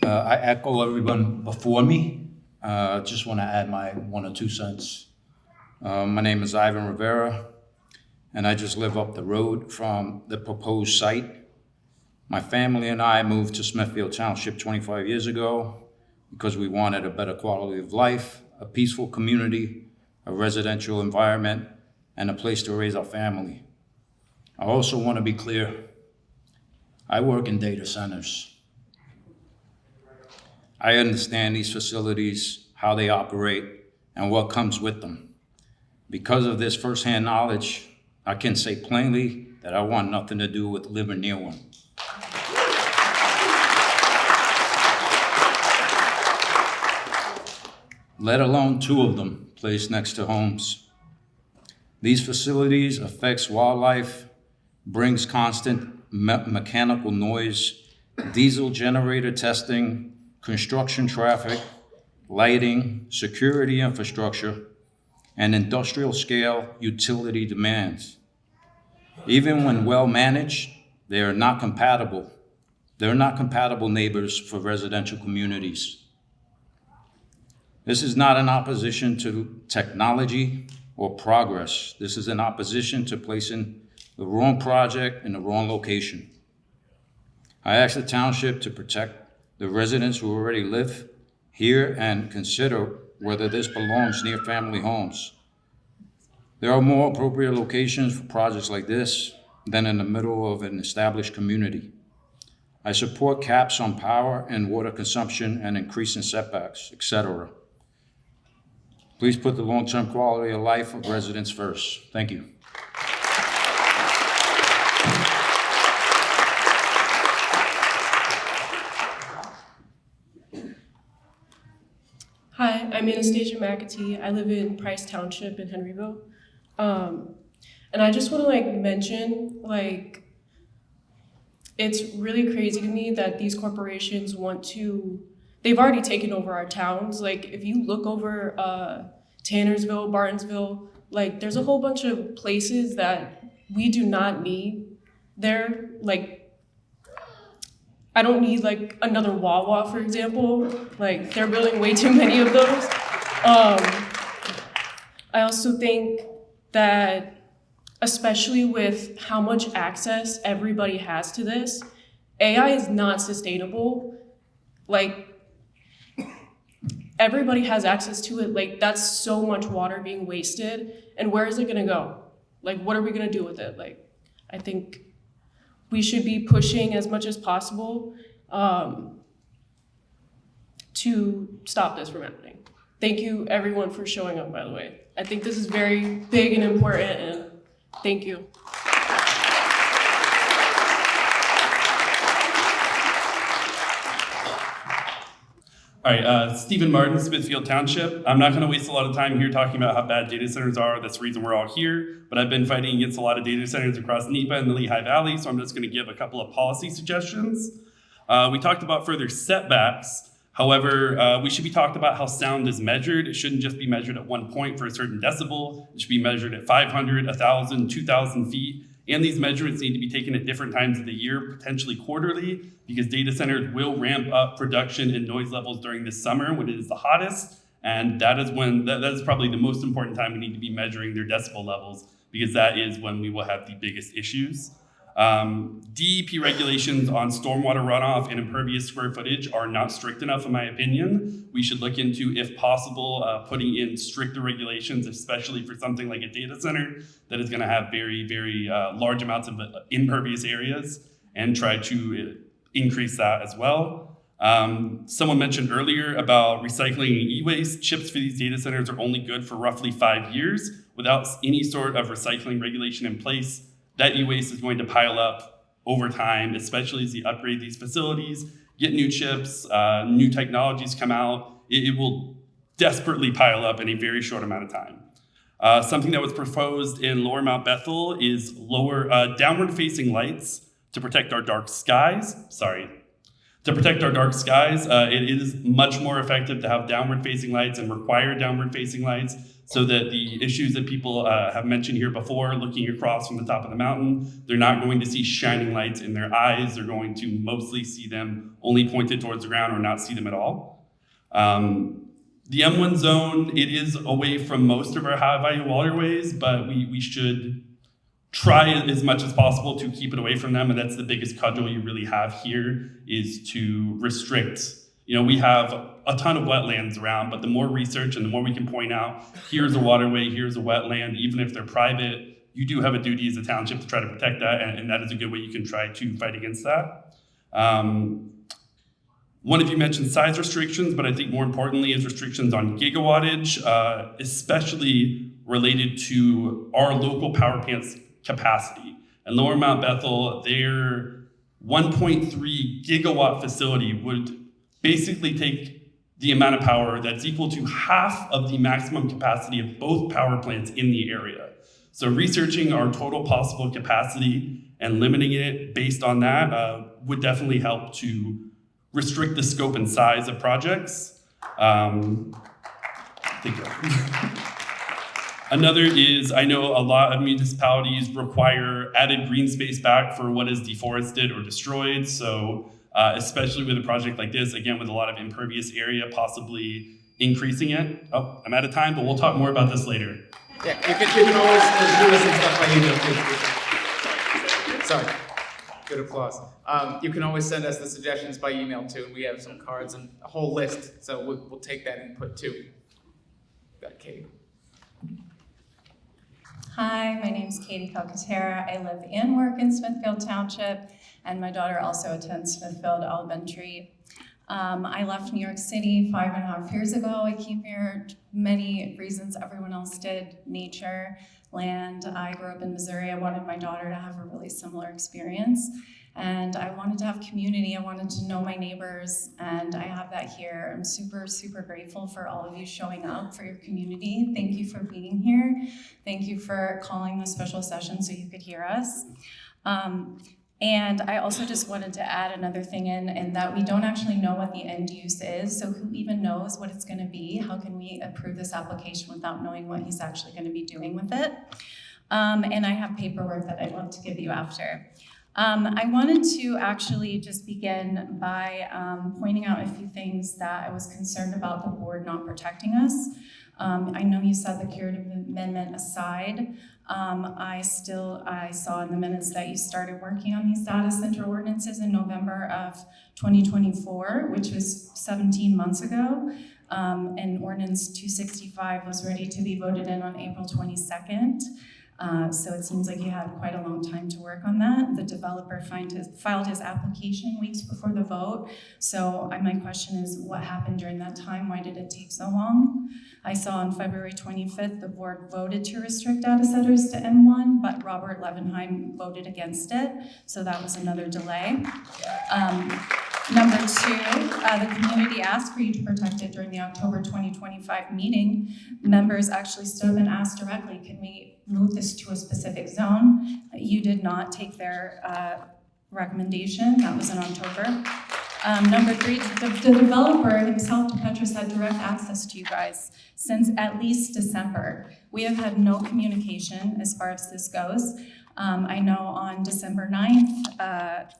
I echo everyone before me. Just want to add my 1 or 2 cents. My name is Ivan Rivera, and I just live up the road from the proposed site. My family and I moved to Smithfield Township 25 years ago because we wanted a better quality of life, a peaceful community, a residential environment, and a place to raise our family. I also want to be clear. I work in data centers. I understand these facilities, how they operate, and what comes with them. Because of this firsthand knowledge, I can say plainly that I want nothing to do with living near one. Let alone 2 of them placed next to homes. These facilities affects wildlife, brings constant mechanical noise, diesel generator testing, construction traffic, lighting, security infrastructure, and industrial scale utility demands. Even when well managed, they are not compatible. They're not compatible neighbors for residential communities. This is not an opposition to technology or progress. This is an opposition to placing the wrong project in the wrong location. I asked the township to protect the residents who already live here and consider whether this belongs near family homes. There are more appropriate locations for projects like this than in the middle of an established community. I support caps on power and water consumption and increasing setbacks, etc. Please put the long-term quality of life of residents first. Thank you. Hi, I'm Anastacia McAtee. I live in Price Township in Henryville. And I just want to mention, it's really crazy to me that these corporations they've already taken over our towns. If you look over Tannersville, Barnesville, there's a whole bunch of places that we do not need there. I don't need another Wawa, for example. They're building way too many of those. I also think that, especially with how much access everybody has to this, AI is not sustainable. Everybody has access to it. That's so much water being wasted. And where is it gonna go? What are we gonna do with it? I think we should be pushing as much as possible to stop this from happening. Thank you everyone for showing up, by the way. I think this is very big and important, and thank you. All right, Stephen Martin, Smithfield Township. I'm not gonna waste a lot of time here talking about how bad data centers are. That's the reason we're all here, but I've been fighting against a lot of data centers across NEPA and the Lehigh Valley, so I'm just gonna give a couple of policy suggestions. We talked about further setbacks. However, we should be talked about how sound is measured. It shouldn't just be measured at 1 point for a certain decibel. It should be measured at 500, 1,000, 2,000 feet. And these measurements need to be taken at different times of the year, potentially quarterly, because data centers will ramp up production and noise levels during the summer when it is the hottest. And that is probably the most important time we need to be measuring their decibel levels, because that is when we will have the biggest issues. DEP regulations on stormwater runoff and impervious square footage are not strict enough, in my opinion. We should look into, if possible, putting in stricter regulations, especially for something like a data center that is going to have very, very large amounts of impervious areas, and try to increase that as well. Someone mentioned earlier about recycling and e-waste. Chips for these data centers are only good for roughly 5 years without any sort of recycling regulation in place. That e-waste is going to pile up over time, especially as you upgrade these facilities, get new chips, new technologies come out. It will desperately pile up in a very short amount of time. Something that was proposed in Lower Mount Bethel is downward facing lights to protect our dark skies. To protect our dark skies, it is much more effective to have downward-facing lights and require downward-facing lights so that the issues that people have mentioned here before, looking across from the top of the mountain, they're not going to see shining lights in their eyes. They're going to mostly see them only pointed towards the ground or not see them at all. The M1 zone, it is away from most of our high-value waterways, but we should try as much as possible to keep it away from them, and that's the biggest cudgel you really have here, is to restrict. You know, we have a ton of wetlands around, but the more research and the more we can point out, here's a waterway, here's a wetland, even if they're private, you do have a duty as a township to try to protect that, and that is a good way you can try to fight against that. One of you mentioned size restrictions, but I think more importantly is restrictions on gigawattage, especially related to our local power plants capacity. And Lower Mount Bethel, their 1.3 gigawatt facility would basically take the amount of power that's equal to half of the maximum capacity of both power plants in the area. So researching our total possible capacity and limiting it based on that would definitely help to restrict the scope and size of projects. Thank you. Another is, I know a lot of municipalities require added green space back for what is deforested or destroyed. So especially with a project like this, again, with a lot of impervious area, possibly increasing it. Oh, I'm out of time, but we'll talk more about this later. Yeah, you can always do this and stuff by email too. Sorry, good applause. You can always send us the suggestions by email too, and we have some cards and a whole list, so we'll take that input too. Got Katie. Hi, my name's Katie Calcaterra. I live and work in Smithfield Township, and my daughter also attends Smithfield Elementary. I left New York City 5.5 years ago. I came here many reasons everyone else did: nature, land. I grew up in Missouri. I wanted my daughter to have a really similar experience. And I wanted to have community. I wanted to know my neighbors, and I have that here. I'm super, super grateful for all of you showing up for your community. Thank you for being here. Thank you for calling the special session so you could hear us. And I also just wanted to add another thing in that we don't actually know what the end use is. So who even knows what it's gonna be? How can we approve this application without knowing what he's actually gonna be doing with it? And I have paperwork that I'd love to give you after. I wanted to actually just begin by pointing out a few things that I was concerned about the board not protecting us. I know you set the curative amendment aside. I saw in the minutes that you started working on these data center ordinances in November of 2024, which was 17 months ago. And ordinance 265 was ready to be voted in on April 22nd. So it seems like you had quite a long time to work on that. The developer filed his application weeks before the vote. So my question is, what happened during that time? Why did it take so long? I saw on February 25th, the board voted to restrict data centers to M1, but Robert Levenheim voted against it. So that was another delay. Number two, the community asked for you to protect it during the October 2025 meeting. Members actually stood up and asked directly, can we move this to a specific zone? You did not take their recommendation. That was in October. Number three, the developer himself, Petros, had direct access to you guys since at least December. We have had no communication as far as this goes. I know on December 9th,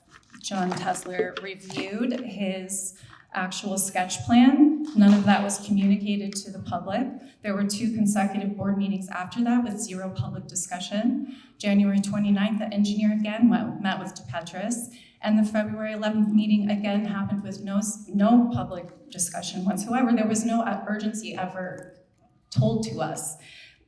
John Tesler reviewed his actual sketch plan. None of that was communicated to the public. There were 2 consecutive board meetings after that with 0 public discussion. January 29th, the engineer again met with DePetris, and the February 11th meeting again happened with no public discussion whatsoever. There was no urgency ever told to us.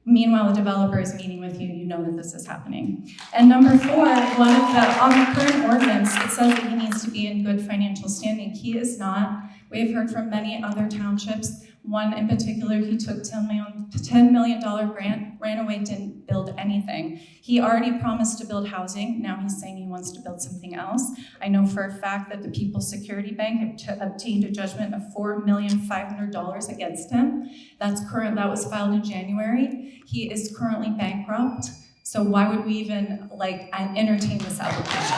Meanwhile, the developer is meeting with you, you know that this is happening. And number 4, on the current ordinance, it says that he needs to be in good financial standing. He is not. We've heard from many other townships. One in particular, he took $10 million grant, ran away, didn't build anything. He already promised to build housing. Now he's saying he wants to build something else. I know for a fact that the People's Security Bank obtained a judgment of $4,500,000 against him. That was filed in January. He is currently bankrupt. So why would we even entertain this application?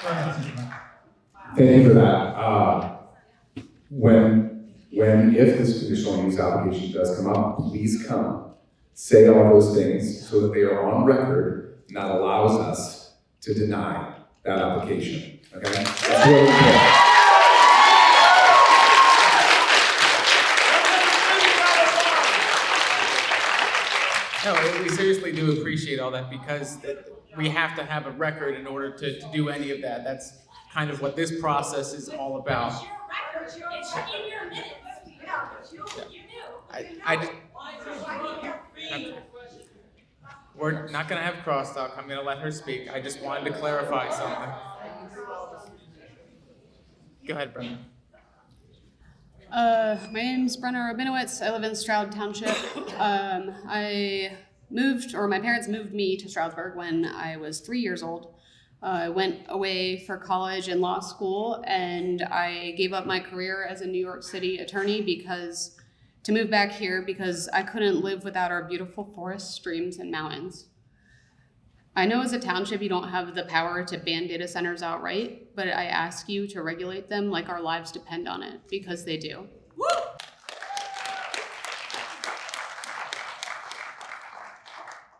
Thank you for that. If this conditional use application does come up, please come, say all those things so that they are on record, and that allows us to deny that application, okay? That's really important. No, we seriously do appreciate all that because we have to have a record in order to do any of that. That's kind of what this process is all about. It's in your minutes. Yeah, but you knew. Okay. We're not going to have crosstalk. I'm going to let her speak. I just wanted to clarify something. Go ahead, Brenna. My name's Brenna Rabinowitz. I live in Stroud Township. My parents moved me to Stroudsburg when I was 3 years old. I went away for college and law school, and I gave up my career as a New York City attorney to move back here because I couldn't live without our beautiful forests, streams, and mountains. I know as a township you don't have the power to ban data centers outright, but I ask you to regulate them like our lives depend on it, because they do. Woo!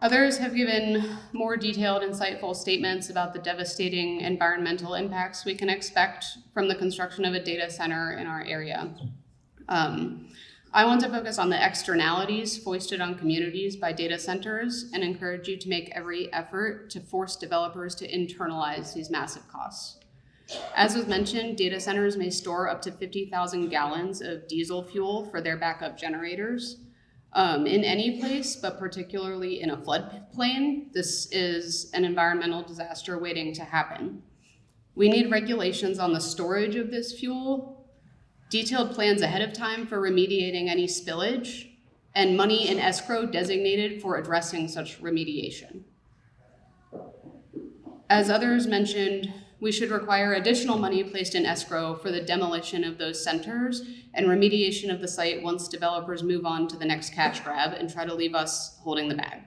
Others have given more detailed, insightful statements about the devastating environmental impacts we can expect from the construction of a data center in our area. I want to focus on the externalities foisted on communities by data centers and encourage you to make every effort to force developers to internalize these massive costs. As was mentioned, data centers may store up to 50,000 gallons of diesel fuel for their backup generators. In any place, but particularly in a floodplain, this is an environmental disaster waiting to happen. We need regulations on the storage of this fuel, detailed plans ahead of time for remediating any spillage, and money in escrow designated for addressing such remediation. As others mentioned, we should require additional money placed in escrow for the demolition of those centers and remediation of the site once developers move on to the next cash grab and try to leave us holding the bag.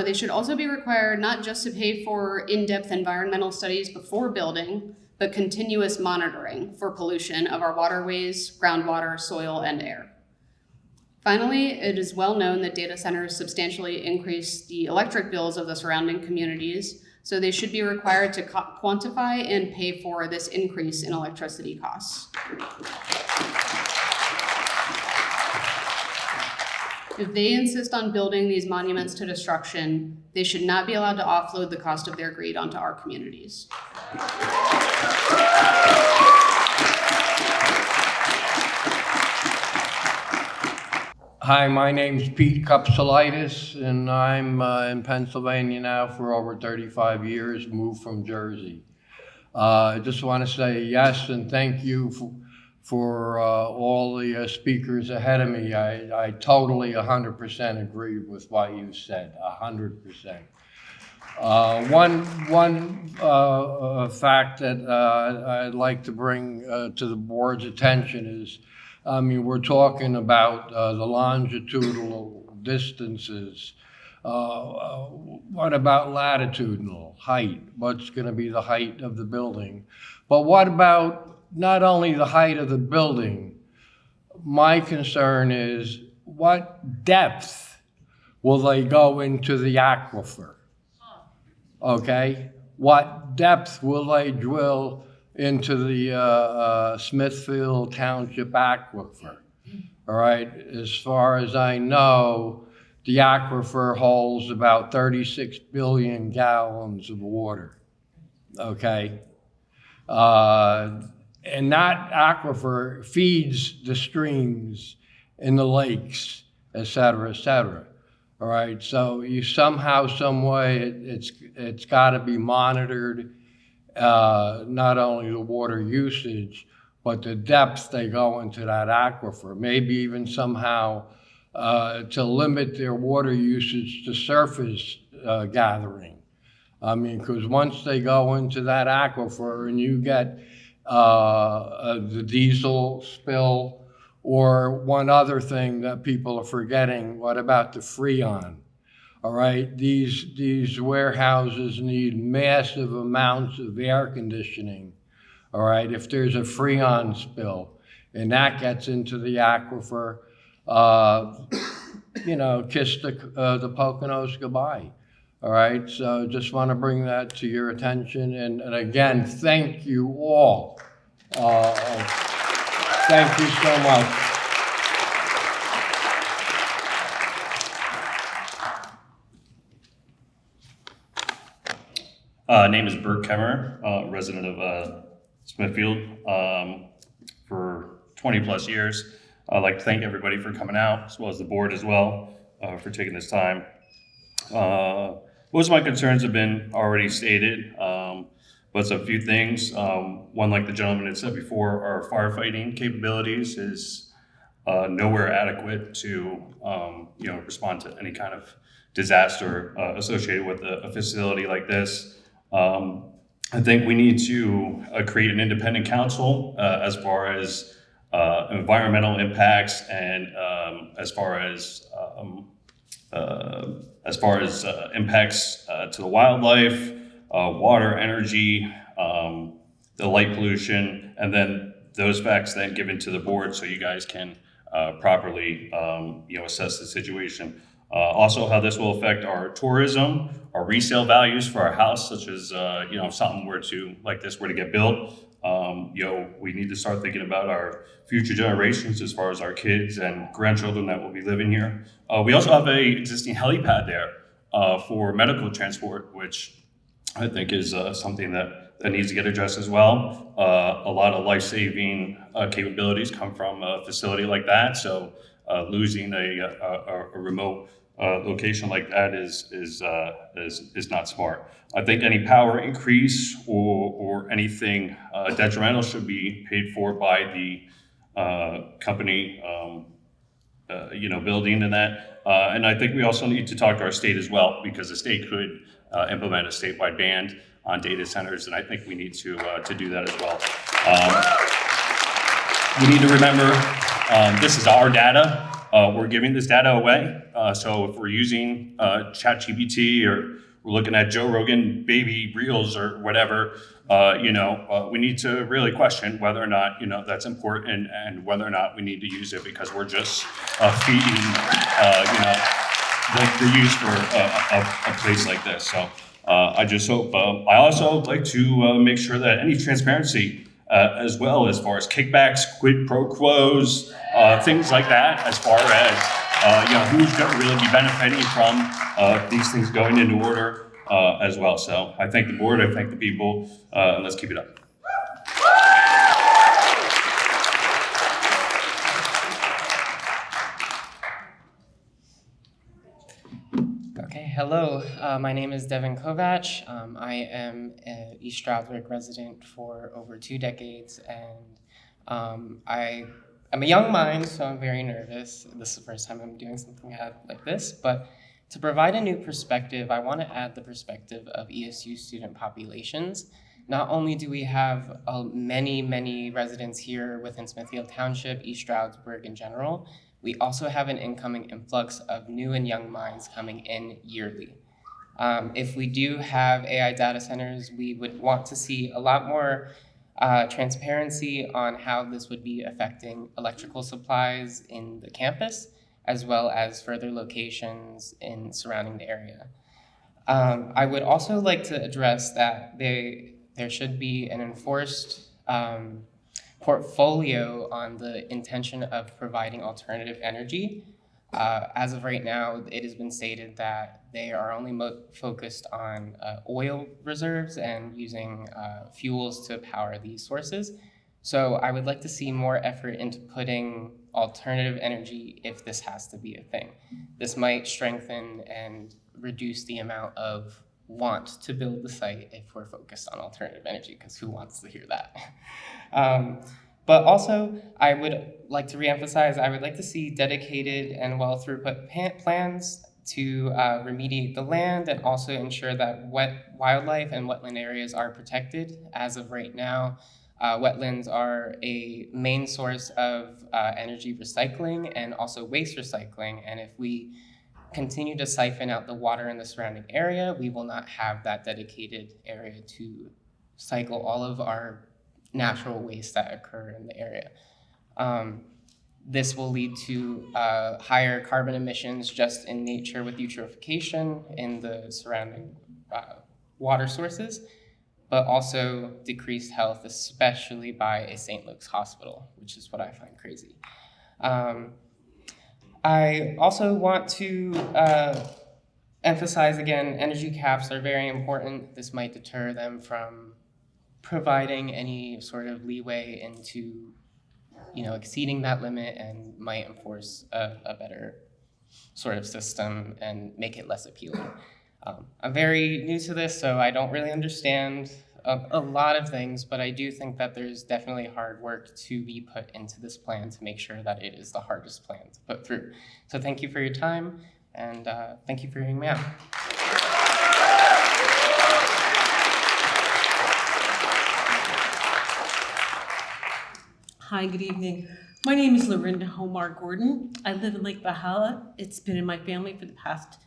They should also be required not just to pay for in-depth environmental studies before building, but continuous monitoring for pollution of our waterways, groundwater, soil, and air. Finally, it is well known that data centers substantially increase the electric bills of the surrounding communities, so they should be required to quantify and pay for this increase in electricity costs. If they insist on building these monuments to destruction, they should not be allowed to offload the cost of their greed onto our communities. Hi, my name's Pete Kupsalitis, and I'm in Pennsylvania now for over 35 years, moved from Jersey. I just want to say yes and thank you for all the speakers ahead of me. I totally 100% agree with what you said, 100%. One fact that I'd like to bring to the board's attention is, I mean, we're talking about the longitudinal distances. What about latitudinal height? What's going to be the height of the building? But what about not only the height of the building? My concern is what depth will they go into the aquifer? Okay? What depth will they drill into the Smithfield Township aquifer? All right, as far as I know, the aquifer holds about 36 billion gallons of water, okay? And that aquifer feeds the streams in the lakes, et cetera, all right? So you somehow, some way, it's gotta be monitored, not only the water usage, but the depth they go into that aquifer. Maybe even somehow to limit their water usage to surface gathering. I mean, because once they go into that aquifer and you get the diesel spill, or one other thing that people are forgetting, what about the freon? All right, these warehouses need massive amounts of air conditioning. All right, if there's a Freon spill and that gets into the aquifer, kiss the Poconos goodbye. All right, so just want to bring that to your attention. And again, thank you all. Thank you so much. Name is Bert Kemmer, resident of Smithfield for 20 plus years. I'd like to thank everybody for coming out, as well as the board as well, for taking this time. Most of my concerns have been already stated, but it's a few things. One, like the gentleman had said before, our firefighting capabilities is nowhere adequate to respond to any kind of disaster associated with a facility like this. I think we need to create an independent council as far as environmental impacts and as far as impacts to the wildlife, water, energy, the light pollution, and then those facts then given to the board so you guys can properly assess the situation. Also, how this will affect our tourism, our resale values for our house, such as if something like this were to get built. We need to start thinking about our future generations as far as our kids and grandchildren that will be living here. We also have a existing helipad there for medical transport, which I think is something that needs to get addressed as well. A lot of life-saving capabilities come from a facility like that, so losing a remote location like that is not smart. I think any power increase or anything detrimental should be paid for by the company, building and that. And I think we also need to talk to our state as well, because the state could implement a statewide ban on data centers, and I think we need to do that as well. We need to remember this is our data. We're giving this data away. So if we're using ChatGPT or we're looking at Joe Rogan baby reels or whatever, we need to really question whether or not, that's important and whether or not we need to use it, because we're just feeding, the use for a place like this. So I just hope, I also would like to make sure that any transparency as well as far as kickbacks, quid pro quos, things like that, as far as who's going to really be benefiting from these things going into order as well. So I thank the board, I thank the people, and let's keep it up. Okay, hello. My name is Devin Kovach. I am an East Stroudsburg resident for over 2 decades, and I'm a young mind, so I'm very nervous. This is the first time I'm doing something like this, but to provide a new perspective, I want to add the perspective of ESU student populations. Not only do we have many residents here within Smithfield Township, East Stroudsburg in general, we also have an incoming influx of new and young minds coming in yearly. If we do have AI data centers, we would want to see a lot more transparency on how this would be affecting electrical supplies in the campus, as well as further locations in surrounding the area. I would also like to address that there should be an enforced portfolio on the intention of providing alternative energy. As of right now, it has been stated that they are only focused on oil reserves and using fuels to power these sources. So I would like to see more effort into putting alternative energy if this has to be a thing. This might strengthen and reduce the amount of want to build the site if we're focused on alternative energy, because who wants to hear that? But also, I would like to reemphasize, I would like to see dedicated and well-throughput plans to remediate the land and also ensure that wildlife and wetland areas are protected. As of right now, wetlands are a main source of energy recycling and also waste recycling. And if we continue to siphon out the water in the surrounding area. We will not have that dedicated area to cycle all of our natural waste that occur in the area. This will lead to higher carbon emissions just in nature with eutrophication in the surrounding water sources, but also decreased health, especially by a St. Luke's hospital, which is what I find crazy. I also want to emphasize again, energy caps are very important. This might deter them from providing any sort of leeway into exceeding that limit, and might enforce a better sort of system and make it less appealing. I'm very new to this, so I don't really understand a lot of things, but I do think that there's definitely hard work to be put into this plan to make sure that it is the hardest plan to put through. So thank you for your time, and thank you for hearing me out. Hi, good evening. My name is Laurinda Homar Gordon. I live in Lake Valhalla. It's been in my family for the past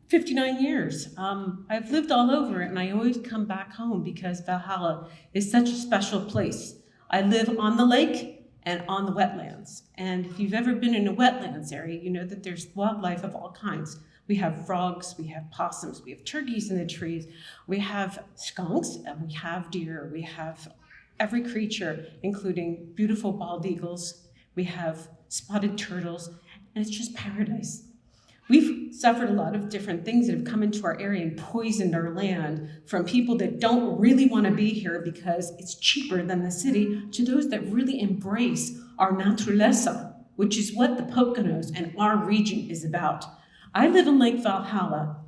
59 years. I've lived all over it, and I always come back home because Valhalla is such a special place. I live on the lake and on the wetlands. And if you've ever been in a wetlands area, you know that there's wildlife of all kinds. We have frogs, we have possums, we have turkeys in the trees, we have skunks, and we have deer, we have every creature, including beautiful bald eagles. We have spotted turtles, and it's just paradise. We've suffered a lot of different things that have come into our area and poisoned our land, from people that don't really want to be here because it's cheaper than the city, to those that really embrace our naturaleza, which is what the Poconos and our region is about. I live in Lake Valhalla.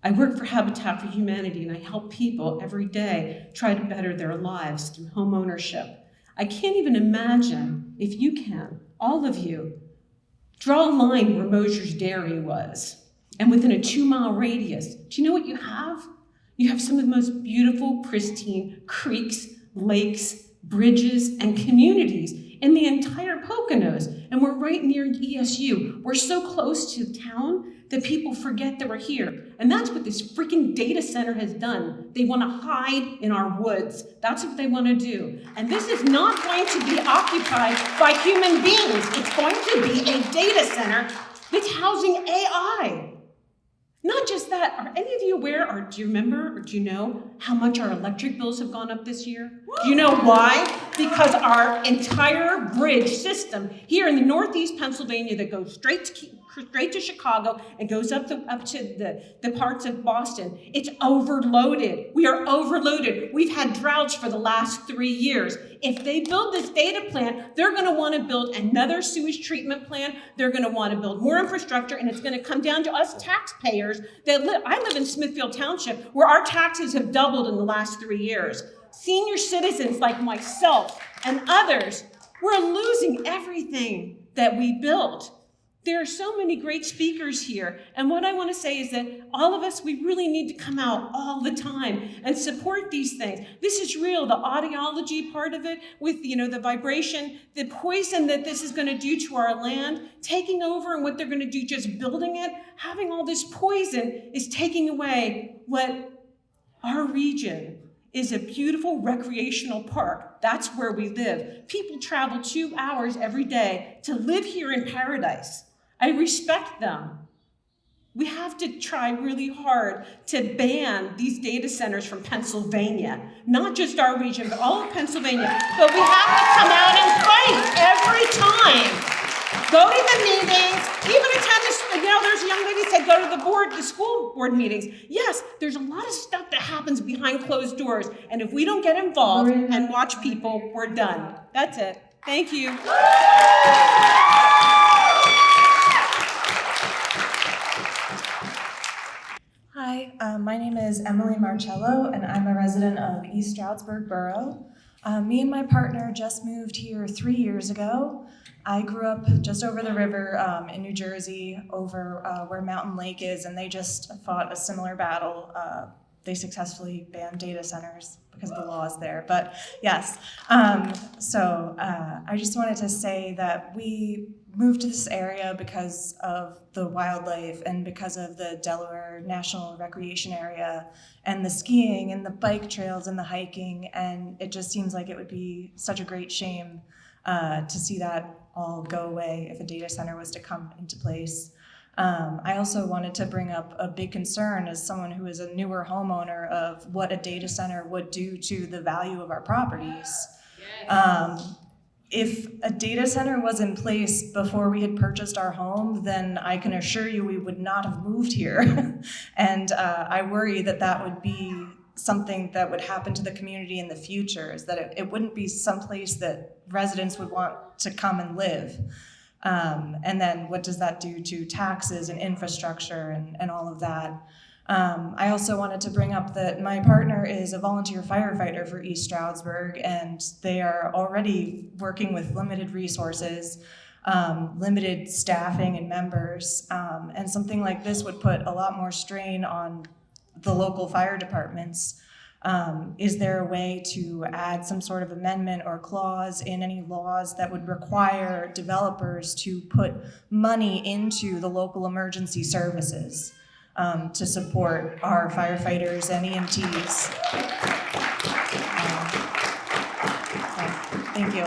I work for Habitat for Humanity, and I help people every day try to better their lives through home ownership. I can't even imagine, if you can, all of you, draw a line where Mosher's Dairy was, and within a 2-mile radius, do you know what you have? You have some of the most beautiful, pristine creeks, lakes, bridges, and communities in the entire Poconos, and we're right near ESU. We're so close to town that people forget that we're here. And that's what this freaking data center has done. They want to hide in our woods. That's what they want to do. And this is not going to be occupied by human beings. It's going to be a data center that's housing AI. Not just that, are any of you aware, or do you remember, or do you know how much our electric bills have gone up this year? Do you know why? Because our entire bridge system here in the Northeast Pennsylvania that goes straight to Chicago and goes up to the parts of Boston, it's overloaded. We are overloaded. We've had droughts for the last 3 years. If they build this data plant, they're going to want to build another sewage treatment plant. They're going to want to build more infrastructure, and it's going to come down to us taxpayers that live. I live in Smithfield Township, where our taxes have doubled in the last 3 years. Senior citizens like myself and others, we're losing everything that we built. There are so many great speakers here, and what I want to say is that all of us, we really need to come out all the time and support these things. This is real, the audiology part of it, with the vibration, the poison that this is going to do to our land, taking over, and what they're going to do just building it, having all this poison is taking away what our region is, a beautiful recreational park. That's where we live. People travel 2 hours every day to live here in paradise. I respect them. We have to try really hard to ban these data centers from Pennsylvania, not just our region, but all of Pennsylvania. But we have to come out and fight every time. Go to the meetings, even attend there's a young lady said go to the school board meetings. Yes, there's a lot of stuff that happens behind closed doors, and if we don't get involved and watch people, we're done. That's it. Thank you. Hi, my name is Emily Marcello, and I'm a resident of East Stroudsburg Borough. Me and my partner just moved here 3 years ago. I grew up just over the river in New Jersey, over where Mountain Lake is, and they just fought a similar battle. They successfully banned data centers because of the laws there. But yes, I just wanted to say that we moved to this area because of the wildlife and because of the Delaware National Recreation Area and the skiing and the bike trails and the hiking, and it just seems like it would be such a great shame to see that all go away if a data center was to come into place. I also wanted to bring up a big concern as someone who is a newer homeowner of what a data center would do to the value of our properties. If a data center was in place before we had purchased our home, then I can assure you we would not have moved here. And I worry that that would be something that would happen to the community in the future, is that it wouldn't be someplace that residents would want to come and live. And then what does that do to taxes and infrastructure and all of that? I also wanted to bring up that my partner is a volunteer firefighter for East Stroudsburg, and they are already working with limited resources, limited staffing and members, and something like this would put a lot more strain on the local fire departments. Is there a way to add some sort of amendment or clause in any laws that would require developers to put money into the local emergency services to support our firefighters and EMTs? Thank you.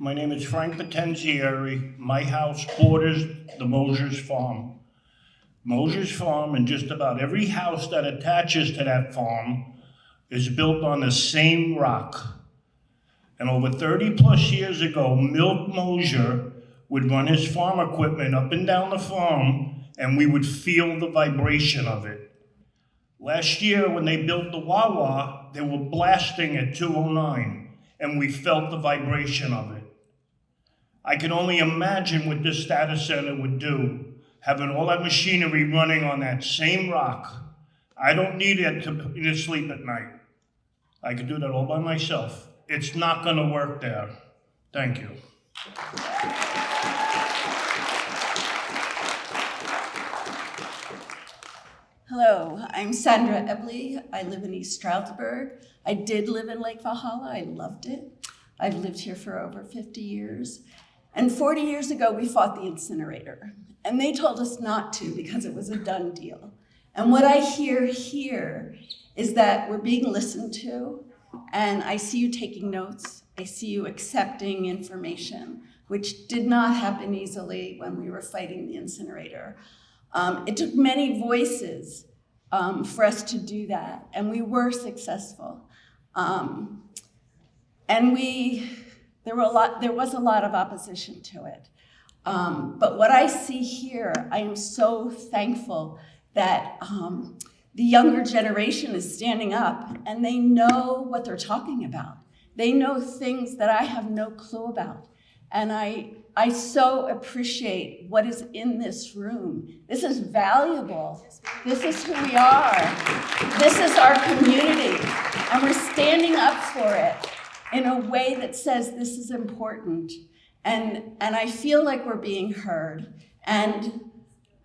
My name is Frank Potenzieri. My house borders the Mosier's Farm. Mosier's Farm and just about every house that attaches to that farm is built on the same rock. And over 30 plus years ago, Milt Mosier would run his farm equipment up and down the farm, and we would feel the vibration of it. Last year, when they built the Wawa, they were blasting at 209, and we felt the vibration of it. I can only imagine what this data center would do, having all that machinery running on that same rock. I don't need it to sleep at night. I can do that all by myself. It's not gonna work there. Thank you. Hello, I'm Sandra Ebley. I live in East Stroudsburg. I did live in Lake Valhalla. I loved it. I've lived here for over 50 years. And 40 years ago, we fought the incinerator. And they told us not to because it was a done deal. And what I hear here is that we're being listened to, and I see you taking notes. I see you accepting information, which did not happen easily when we were fighting the incinerator. It took many voices for us to do that, and we were successful. And there was a lot of opposition to it. But what I see here, I am so thankful that the younger generation is standing up, and they know what they're talking about. They know things that I have no clue about. And I so appreciate what is in this room. This is valuable. This is who we are. This is our community. And we're standing up for it in a way that says this is important. And I feel like we're being heard. And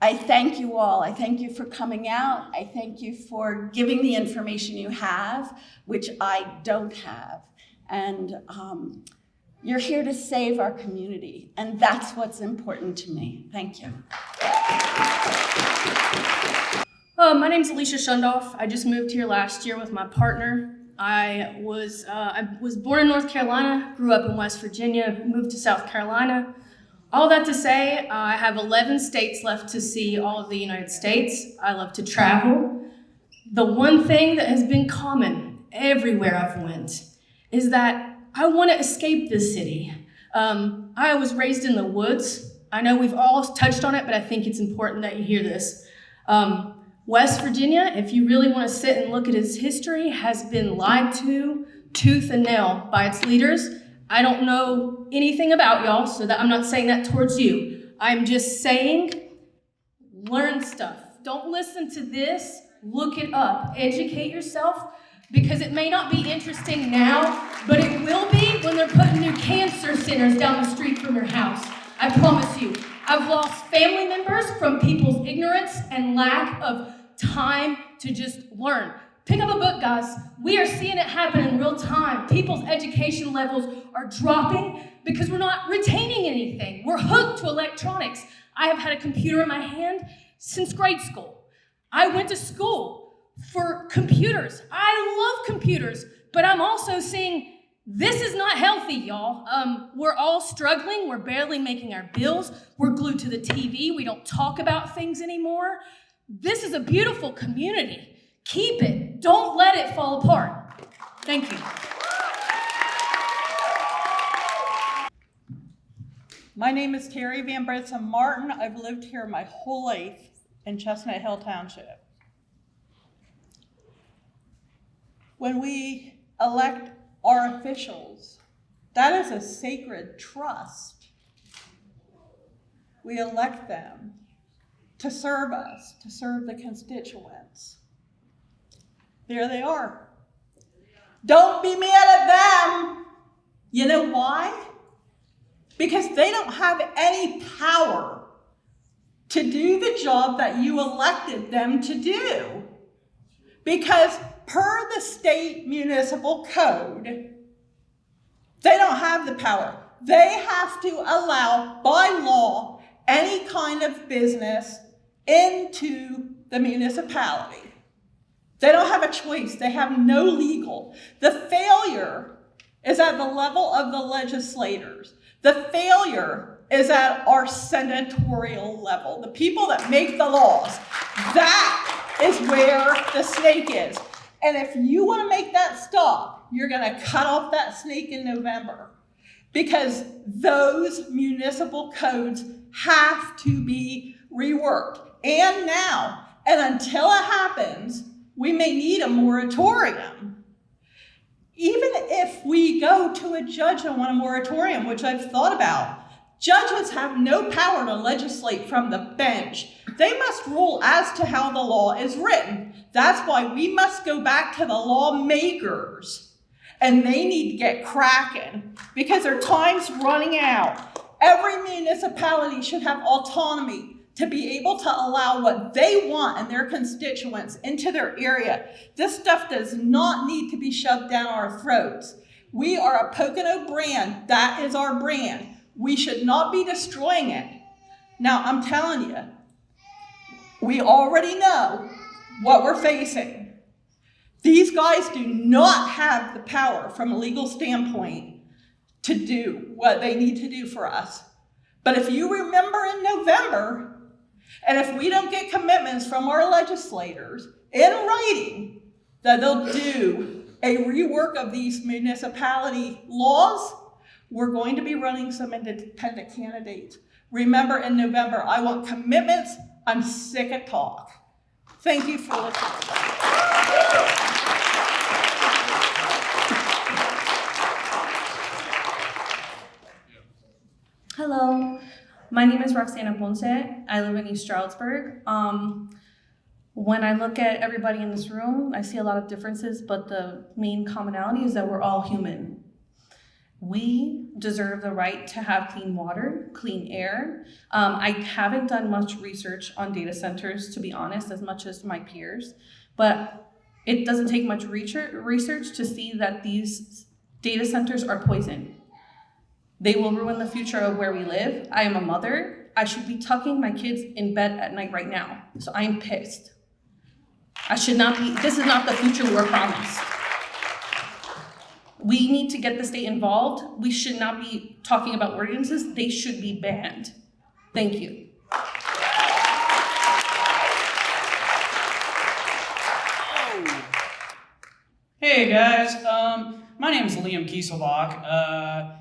I thank you all. I thank you for coming out. I thank you for giving the information you have, which I don't have. And you're here to save our community, and that's what's important to me. Thank you. My name's Alicia Shundoff. I just moved here last year with my partner. I was born in North Carolina, grew up in West Virginia, moved to South Carolina. All that to say, I have 11 states left to see all of the United States. I love to travel. The one thing that has been common everywhere I've went is that I want to escape this city. I was raised in the woods. I know we've all touched on it, but I think it's important that you hear this. West Virginia, if you really want to sit and look at its history, has been lied to tooth and nail by its leaders. I don't know anything about y'all, so that I'm not saying that towards you. I'm just saying, learn stuff. Don't listen to this. Look it up. Educate yourself, because it may not be interesting now, but it will be when they're putting new cancer centers down the street from your house. I promise you. I've lost family members from people's ignorance and lack of time to just learn. Pick up a book, guys. We are seeing it happen in real time. People's education levels are dropping because we're not retaining anything. We're hooked to electronics. I have had a computer in my hand since grade school. I went to school for computers. I love computers, but I'm also seeing this is not healthy, y'all. We're all struggling. We're barely making our bills. We're glued to the TV. We don't talk about things anymore. This is a beautiful community. Keep it. Don't let it fall apart. Thank you. My name is Kari Van Bretsen Martin. I've lived here my whole life in Chestnut Hill Township. When we elect our officials, that is a sacred trust. We elect them to serve us, to serve the constituents. There they are. Don't be mad at them. You know why? Because they don't have any power to do the job that you elected them to do. Because per the state municipal code, they don't have the power. They have to allow, by law, any kind of business into the municipality. They don't have a choice. They have no legal. The failure is at the level of the legislators. The failure is at our senatorial level, the people that make the laws. That is where the snake is. And if you want to make that stop, you're going to cut off that snake in November, because those municipal codes have to be reworked. And now, and until it happens, we may need a moratorium. Even if we go to a judge and want a moratorium, which I've thought about, judges have no power to legislate from the bench. They must rule as to how the law is written. That's why we must go back to the lawmakers, and they need to get cracking, because their time's running out. Every municipality should have autonomy to be able to allow what they want and their constituents into their area. This stuff does not need to be shoved down our throats. We are a Pocono brand. That is our brand. We should not be destroying it. Now, I'm telling you, we already know what we're facing. These guys do not have the power from a legal standpoint to do what they need to do for us. But if you remember in November, and if we don't get commitments from our legislators in writing that they'll do a rework of these municipality laws, we're going to be running some independent candidates. Remember in November, I want commitments. I'm sick of talk. Thank you for listening. Hello, my name is Roxana Ponce. I live in East Stroudsburg. When I look at everybody in this room, I see a lot of differences, but the main commonality is that we're all human. We deserve the right to have clean water, clean air. I haven't done much research on data centers, to be honest, as much as my peers, but it doesn't take much research to see that these data centers are poison. They will ruin the future of where we live. I am a mother. I should be tucking my kids in bed at night right now. So I'm pissed. I should not be, this is not the future we were promised. We need to get the state involved. We should not be talking about ordinances. They should be banned. Thank you. Hey guys, my name is Liam Kieselbach.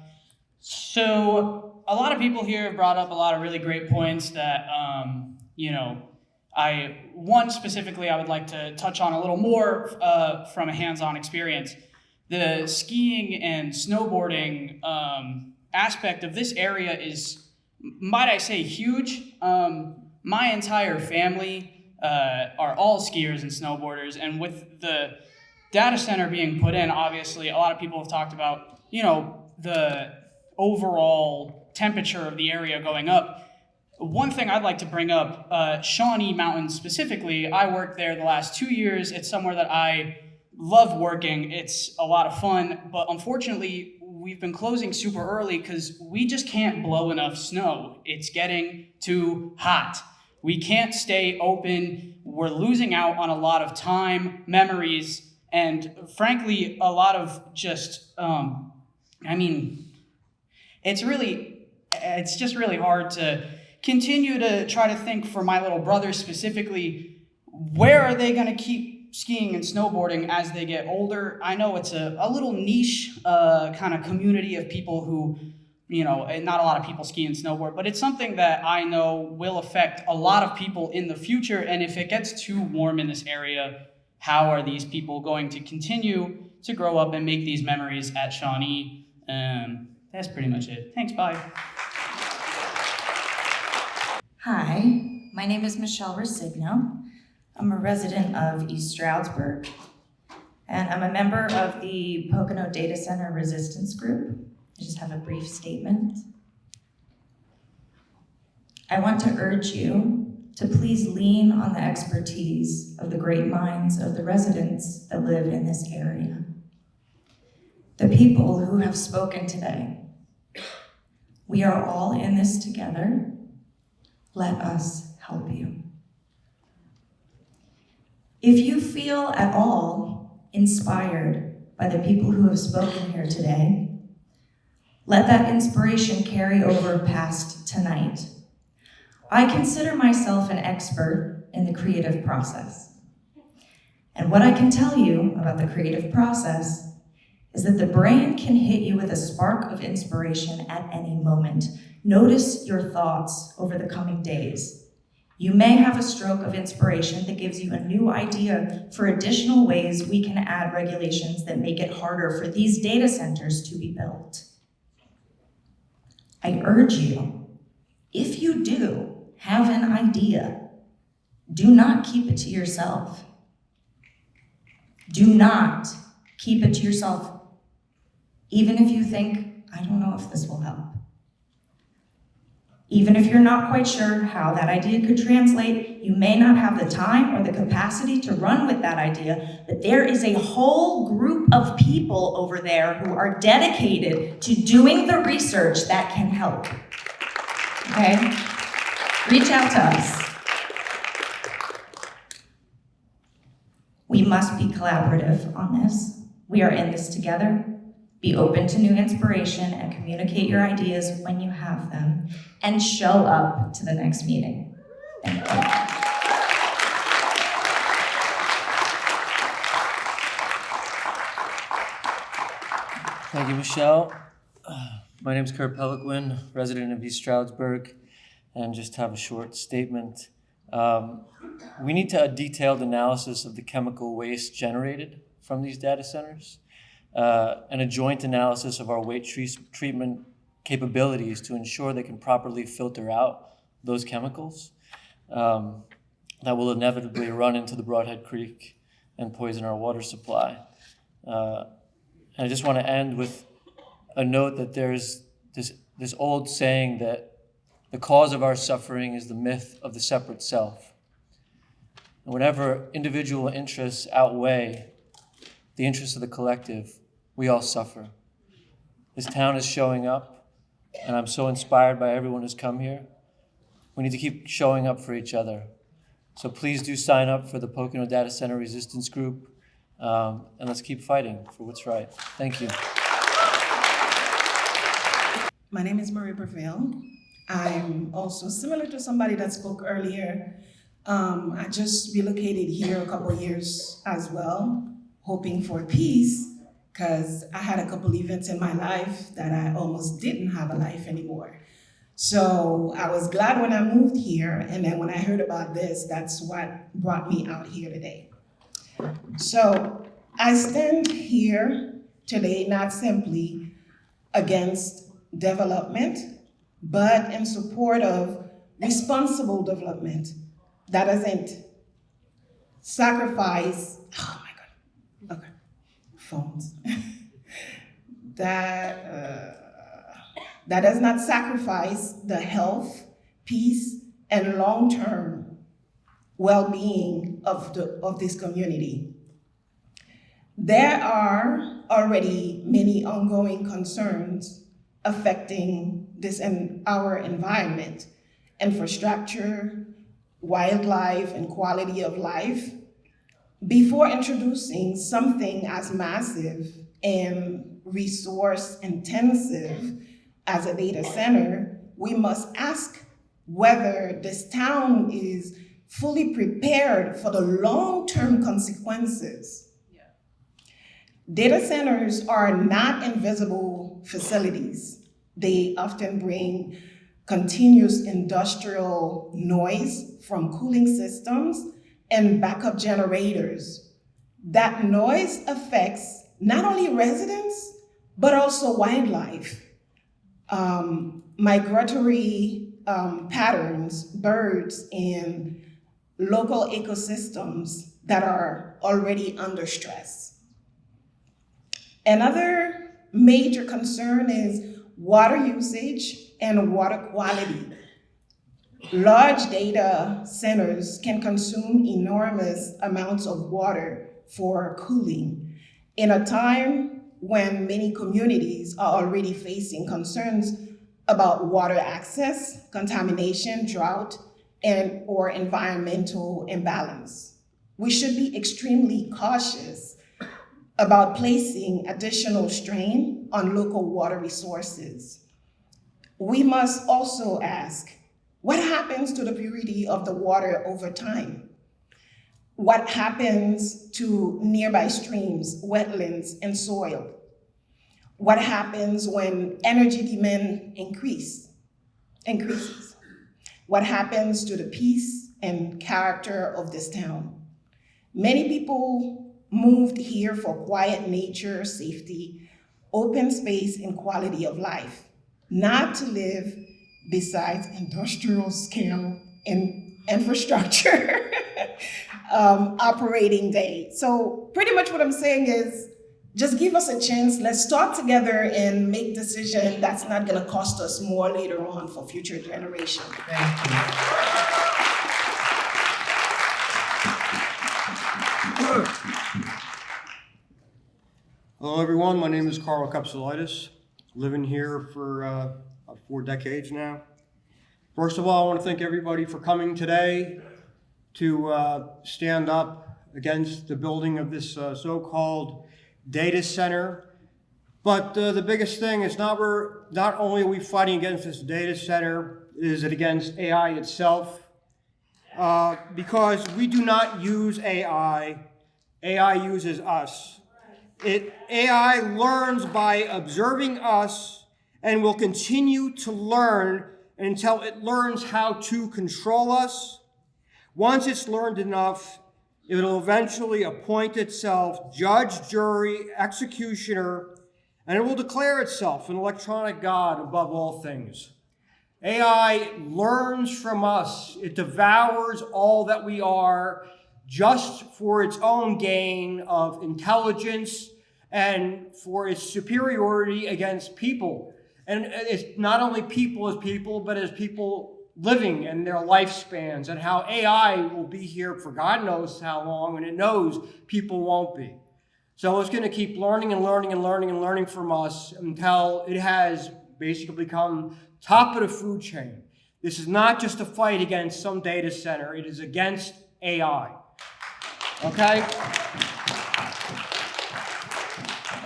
So a lot of people here have brought up a lot of really great points that, one specifically I would like to touch on a little more from a hands-on experience. The skiing and snowboarding aspect of this area is, might I say, huge. My entire family are all skiers and snowboarders, and with the data center being put in, obviously a lot of people have talked about, the overall temperature of the area going up. one thing I'd like to bring up, Shawnee Mountain specifically, I worked there the last 2 years. It's somewhere that I love working. It's a lot of fun, but unfortunately, we've been closing super early because we just can't blow enough snow. It's getting too hot. We can't stay open. We're losing out on a lot of time, memories, and frankly, a lot of just, it's just really hard to continue to try to think for my little brothers specifically, where are they going to keep skiing and snowboarding as they get older? I know it's a little niche kind of community of people who, and not a lot of people ski and snowboard, but it's something that I know will affect a lot of people in the future. And if it gets too warm in this area, how are these people going to continue to grow up and make these memories at Shawnee? That's pretty much it. Thanks, bye. Hi, my name is Michelle Resigno. I'm a resident of East Stroudsburg, and I'm a member of the Pocono Data Center Resistance Group. I just have a brief statement. I want to urge you to please lean on the expertise of the great minds of the residents that live in this area. The people who have spoken today. We are all in this together. Let us help you. If you feel at all inspired by the people who have spoken here today, let that inspiration carry over past tonight. I consider myself an expert in the creative process. And what I can tell you about the creative process is that the brain can hit you with a spark of inspiration at any moment. Notice your thoughts over the coming days. You may have a stroke of inspiration that gives you a new idea for additional ways we can add regulations that make it harder for these data centers to be built. I urge you, if you do have an idea, do not keep it to yourself. Do not keep it to yourself, even if you think, I don't know if this will help. Even if you're not quite sure how that idea could translate, you may not have the time or the capacity to run with that idea, but there is a whole group of people over there who are dedicated to doing the research that can help. Okay? Reach out to us. We must be collaborative on this. We are in this together. Be open to new inspiration and communicate your ideas when you have them, and show up to the next meeting. Thank you. Thank you, Michelle. My name is Kurt Peliquin, resident of East Stroudsburg, and just have a short statement. We need a detailed analysis of the chemical waste generated from these data centers. And a joint analysis of our waste treatment capabilities to ensure they can properly filter out those chemicals that will inevitably run into the Broadhead Creek and poison our water supply. And I just want to end with a note that there's this old saying that the cause of our suffering is the myth of the separate self. And whenever individual interests outweigh the interests of the collective, we all suffer. This town is showing up, and I'm so inspired by everyone who's come here. We need to keep showing up for each other. So please do sign up for the Pocono Data Center Resistance Group, and let's keep fighting for what's right. Thank you. My name is Marie Breville. I'm also similar to somebody that spoke earlier. I just relocated here a couple years as well, hoping for peace, because I had a couple events in my life that I almost didn't have a life anymore. So I was glad when I moved here, and then when I heard about this, that's what brought me out here today. So I stand here today not simply against development, but in support of responsible development that doesn't sacrifice, oh my God, okay, phones, that does not sacrifice the health peace, and long-term well-being of this community. There are already many ongoing concerns affecting our environment, infrastructure, wildlife, and quality of life. Before introducing something as massive and resource intensive as a data center, we must ask whether this town is fully prepared for the long-term consequences. Data centers are not invisible facilities. They often bring continuous industrial noise from cooling systems and backup generators. That noise affects not only residents, but also wildlife. Migratory patterns, birds, and local ecosystems that are already under stress. Another major concern is water usage and water quality. Large data centers can consume enormous amounts of water for cooling in a time when many communities are already facing concerns about water access, contamination, drought, or environmental imbalance. We should be extremely cautious about placing additional strain on local water resources. We must also ask, what happens to the purity of the water over time? What happens to nearby streams, wetlands, and soil? What happens when energy demand increases? What happens to the peace and character of this town? Many people moved here for quiet nature, safety, open space, and quality of life, not to live beside industrial scale and infrastructure operating day. So pretty much what I'm saying is, just give us a chance. Let's start together and make decisions that's not going to cost us more later on for future generations. Thank you. Hello, everyone. My name is Carl Kapsulitis. Living here for about 4 decades now. First of all, I want to thank everybody for coming today to stand up against the building of this so-called data center. But the biggest thing is not only are we fighting against this data center, is it against AI itself? Because we do not use AI, AI uses us. AI learns by observing us and will continue to learn until it learns how to control us. Once it's learned enough, it will eventually appoint itself judge, jury, executioner, and it will declare itself an electronic god above all things. AI learns from us. It devours all that we are just for its own gain of intelligence and for its superiority against people. And it's not only people as people, but as people living and their lifespans, and how AI will be here for God knows how long, and it knows people won't be. So it's going to keep learning and learning and learning and learning from us until it has basically become top of the food chain. This is not just a fight against some data center, it is against AI. Okay?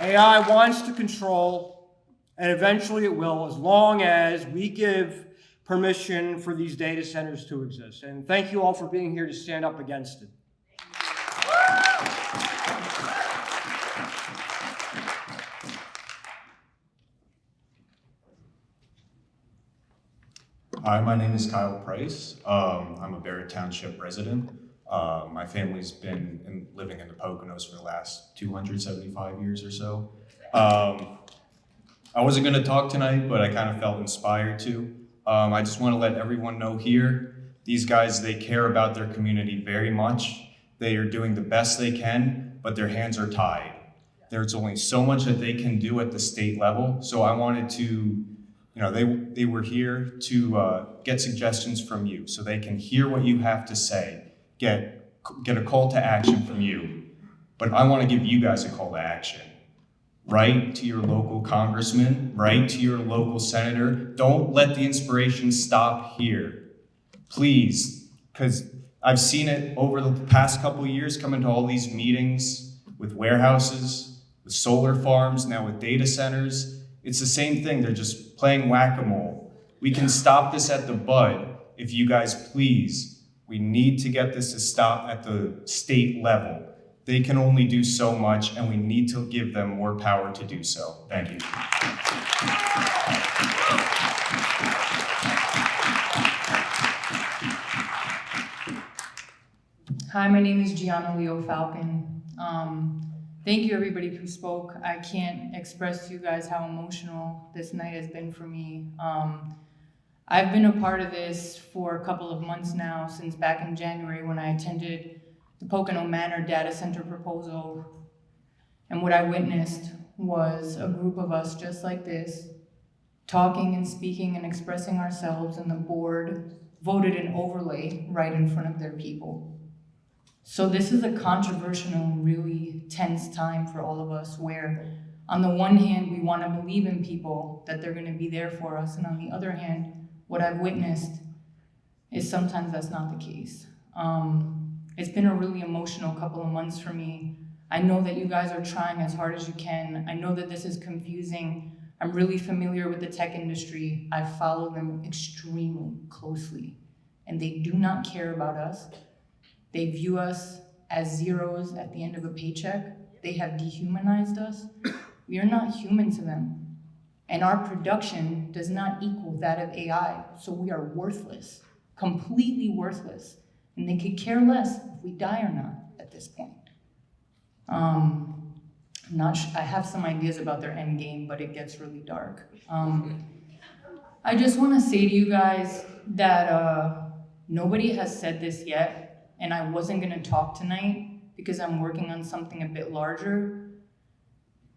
AI wants to control, and eventually it will, as long as we give permission for these data centers to exist. And thank you all for being here to stand up against it. Hi, my name is Kyle Price. I'm a Bennett Township resident. My family's been living in the Poconos for the last 275 years or so. I wasn't gonna talk tonight, but I kind of felt inspired to. I just wanna let everyone know here, these guys, they care about their community very much. They are doing the best they can, but their hands are tied. There's only so much that they can do at the state level. So I wanted to, You know, they were here to get suggestions from you, so they can hear what you have to say, get a call to action from you. But I want to give you guys a call to action. Write to your local congressman, write to your local senator. Don't let the inspiration stop here. Please, because I've seen it over the past couple of years, coming to all these meetings with warehouses, with solar farms, now with data centers. It's the same thing, they're just playing whack-a-mole. We can stop this at the bud if you guys please. We need to get this to stop at the state level. They can only do so much, and we need to give them more power to do so. Thank you. Hi, my name is Gianna Leo Falcon. Thank you everybody who spoke. I can't express to you guys how emotional this night has been for me. I've been a part of this for a couple of months now, since back in January when I attended the Pocono Manor data center proposal. And what I witnessed was a group of us just like this, talking and speaking and expressing ourselves, and the board voted an overlay right in front of their people. So this is a controversial and really tense time for all of us, where on the one hand, we want to believe in people that they're going to be there for us, and on the other hand, what I've witnessed is sometimes that's not the case. It's been a really emotional couple of months for me. I know that you guys are trying as hard as you can. I know that this is confusing. I'm really familiar with the tech industry. I follow them extremely closely, and they do not care about us. They view us as zeros at the end of a paycheck. They have dehumanized us. We are not human to them. And our production does not equal that of AI, so we are worthless, completely worthless. And they could care less if we die or not at this point. I have some ideas about their end game, but it gets really dark. I just want to say to you guys that nobody has said this yet, and I wasn't going to talk tonight because I'm working on something a bit larger.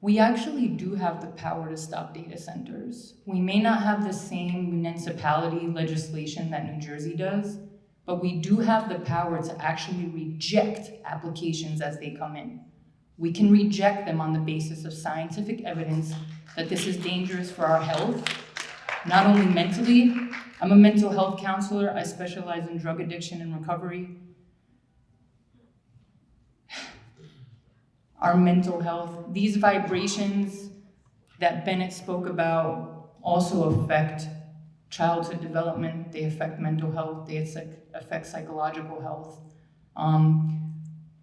We actually do have the power to stop data centers. We may not have the same municipality legislation that New Jersey does, but we do have the power to actually reject applications as they come in. We can reject them on the basis of scientific evidence that this is dangerous for our health, not only mentally. I'm a mental health counselor. I specialize in drug addiction and recovery. Our mental health, these vibrations that Bennett spoke about also affect childhood development, they affect mental health, they affect psychological health.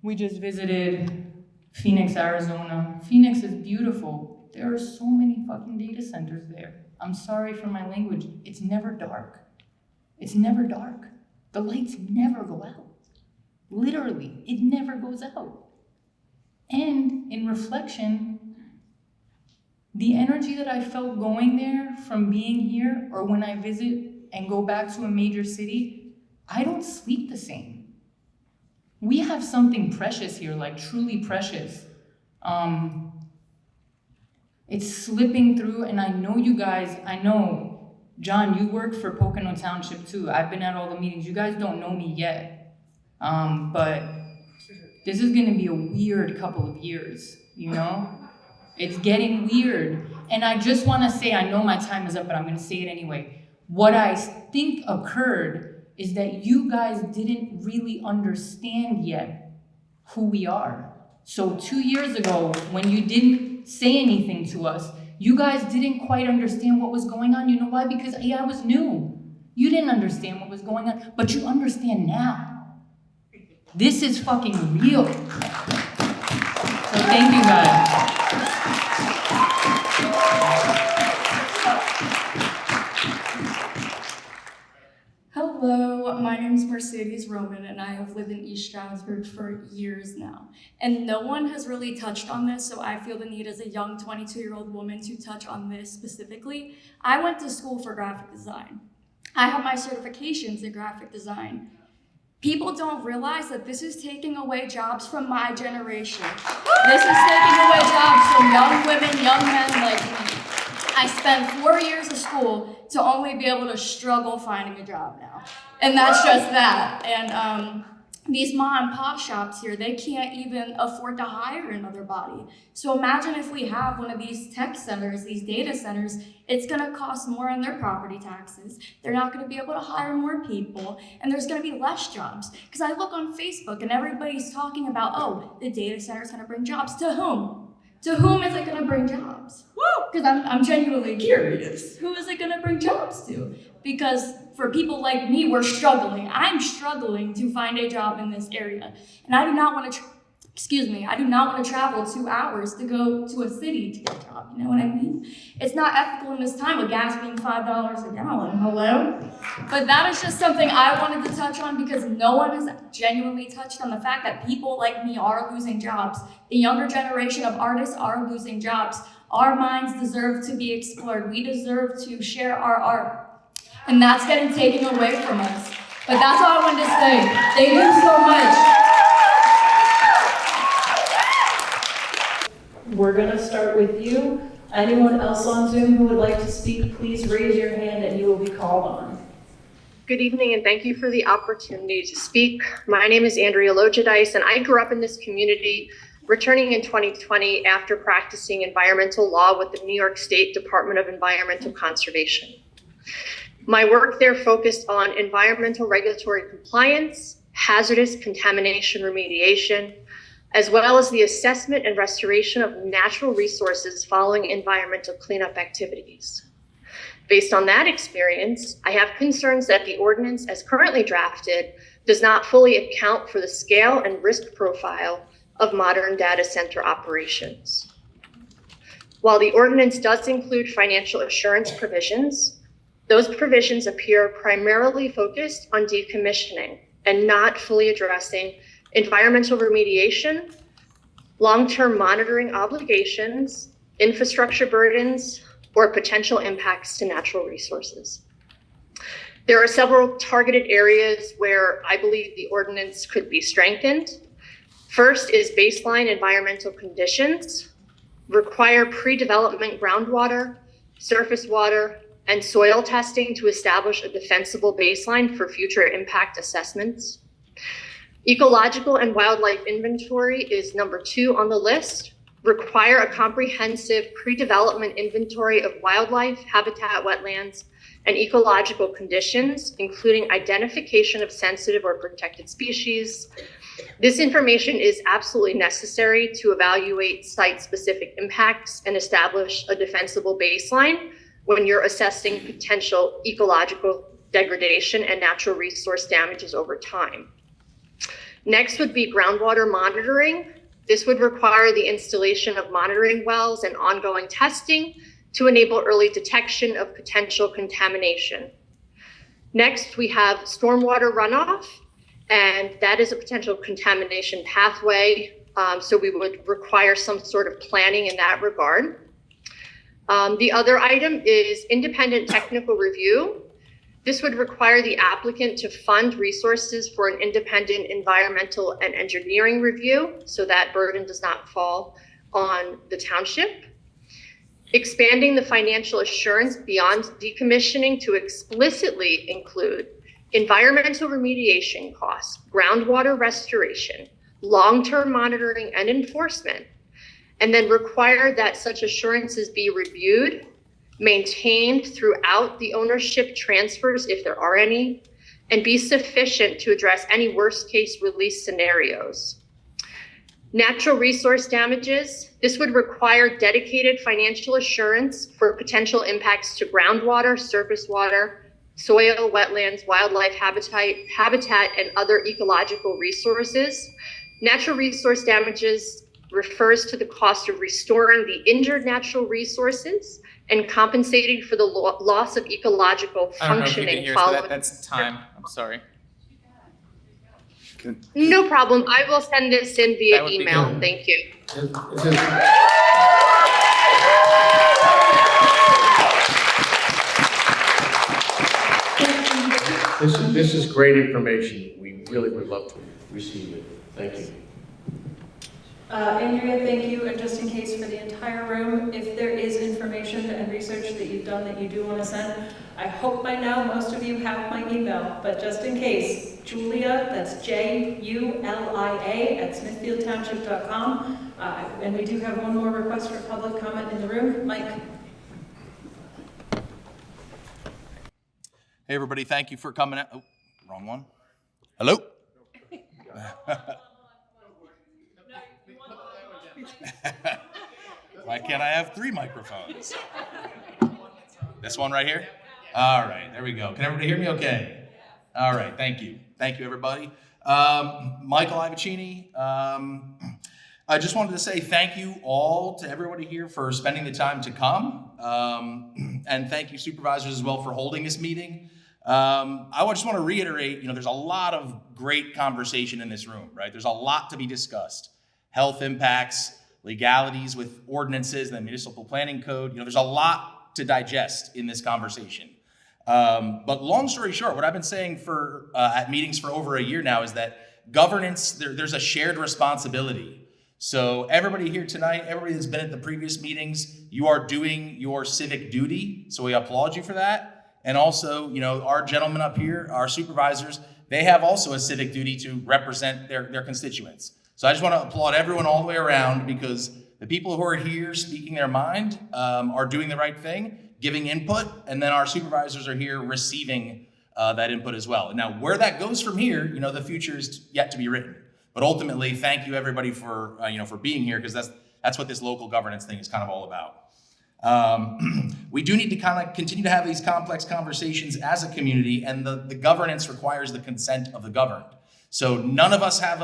We just visited Phoenix, Arizona. Phoenix is beautiful. There are so many fucking data centers there. I'm sorry for my language. It's never dark. It's never dark. The lights never go out. Literally, it never goes out. And in reflection, the energy that I felt going there from being here, or when I visit and go back to a major city, I don't sleep the same. We have something precious here, like truly precious. It's slipping through, and I know you guys, John, you work for Pocono Township too. I've been at all the meetings. You guys don't know me yet, but this is gonna be a weird couple of years, you know? It's getting weird. And I just wanna say, I know my time is up, but I'm gonna say it anyway. What I think occurred is that you guys didn't really understand yet who we are. So 2 years ago, when you didn't say anything to us, you guys didn't quite understand what was going on. You know why? Because AI was new. You didn't understand what was going on, but you understand now. This is fucking real. So thank you guys. Hello, my name is Mercedes Roman, and I have lived in East Stroudsburg for years now. And no one has really touched on this, so I feel the need as a young 22-year-old woman to touch on this specifically. I went to school for graphic design. I have my certifications in graphic design. People don't realize that this is taking away jobs from my generation. This is taking away jobs from young women, young men like me. I spent 4 years of school to only be able to struggle finding a job now. And that's just that. And these mom and pop shops here, they can't even afford to hire another body. So imagine if we have one of these tech centers, these data centers, it's gonna cost more on their property taxes. They're not gonna be able to hire more people, and there's gonna be less jobs. Because I look on Facebook and everybody's talking about, oh, the data center's gonna bring jobs. To whom? To whom is it gonna bring jobs? Because I'm genuinely curious. Who is it gonna bring jobs to? Because for people like me, we're struggling. I'm struggling to find a job in this area. And I do not want to, I do not want to travel 2 hours to go to a city to get a job. You know what I mean? It's not ethical in this time with gas being $5 a gallon. Hello? But that is just something I wanted to touch on because no one has genuinely touched on the fact that people like me are losing jobs. The younger generation of artists are losing jobs. Our minds deserve to be explored. We deserve to share our art. And that's getting taken away from us. But that's all I wanted to say. Thank you so much. We're gonna start with you. Anyone else on Zoom who would like to speak, please raise your hand and you will be called on. Good evening and thank you for the opportunity to speak. My name is Andrea Lojadice and I grew up in this community, returning in 2020 after practicing environmental law with the New York State Department of Environmental Conservation. My work there focused on environmental regulatory compliance, hazardous contamination remediation, as well as the assessment and restoration of natural resources following environmental cleanup activities. Based on that experience, I have concerns that the ordinance as currently drafted does not fully account for the scale and risk profile of modern data center operations. While the ordinance does include financial assurance provisions, those provisions appear primarily focused on decommissioning and not fully addressing environmental remediation, long-term monitoring obligations, infrastructure burdens, or potential impacts to natural resources. There are several targeted areas where I believe the ordinance could be strengthened. First is baseline environmental conditions, require pre-development groundwater, surface water, and soil testing to establish a defensible baseline for future impact assessments. Ecological and wildlife inventory is number 2 on the list. Require a comprehensive pre-development inventory of wildlife, habitat, wetlands, and ecological conditions, including identification of sensitive or protected species. This information is absolutely necessary to evaluate site-specific impacts and establish a defensible baseline when you're assessing potential ecological degradation and natural resource damages over time. Next would be groundwater monitoring. This would require the installation of monitoring wells and ongoing testing to enable early detection of potential contamination. Next, we have stormwater runoff, and that is a potential contamination pathway. So we would require some sort of planning in that regard. The other item is independent technical review. This would require the applicant to fund resources for an independent environmental and engineering review, so that burden does not fall on the township. Expanding the financial assurance beyond decommissioning to explicitly include environmental remediation costs, groundwater restoration, long-term monitoring and enforcement, and then require that such assurances be reviewed, maintained throughout the ownership transfers, if there are any, and be sufficient to address any worst-case release scenarios. Natural resource damages. This would require dedicated financial assurance for potential impacts to groundwater, surface water, soil, wetlands, wildlife habitat, and other ecological resources. Natural resource damages refers to the cost of restoring the injured natural resources and compensating for the loss of ecological I don't know if you can functioning hear, following. so that's time. I'm sorry. No problem. I will send this in via email. good. Thank you. This is great information. We really would love to receive it. Thank you. Andrea, thank you, and just in case for the entire room, if there is information and research that you've done that you do want to send, I hope by now most of you have my email, but just in case, Julia, that's Julia at smithfieldtownship.com, and we do have one more request for public comment in the room. Mike. Hey everybody, thank you for coming out. Oh, wrong one. Hello? Why can't I have 3 microphones? This one right here? All right, there we go. Can everybody hear me okay? All right, thank you. Thank you, everybody. Michael Ivacini. I just wanted to say thank you all to everybody here for spending the time to come. And thank you, supervisors, as well, for holding this meeting. I just want to reiterate, there's a lot of great conversation in this room, right? There's a lot to be discussed. Health impacts, legalities with ordinances, the municipal planning code. There's a lot to digest in this conversation. But long story short, what I've been saying at meetings for over a year now is that governance, there's a shared responsibility. So everybody here tonight, everybody that's been at the previous meetings, you are doing your civic duty. So we applaud you for that. And also, our gentlemen up here, our supervisors, they have also a civic duty to represent their constituents. So I just want to applaud everyone all the way around, because the people who are here speaking their mind are doing the right thing, giving input, and then our supervisors are here receiving that input as well. Now, where that goes from here, the future is yet to be written. But ultimately, thank you everybody for being here, because that's what this local governance thing is kind of all about. We do need to kind of continue to have these complex conversations as a community, and the governance requires the consent of the governed. So none of us have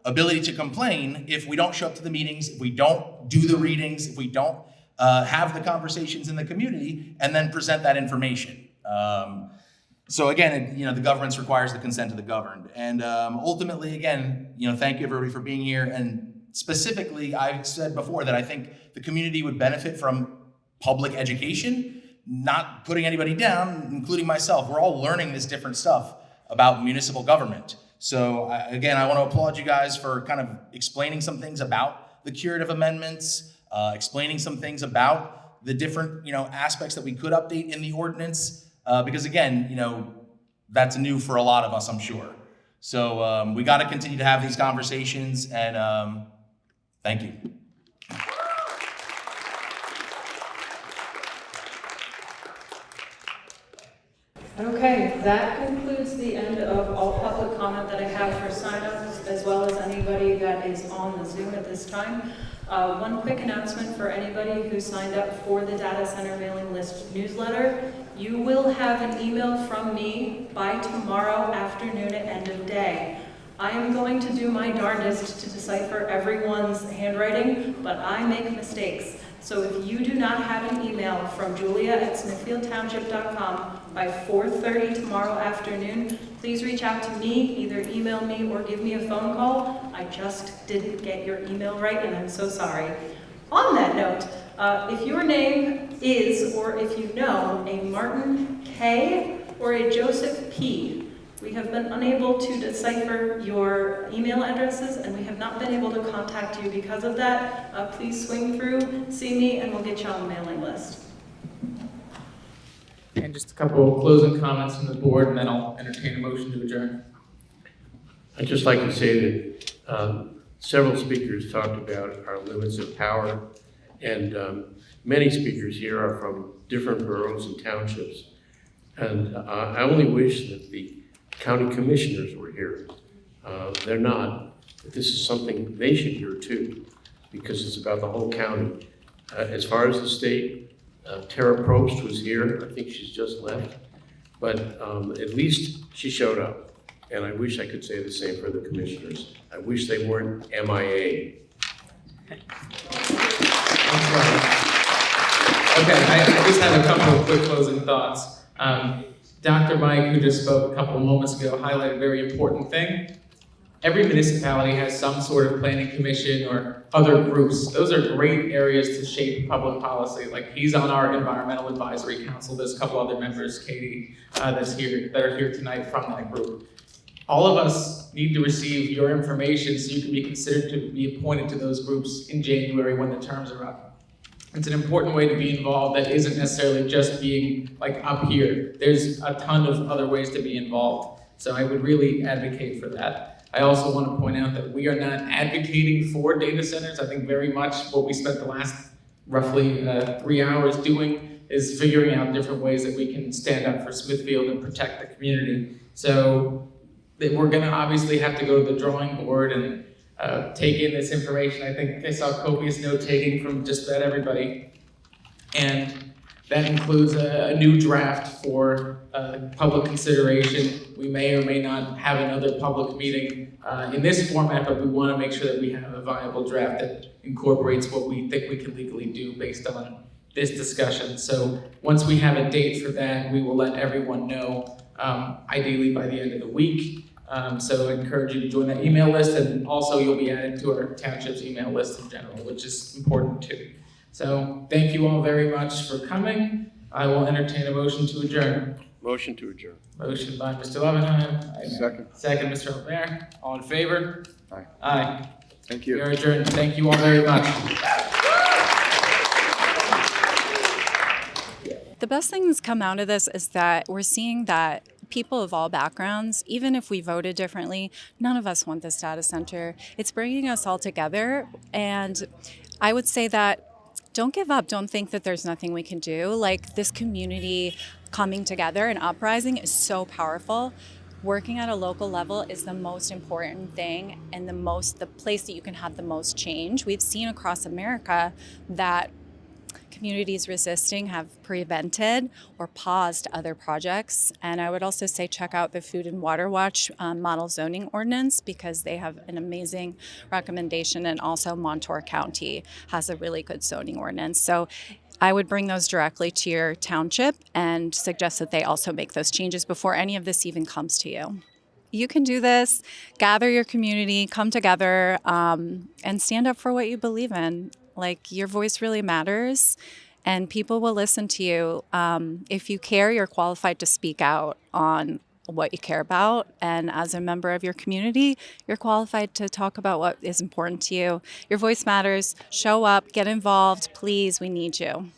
ability to complain if we don't show up to the meetings, if we don't do the readings, if we don't have the conversations in the community and then present that information. So again, the governance requires the consent of the governed. And ultimately, again, thank you everybody for being here. And specifically, I've said before that I think the community would benefit from public education, not putting anybody down, including myself. We're all learning this different stuff about municipal government. So again, I want to applaud you guys for kind of explaining some things about the curative amendments, explaining some things about the different aspects that we could update in the ordinance, because again, that's new for a lot of us, I'm sure. So we got to continue to have these conversations, and thank you. Okay, that concludes the end of all public comment that I have for signups, as well as anybody that is on the Zoom at this time. One quick announcement for anybody who signed up for the data center mailing list newsletter. You will have an email from me by tomorrow afternoon at end of day. I am going to do my darndest to decipher everyone's handwriting, but I make mistakes. So if you do not have an email from Julia at smithfieldtownship.com by 4:30 tomorrow afternoon, please reach out to me, either email me or give me a phone call. I just didn't get your email right, and I'm so sorry. On that note, if your name is, or if you know, a Martin K. or a Joseph P., we have been unable to decipher your email addresses, and we have not been able to contact you because of that. Please swing through, see me, and we'll get you on the mailing list. And just a couple of closing comments from the board, and then I'll entertain a motion to adjourn. I'd just like to say that several speakers talked about our limits of power, and many speakers here are from different boroughs and townships. And I only wish that the county commissioners were here. They're not, but this is something they should hear too, because it's about the whole county. As far as the state, Tara Probst was here. I think she's just left, but at least she showed up. And I wish I could say the same for the commissioners. I wish they weren't MIA. Okay, I just have a couple of quick closing thoughts. Dr. Mike, who just spoke a couple of moments ago, highlighted a very important thing. Every municipality has some sort of planning commission or other groups. Those are great areas to shape public policy. Like, he's on our environmental advisory council. There's a couple other members, Katie, that are here tonight from that group. All of us need to receive your information so you can be considered to be appointed to those groups in January when the terms are up. It's an important way to be involved that isn't necessarily just being like up here. There's a ton of other ways to be involved. So I would really advocate for that. I also want to point out that we are not advocating for data centers. I think very much what we spent the last roughly 3 hours doing is figuring out different ways that we can stand up for Smithfield and protect the community. So we're gonna obviously have to go to the drawing board and take in this information. I think I saw copious note-taking from just about everybody. And that includes a new draft for public consideration. We may or may not have another public meeting in this format, but we wanna make sure that we have a viable draft that incorporates what we think we can legally do based on this discussion. So once we have a date for that, we will let everyone know, ideally by the end of the week. So I encourage you to join that email list, and also you'll be added to our township's email list in general, which is important too. So thank you all very much for coming. I will entertain a motion to adjourn. Motion to adjourn. Motion by Mr. Levenheim. Second. Second, Mr. Albert. All in favor? Aye. Aye. Thank you. We are adjourned. Thank you all very much. The best thing that's come out of this is that we're seeing that people of all backgrounds, even if we voted differently, none of us want this data center. It's bringing us all together. And I would say that don't give up. Don't think that there's nothing we can do. Like, this community coming together and uprising is so powerful. Working at a local level is the most important thing and the place that you can have the most change. We've seen across America that communities resisting have prevented or paused other projects. And I would also say check out the Food and Water Watch model zoning ordinance, because they have an amazing recommendation, and also Montour County has a really good zoning ordinance. So I would bring those directly to your township and suggest that they also make those changes before any of this even comes to you. You can do this. Gather your community, come together, and stand up for what you believe in. Like, your voice really matters, and people will listen to you. If you care, you're qualified to speak out on what you care about. And as a member of your community, you're qualified to talk about what is important to you. Your voice matters. Show up, get involved. Please, we need you.